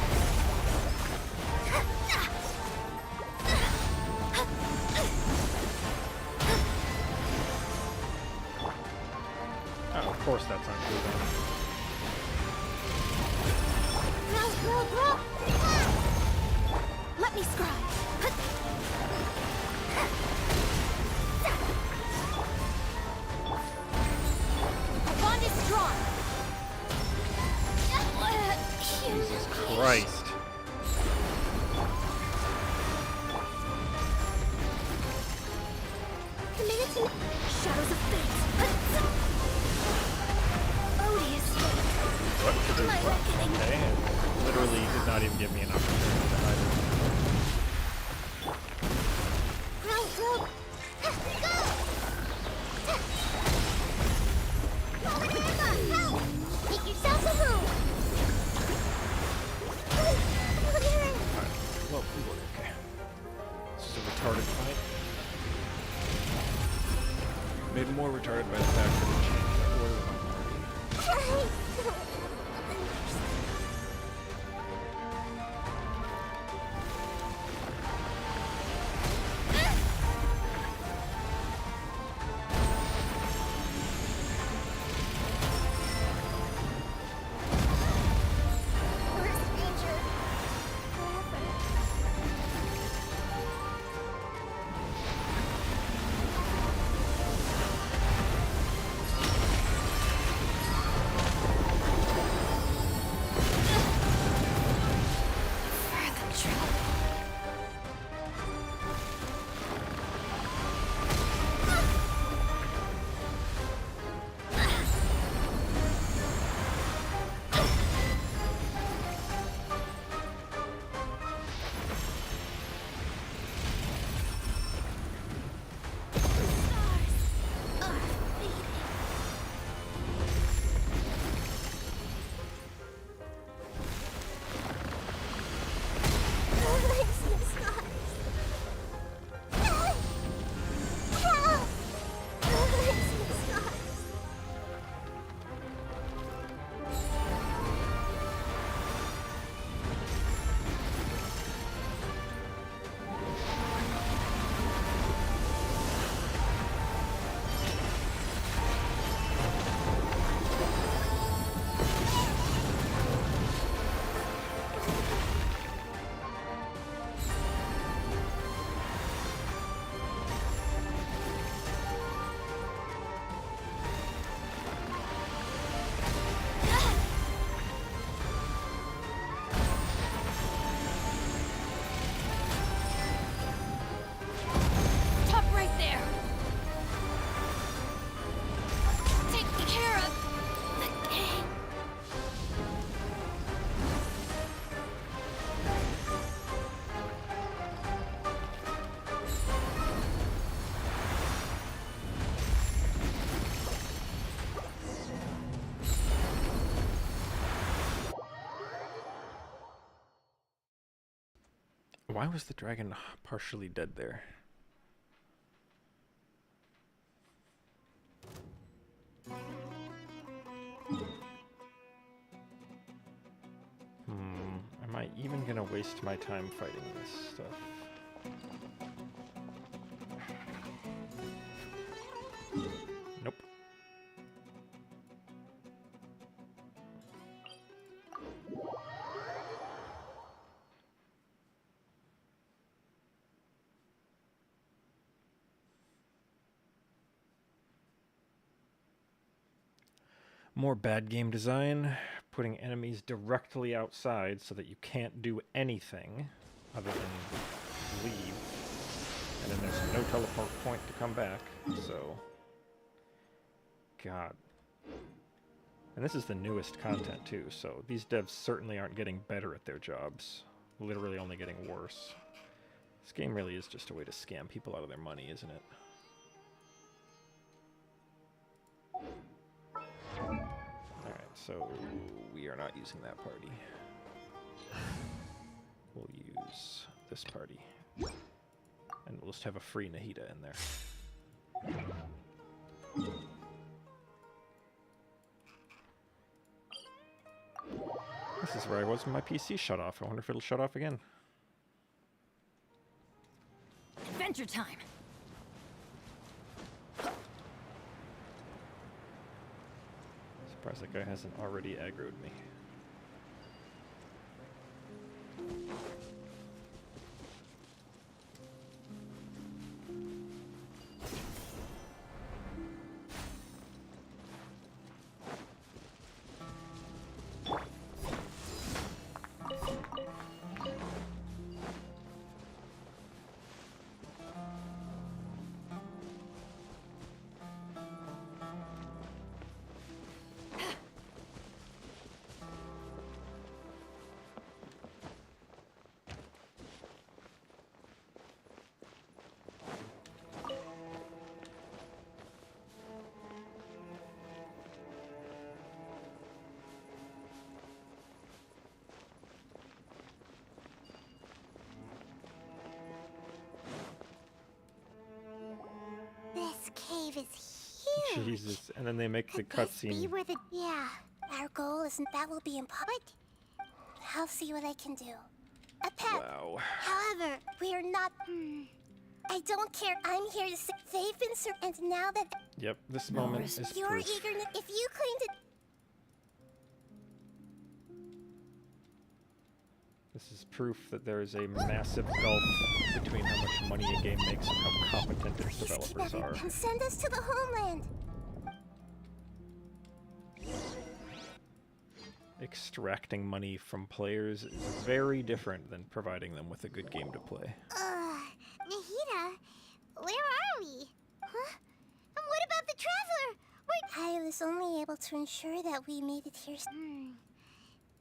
Oh, of course that's on cooldown. Roll. Let me scry. Our bond is strong. Jesus Christ. Committed to shadows of fate. Odious fate. What? Did My they- reckoning. Okay, it literally did not even give me an opportunity to hide. Roll. Go! Help! Make yourself a room. Well, okay. This is a retarded fight. Made more retarded by the fact that it changed the order of my party. Why was the dragon partially dead there? Am I even gonna waste my time fighting this stuff? Nope. More bad game design, putting enemies directly outside so that you can't do anything other than leave. And then there's no teleport point to come back, so... God. And this is the newest content too, so these devs certainly aren't getting better at their jobs. Literally only getting worse. This game really is just a way to scam people out of their money, isn't it? Alright, so we are not using that party. We'll use this party. And we'll just have a free Nahida in there. This is where I was when my PC shut off. I wonder if it'll shut off again. Adventure time! Surprised that guy hasn't already aggroed me. This cave is huge. Jesus, and then they make the Could this be cutscene. where the... Yeah, our goal isn't that will be impossible. I'll see what I can do. A pet. Wow. However, we're not... I don't care. I'm here to say they've been and now that Yep, this moment is your proof. eagerness... If you claim to... This is proof that there is a massive gulf between how much money a game makes and how competent its developers are. And send us to the homeland. Extracting money from players is very different than providing them with a good game to play. Nahida, where are we? Huh? And what about the traveler? I was only able to ensure that we made it here.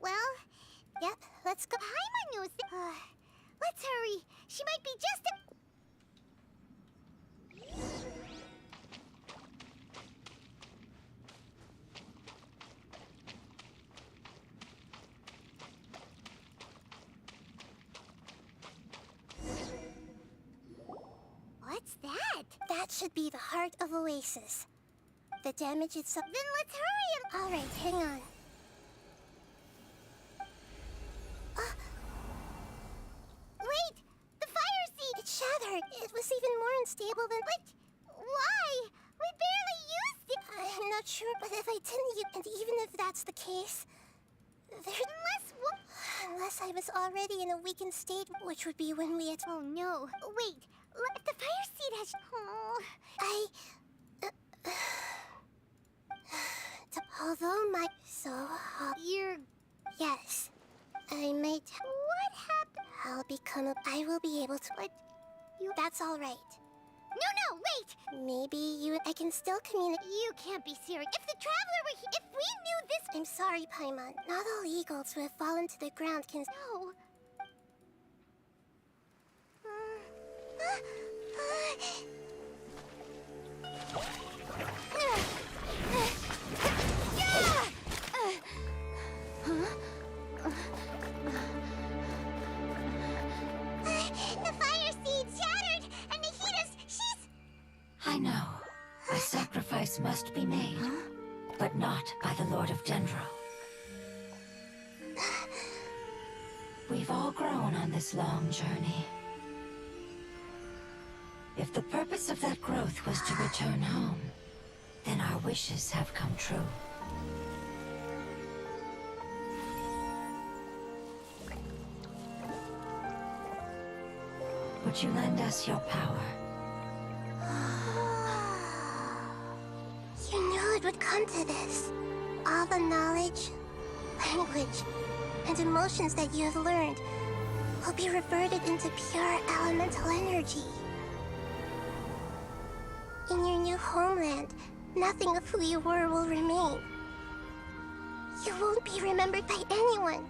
Well, yep, let's go. Paimon knows let's hurry. She might be just What's that? That should be the heart of Oasis. The damage itself. Then let's hurry. All right, hang on. Wait! The fire seed! It shattered. It was even more unstable than... What? Why? We barely used it! I'm not sure, but if I didn't use... And even if that's the case... Unless I was already in a weakened state, which would be when we had... Oh, no. Wait. If the fire seed has... Although my... You're... Yes. I might... What happened? I'll become a... I will be able to... What? You... That's all right. No, wait! Maybe you... I can still communicate... You can't be serious. If the traveler were here... If we knew this... I'm sorry, Paimon. Not all eagles who have fallen to the ground can... No. must be made, but not by the Lord of Dendro. We've all grown on this long journey. If the purpose of that growth was to return home, then our wishes have come true. Would you lend us your power? You knew it would come to this. All the knowledge, language, and emotions that you have learned will be reverted into pure elemental energy. In your new homeland, nothing of who you were will remain. You won't be remembered by anyone.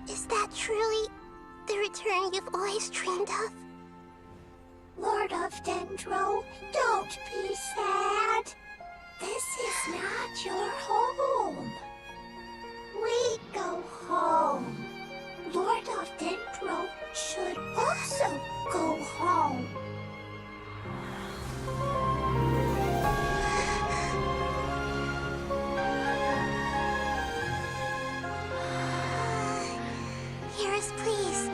Is that truly the return you've always dreamed of? Lord of Dendro, don't be sad. This is not your home. We go home. Lord of Dendro should also go home. Hear us, please.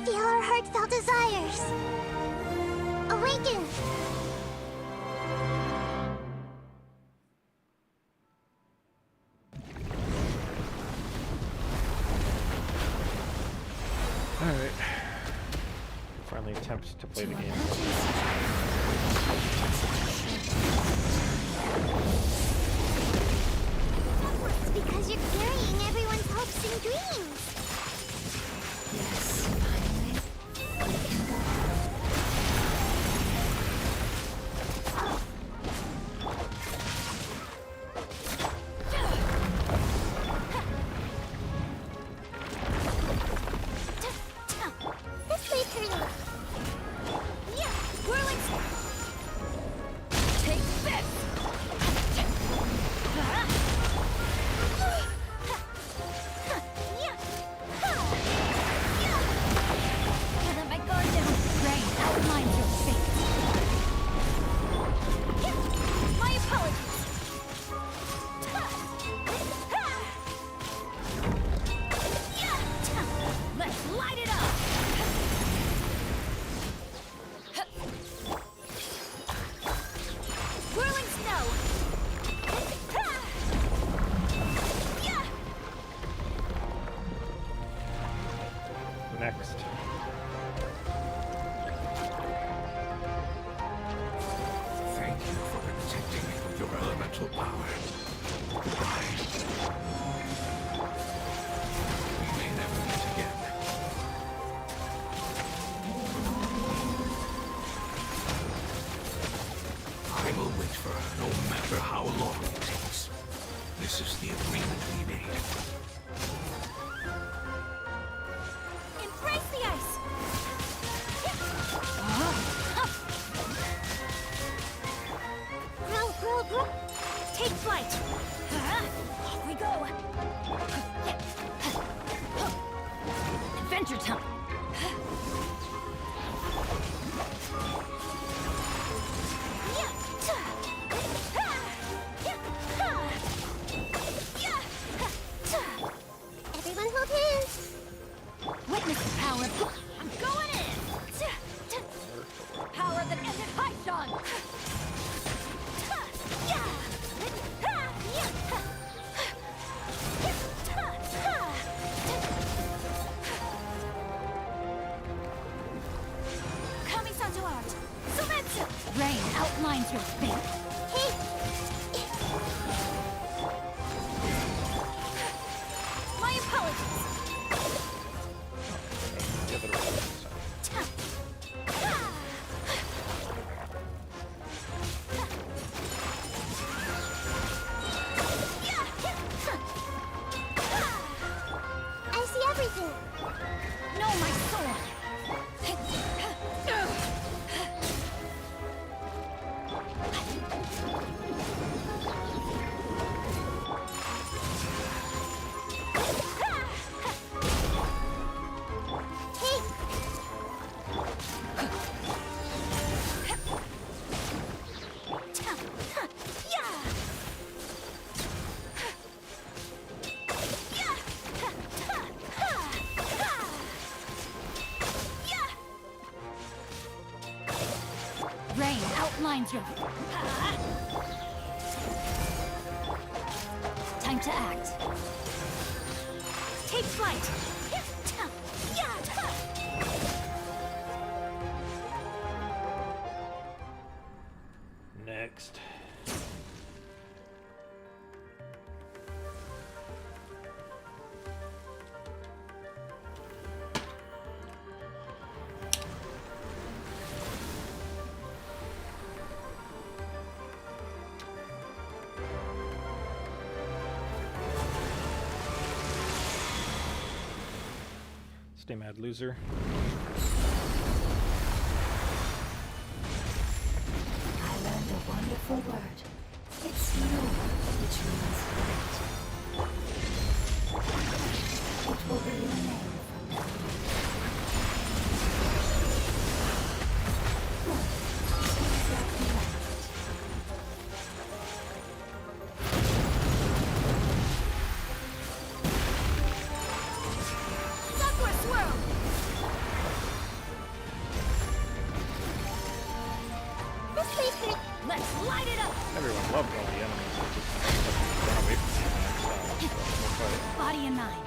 Feel our heartfelt desires. Awaken! Alright. Finally attempt to play the game. It's because you're carrying everyone's hopes and dreams. Yes, finally. We can go home. This way, Curly. Yeah, whirling. Take this! Let my guard down. Rain outlines your fate. My apologies. Let's light it up. Whirling snow. Next. Thank you for protecting me with your elemental power. Goodbye. We may never meet again. I will wait for her no matter how long it takes. This is the agreement we made. Embrace the ice. Grow. Take flight. Off we go. Adventure time. Everyone hold hands. Witness the power of... I'm going in! Power that ended Haishan! Kamisato art! Sumetsu! Rain outlines your fate. Hey, My apologies! The other way this time. I see everything. No, my sword! outlines your... Time to act. Take flight! Next. Stay mad, loser. I learned a wonderful word. It's no, which means light. It will be your name from now on. Exactly right. Sucker swirl! This place could... Let's light it up! Everyone loved all the enemies. Just run away from them next time. So we'll fight. Body and mind.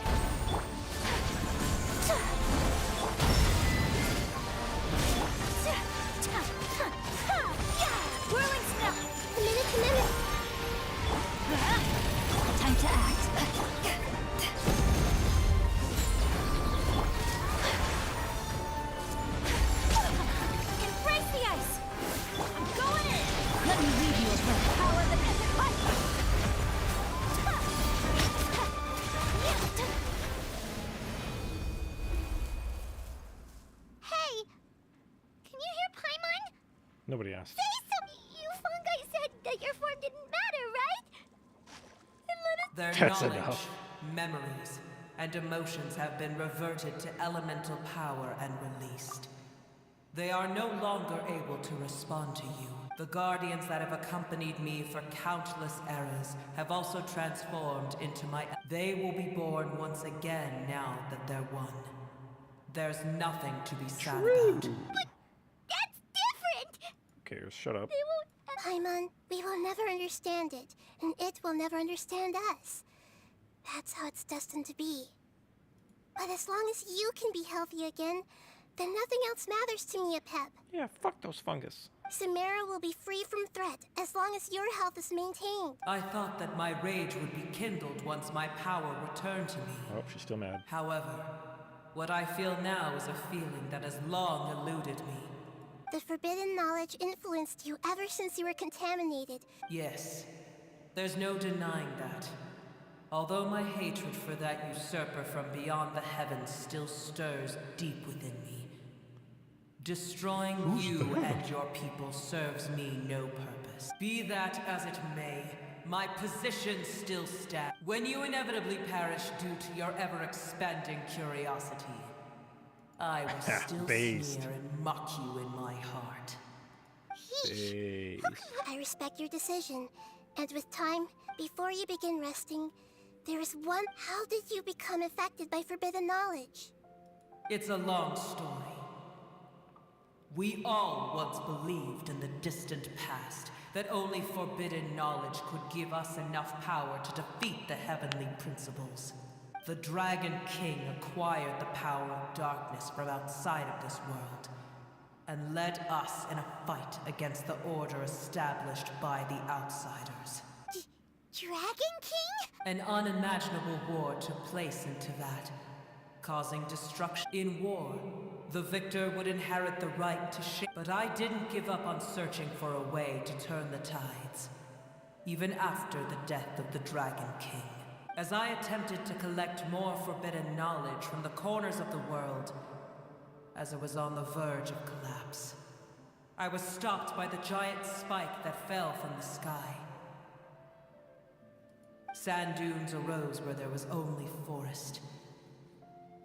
Whirling snap! A minute. Time to act. Embrace the ice! I'm going in! Let me lead you over the power that can fight! Hey! Can you hear Paimon? Nobody asked. Say something! You fungi said that your form didn't matter, right? And let us... Their That's knowledge, enough. memories, and emotions have been reverted to elemental power and released. They are no longer able to respond to you. The guardians that have accompanied me for countless eras have also transformed into my... They will be born once again now that they're one. There's nothing to be sad about. That's different! Who cares? Shut up. Paimon, we will never understand it, and it will never understand us. That's how it's destined to be. But as long as you can be healthy again, then nothing else matters to me, Apep. Yeah, fuck those fungus. Samara will be free from threat as long as your health is maintained. I thought that my rage would be kindled once my power returned to me. Oh, she's still mad. However, what I feel now is a feeling that has long eluded me. The forbidden knowledge influenced you ever since you were contaminated. Yes, there's no denying that. Although my hatred for that usurper from beyond the heavens still stirs deep within me. Destroying you and your people serves me no purpose. Be that as it may, my position still stands. When you inevitably perish due to your ever-expanding curiosity, I will still Based. sneer and mock you in my heart. Base. I respect your decision, and with time, before you begin resting, there is one... How did you become affected by forbidden knowledge? It's a long story. We all once believed in the distant past that only forbidden knowledge could give us enough power to defeat the heavenly principles. The Dragon King acquired the power of darkness from outside of this world and led us in a fight against the order established by the outsiders. Dragon King? An unimaginable war took place into that, causing destruction. In war, the victor would inherit the right to shape. But I didn't give up on searching for a way to turn the tides, even after the death of the Dragon King. As I attempted to collect more forbidden knowledge from the corners of the world, as it was on the verge of collapse, I was stopped by the giant spike that fell from the sky. Sand dunes arose where there was only forest.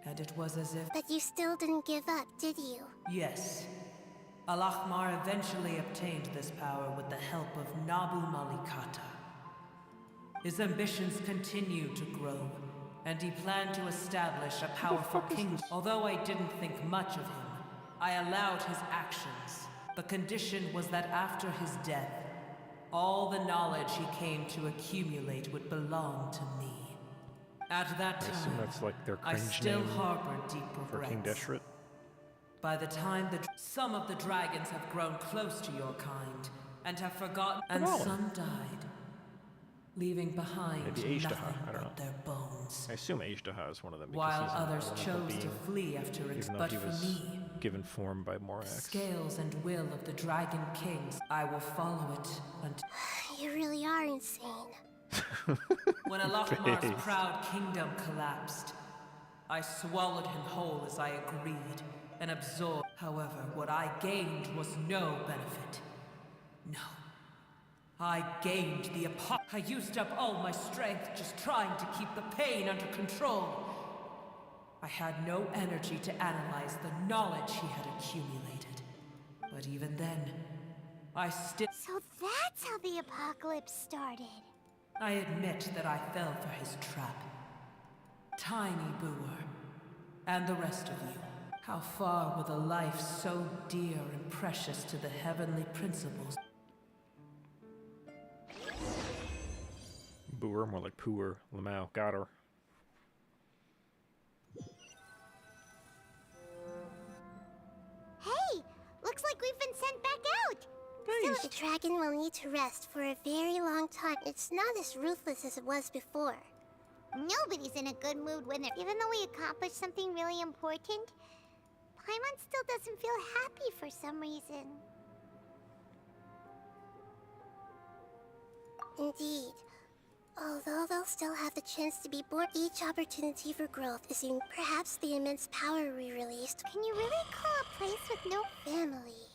And it was as if... But you still didn't give up, did you? Yes. Al-Ahmar eventually obtained this power with the help of Nabu Malikata. His ambitions continued to grow, and he planned to establish a powerful kingdom. Although I didn't think much of him, I allowed his actions, The condition was that after his death, all the knowledge he came to accumulate would belong to me. At that I assume time, that's like their I cringe still name harbored deep for King regrets. Deshret. By the time some of the dragons have grown close to your kind and have forgotten, and all of some died, leaving behind Maybe nothing Ajdaha, I don't but know. their bones. I assume Ajdaha is one of them because While he's an others elemental chose to being, flee after even though but he for was me, given form by the Morax. scales and will of the Dragon Kings, I will follow it until You really are insane. when Alokmar's Face. proud kingdom collapsed. I swallowed him whole as I agreed and absorbed. However, what I gained was no benefit. No. I gained the I used up all my strength just trying to keep the pain under control. I had no energy to analyze the knowledge he had accumulated. But even then, I still... So that's how the apocalypse started. I admit that I fell for his trap. Tiny Booer, and the rest of you. How far will a life so dear and precious to the heavenly principles? Booer, more like Pooer. Lamau, got her. Hey! Looks like we've been sent back out! So the dragon will need to rest for a very long time. It's not as ruthless as it was before. Nobody's in a good mood when they're... Even though we accomplished something really important, Paimon still doesn't feel happy for some reason. Indeed. Although they'll still have the chance to be born, each opportunity for growth is in perhaps the immense power we released. Can you really call a place with no family?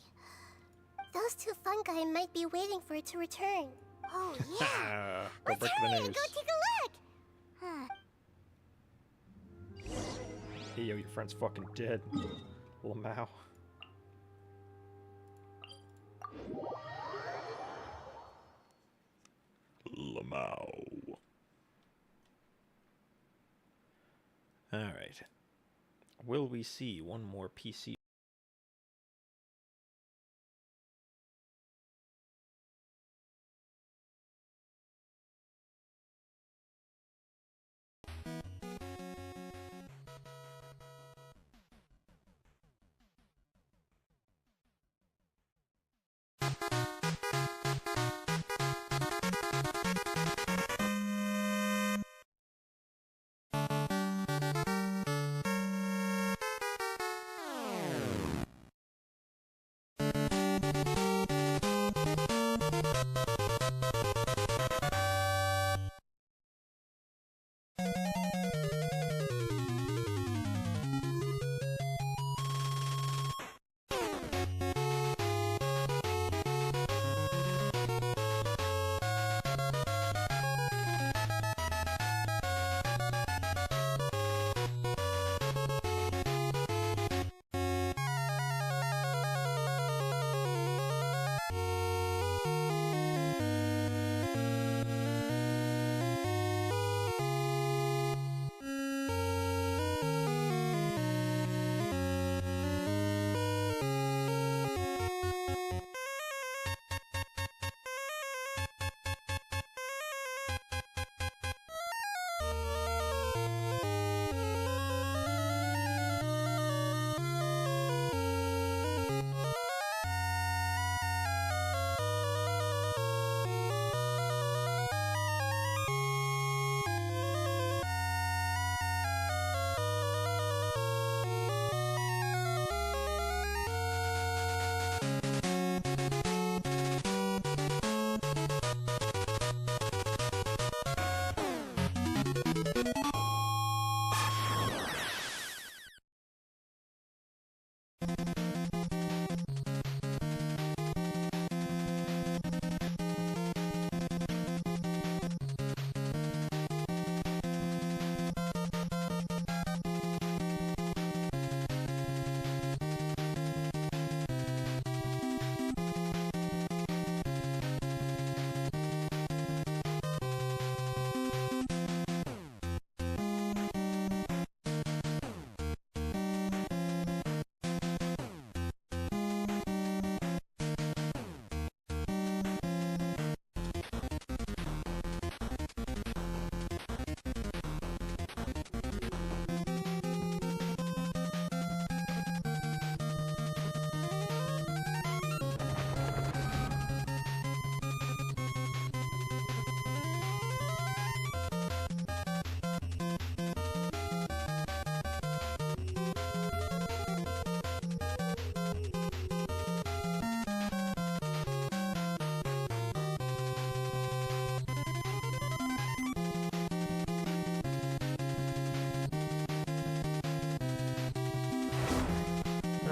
Those two fungi might be waiting for it to return. Oh, yeah. Go Let's break hurry the and news. go take a look. Hey, yo, your friend's fucking dead. Lamau. Lamau. Alright. Will we see one more PC?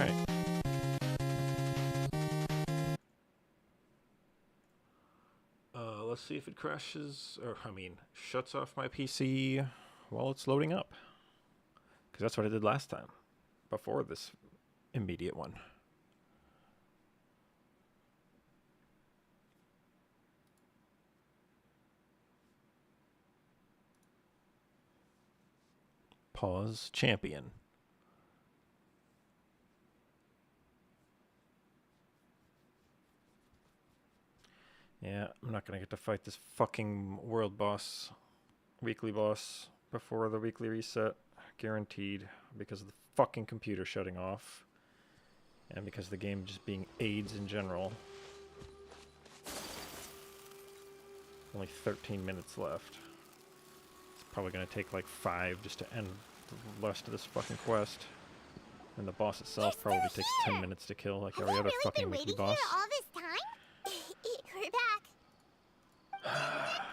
Alright. Let's see if it crashes, or I mean, shuts off my PC while it's loading up. Because that's what I did last time, before this immediate one. Pause, champion. Yeah, I'm not gonna get to fight this fucking world boss, weekly boss, before the weekly reset. Guaranteed. Because of the fucking computer shutting off. And because of the game just being AIDS in general. Only 13 minutes left. It's probably gonna take like 5 just to end the rest of this fucking quest. And the boss itself probably takes 10 minutes to kill, like every other fucking weekly boss. All this time? We're back.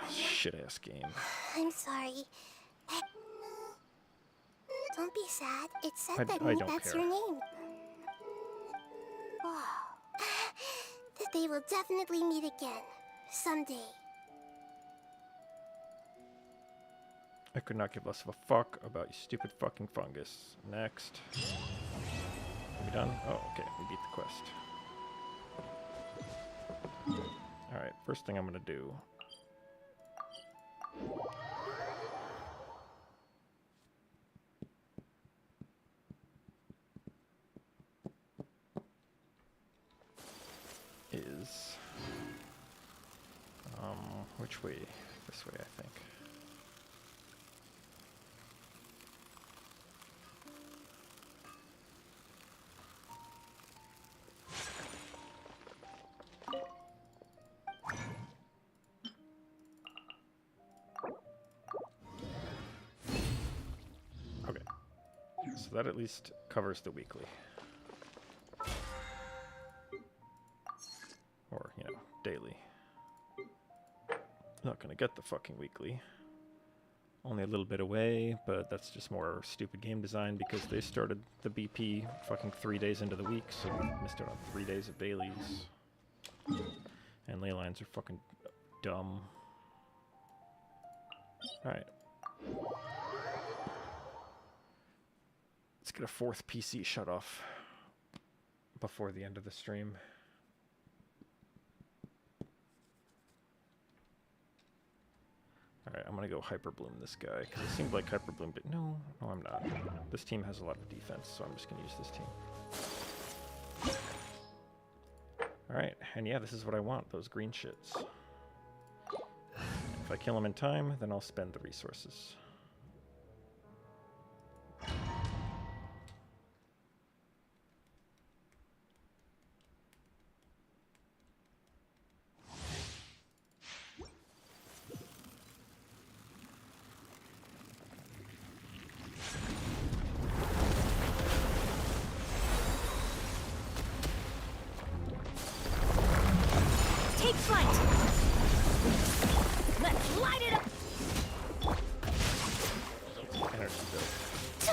Shit ass game. I'm sorry. Don't be sad. It said that I don't that's care. your name. Oh. That they will definitely meet again. Someday. I could not give less of a fuck about you stupid fucking fungus. Next. Are we done? Oh, okay. We beat the quest. Alright, first thing I'm gonna do. Is... which way? This way, I think. Okay. So that at least covers the weekly. Or, you know, daily. Not gonna get the fucking weekly. Only a little bit away, but that's just more stupid game design because they started the BP fucking 3 days into the week, so we missed out on 3 days of dailies. And ley lines are fucking dumb. Alright. Let's get a 4th PC shut off before the end of the stream. Alright, I'm gonna go Hyperbloom this guy, because it seemed like Hyperbloom did. No, I'm not. This team has a lot of defense, so I'm just gonna use this team. Alright, and yeah, this is what I want, those green shits. If I kill them in time, then I'll spend the resources. Take flight! Let's light it up! Energy build. Do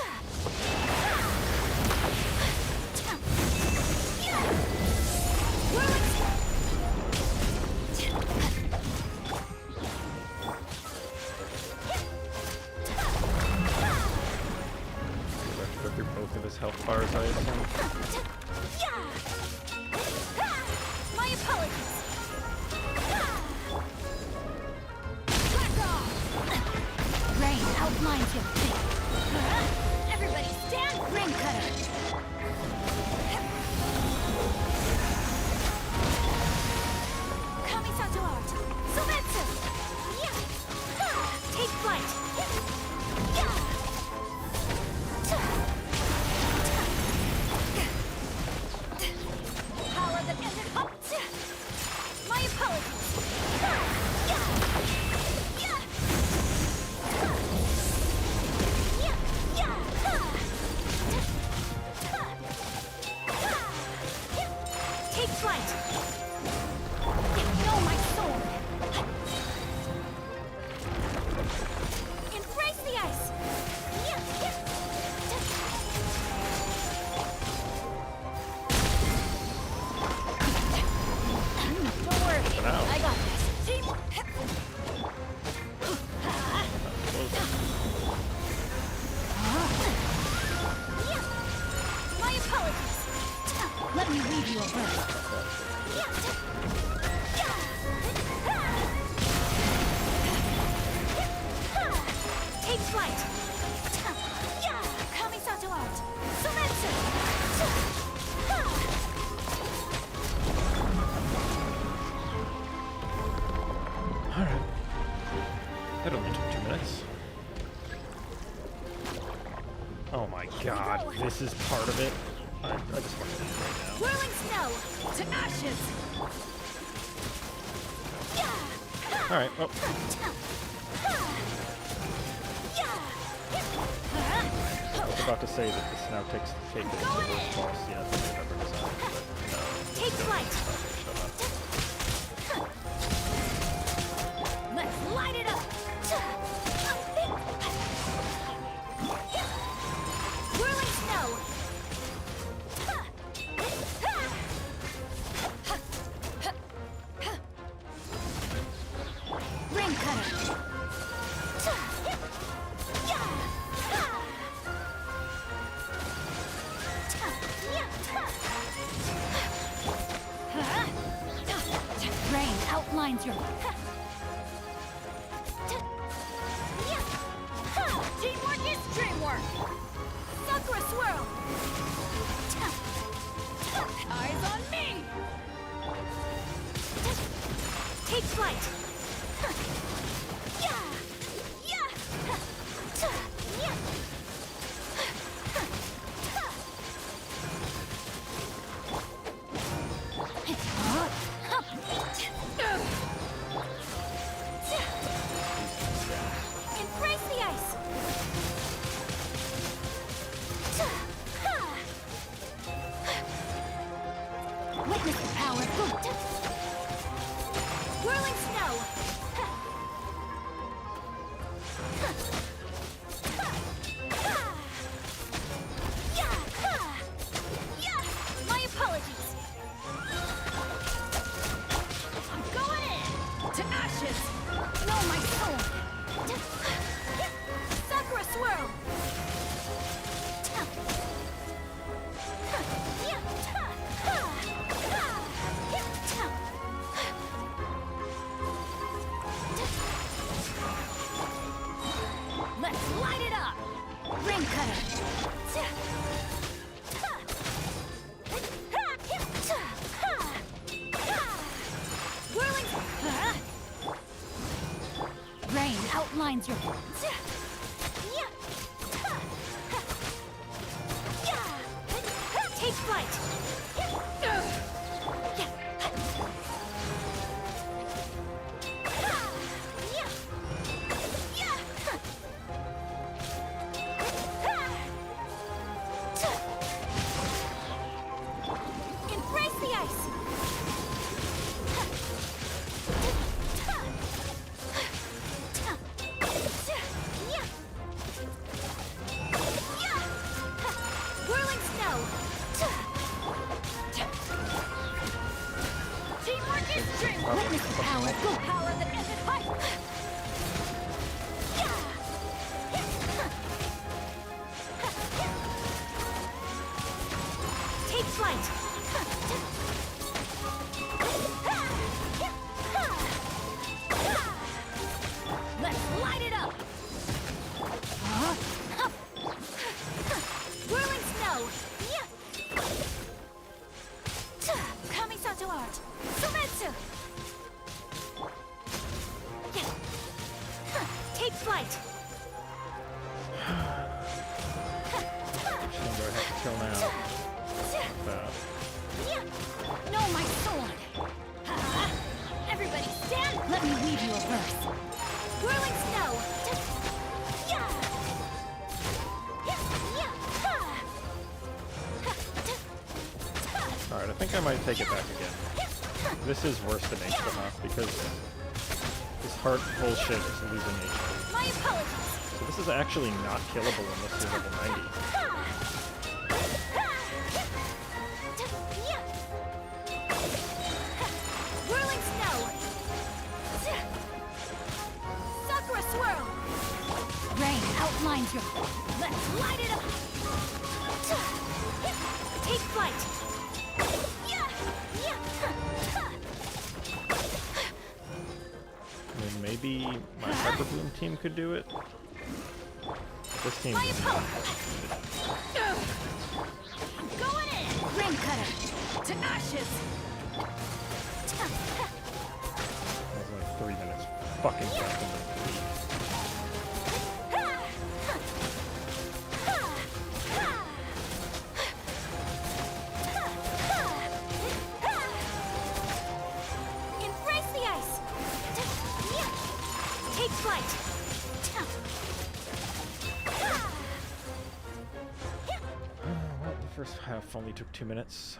I have to go through both of his health bars, I assume? My apologies! Rain outlines your feet. Everybody stand! Rain cutter! Kamisato art! Sometsu! Take flight! Power that ended up! My apologies! Let me weave you a verse. Take flight! Kamisato art! Sumetsu! Alright. That only took 2 minutes. Oh my god, this is part of it. I just want to leave right now. Whirling snow! To ashes! Alright, well. I was about to say that this now takes the cake as the worst boss yet that they've ever designed, but no. Take flight! Shut up. Let's light it up! Whirling snow! Rain cutter! Rain outlines your... Teamwork is dreamwork! Sakura swirl! Eyes on me! Take flight! Embrace the ice! Witness the power of boot! Whirling snow! My apologies! I'm going in! To ashes! No, my soul! Sakura swirl! Let's light it up! Ring cutter! Whirling! Rain outlines your... Take flight! Embrace the ice! Whirling snow! Teamwork is dreamwork! Witness the power! Go power that ended fight! Take flight! Let's light it up! Whirling snow! Kamisato art! Sumetsu! Take flight! Just gonna go ahead and kill now. No, my sword! Everybody stand! Let me weave you a verse. Whirling snow! Alright, I think I might take it back again. This is worse than H because this heart bullshit is losing HP. My apologies! So this is actually not killable unless you're level 90. Whirling snow! Sakura swirl! Rain outlines your... Let's light it up! Take flight! maybe my Hyper Bloom team could do it. This team. I'm going in. Ring cutter to ashes. That was like 3 minutes. Fucking fucking. Embrace the ice. Take flight. Well, the first half only took 2 minutes.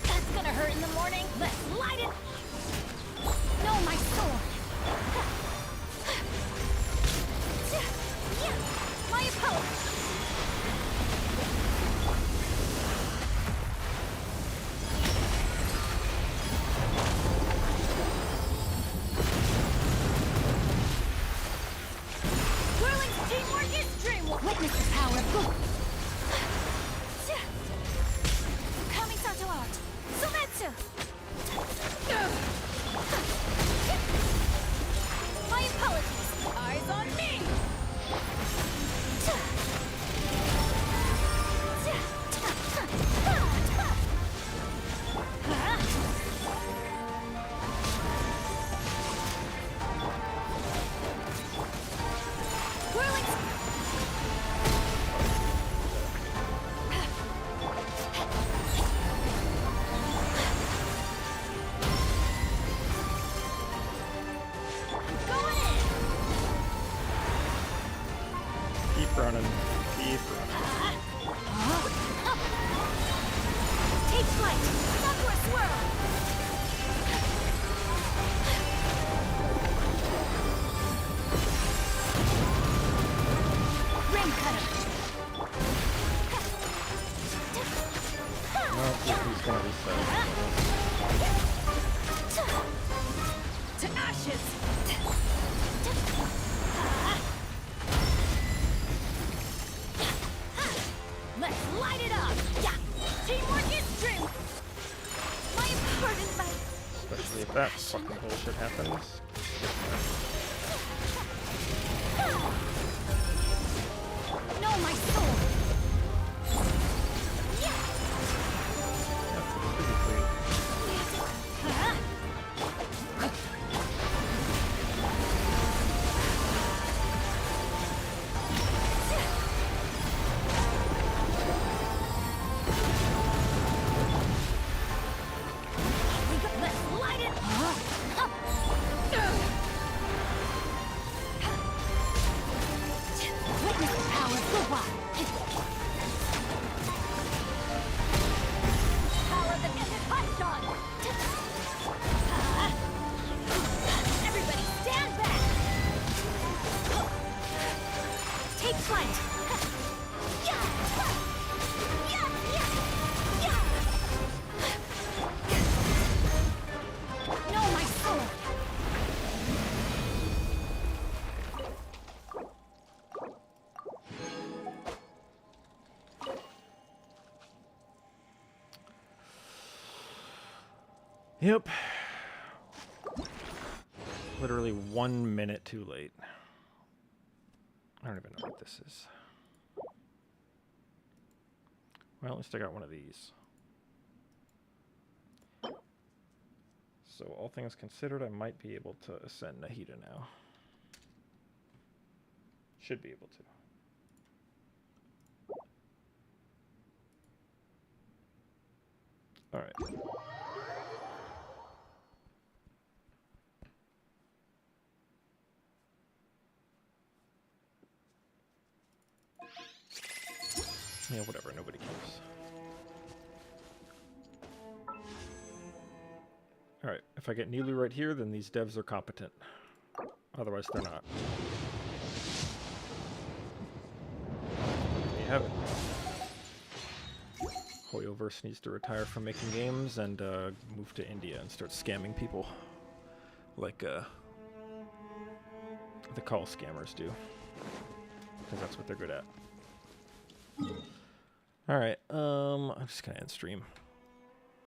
That's gonna hurt in the morning. Let's light it. No, my sword. My opponent. Whirling's teamwork is dreamwork. Witness the power of good. Kamisato art. Sumetsu. My apologies. Eyes on me. Whirling's going in. Keep running. Keep running. Take flight. Sakura swirl. Ring cutter. No, he's gonna reset. To ashes. Let's light it up. Yeah. Teamwork is dream. Pardon my Especially if that fucking bullshit happens. No, my sword. That's pretty sweet. Let's light it. Witness the power of Fuwa. Power of the ended hot shot. Everybody stand back. Take flight. No, my sword. Yep. Literally 1 minute too late. I don't even know what this is. Well, at least I got one of these. So all things considered, I might be able to ascend Nahida now. Should be able to. All right. Yeah, whatever, nobody cares. Alright, if I get Nilu right here, then these devs are competent. Otherwise, they're not. There you have it. Hoyoverse needs to retire from making games and move to India and start scamming people. Like, the call scammers do. Because that's what they're good at. Alright, I'm just gonna end stream.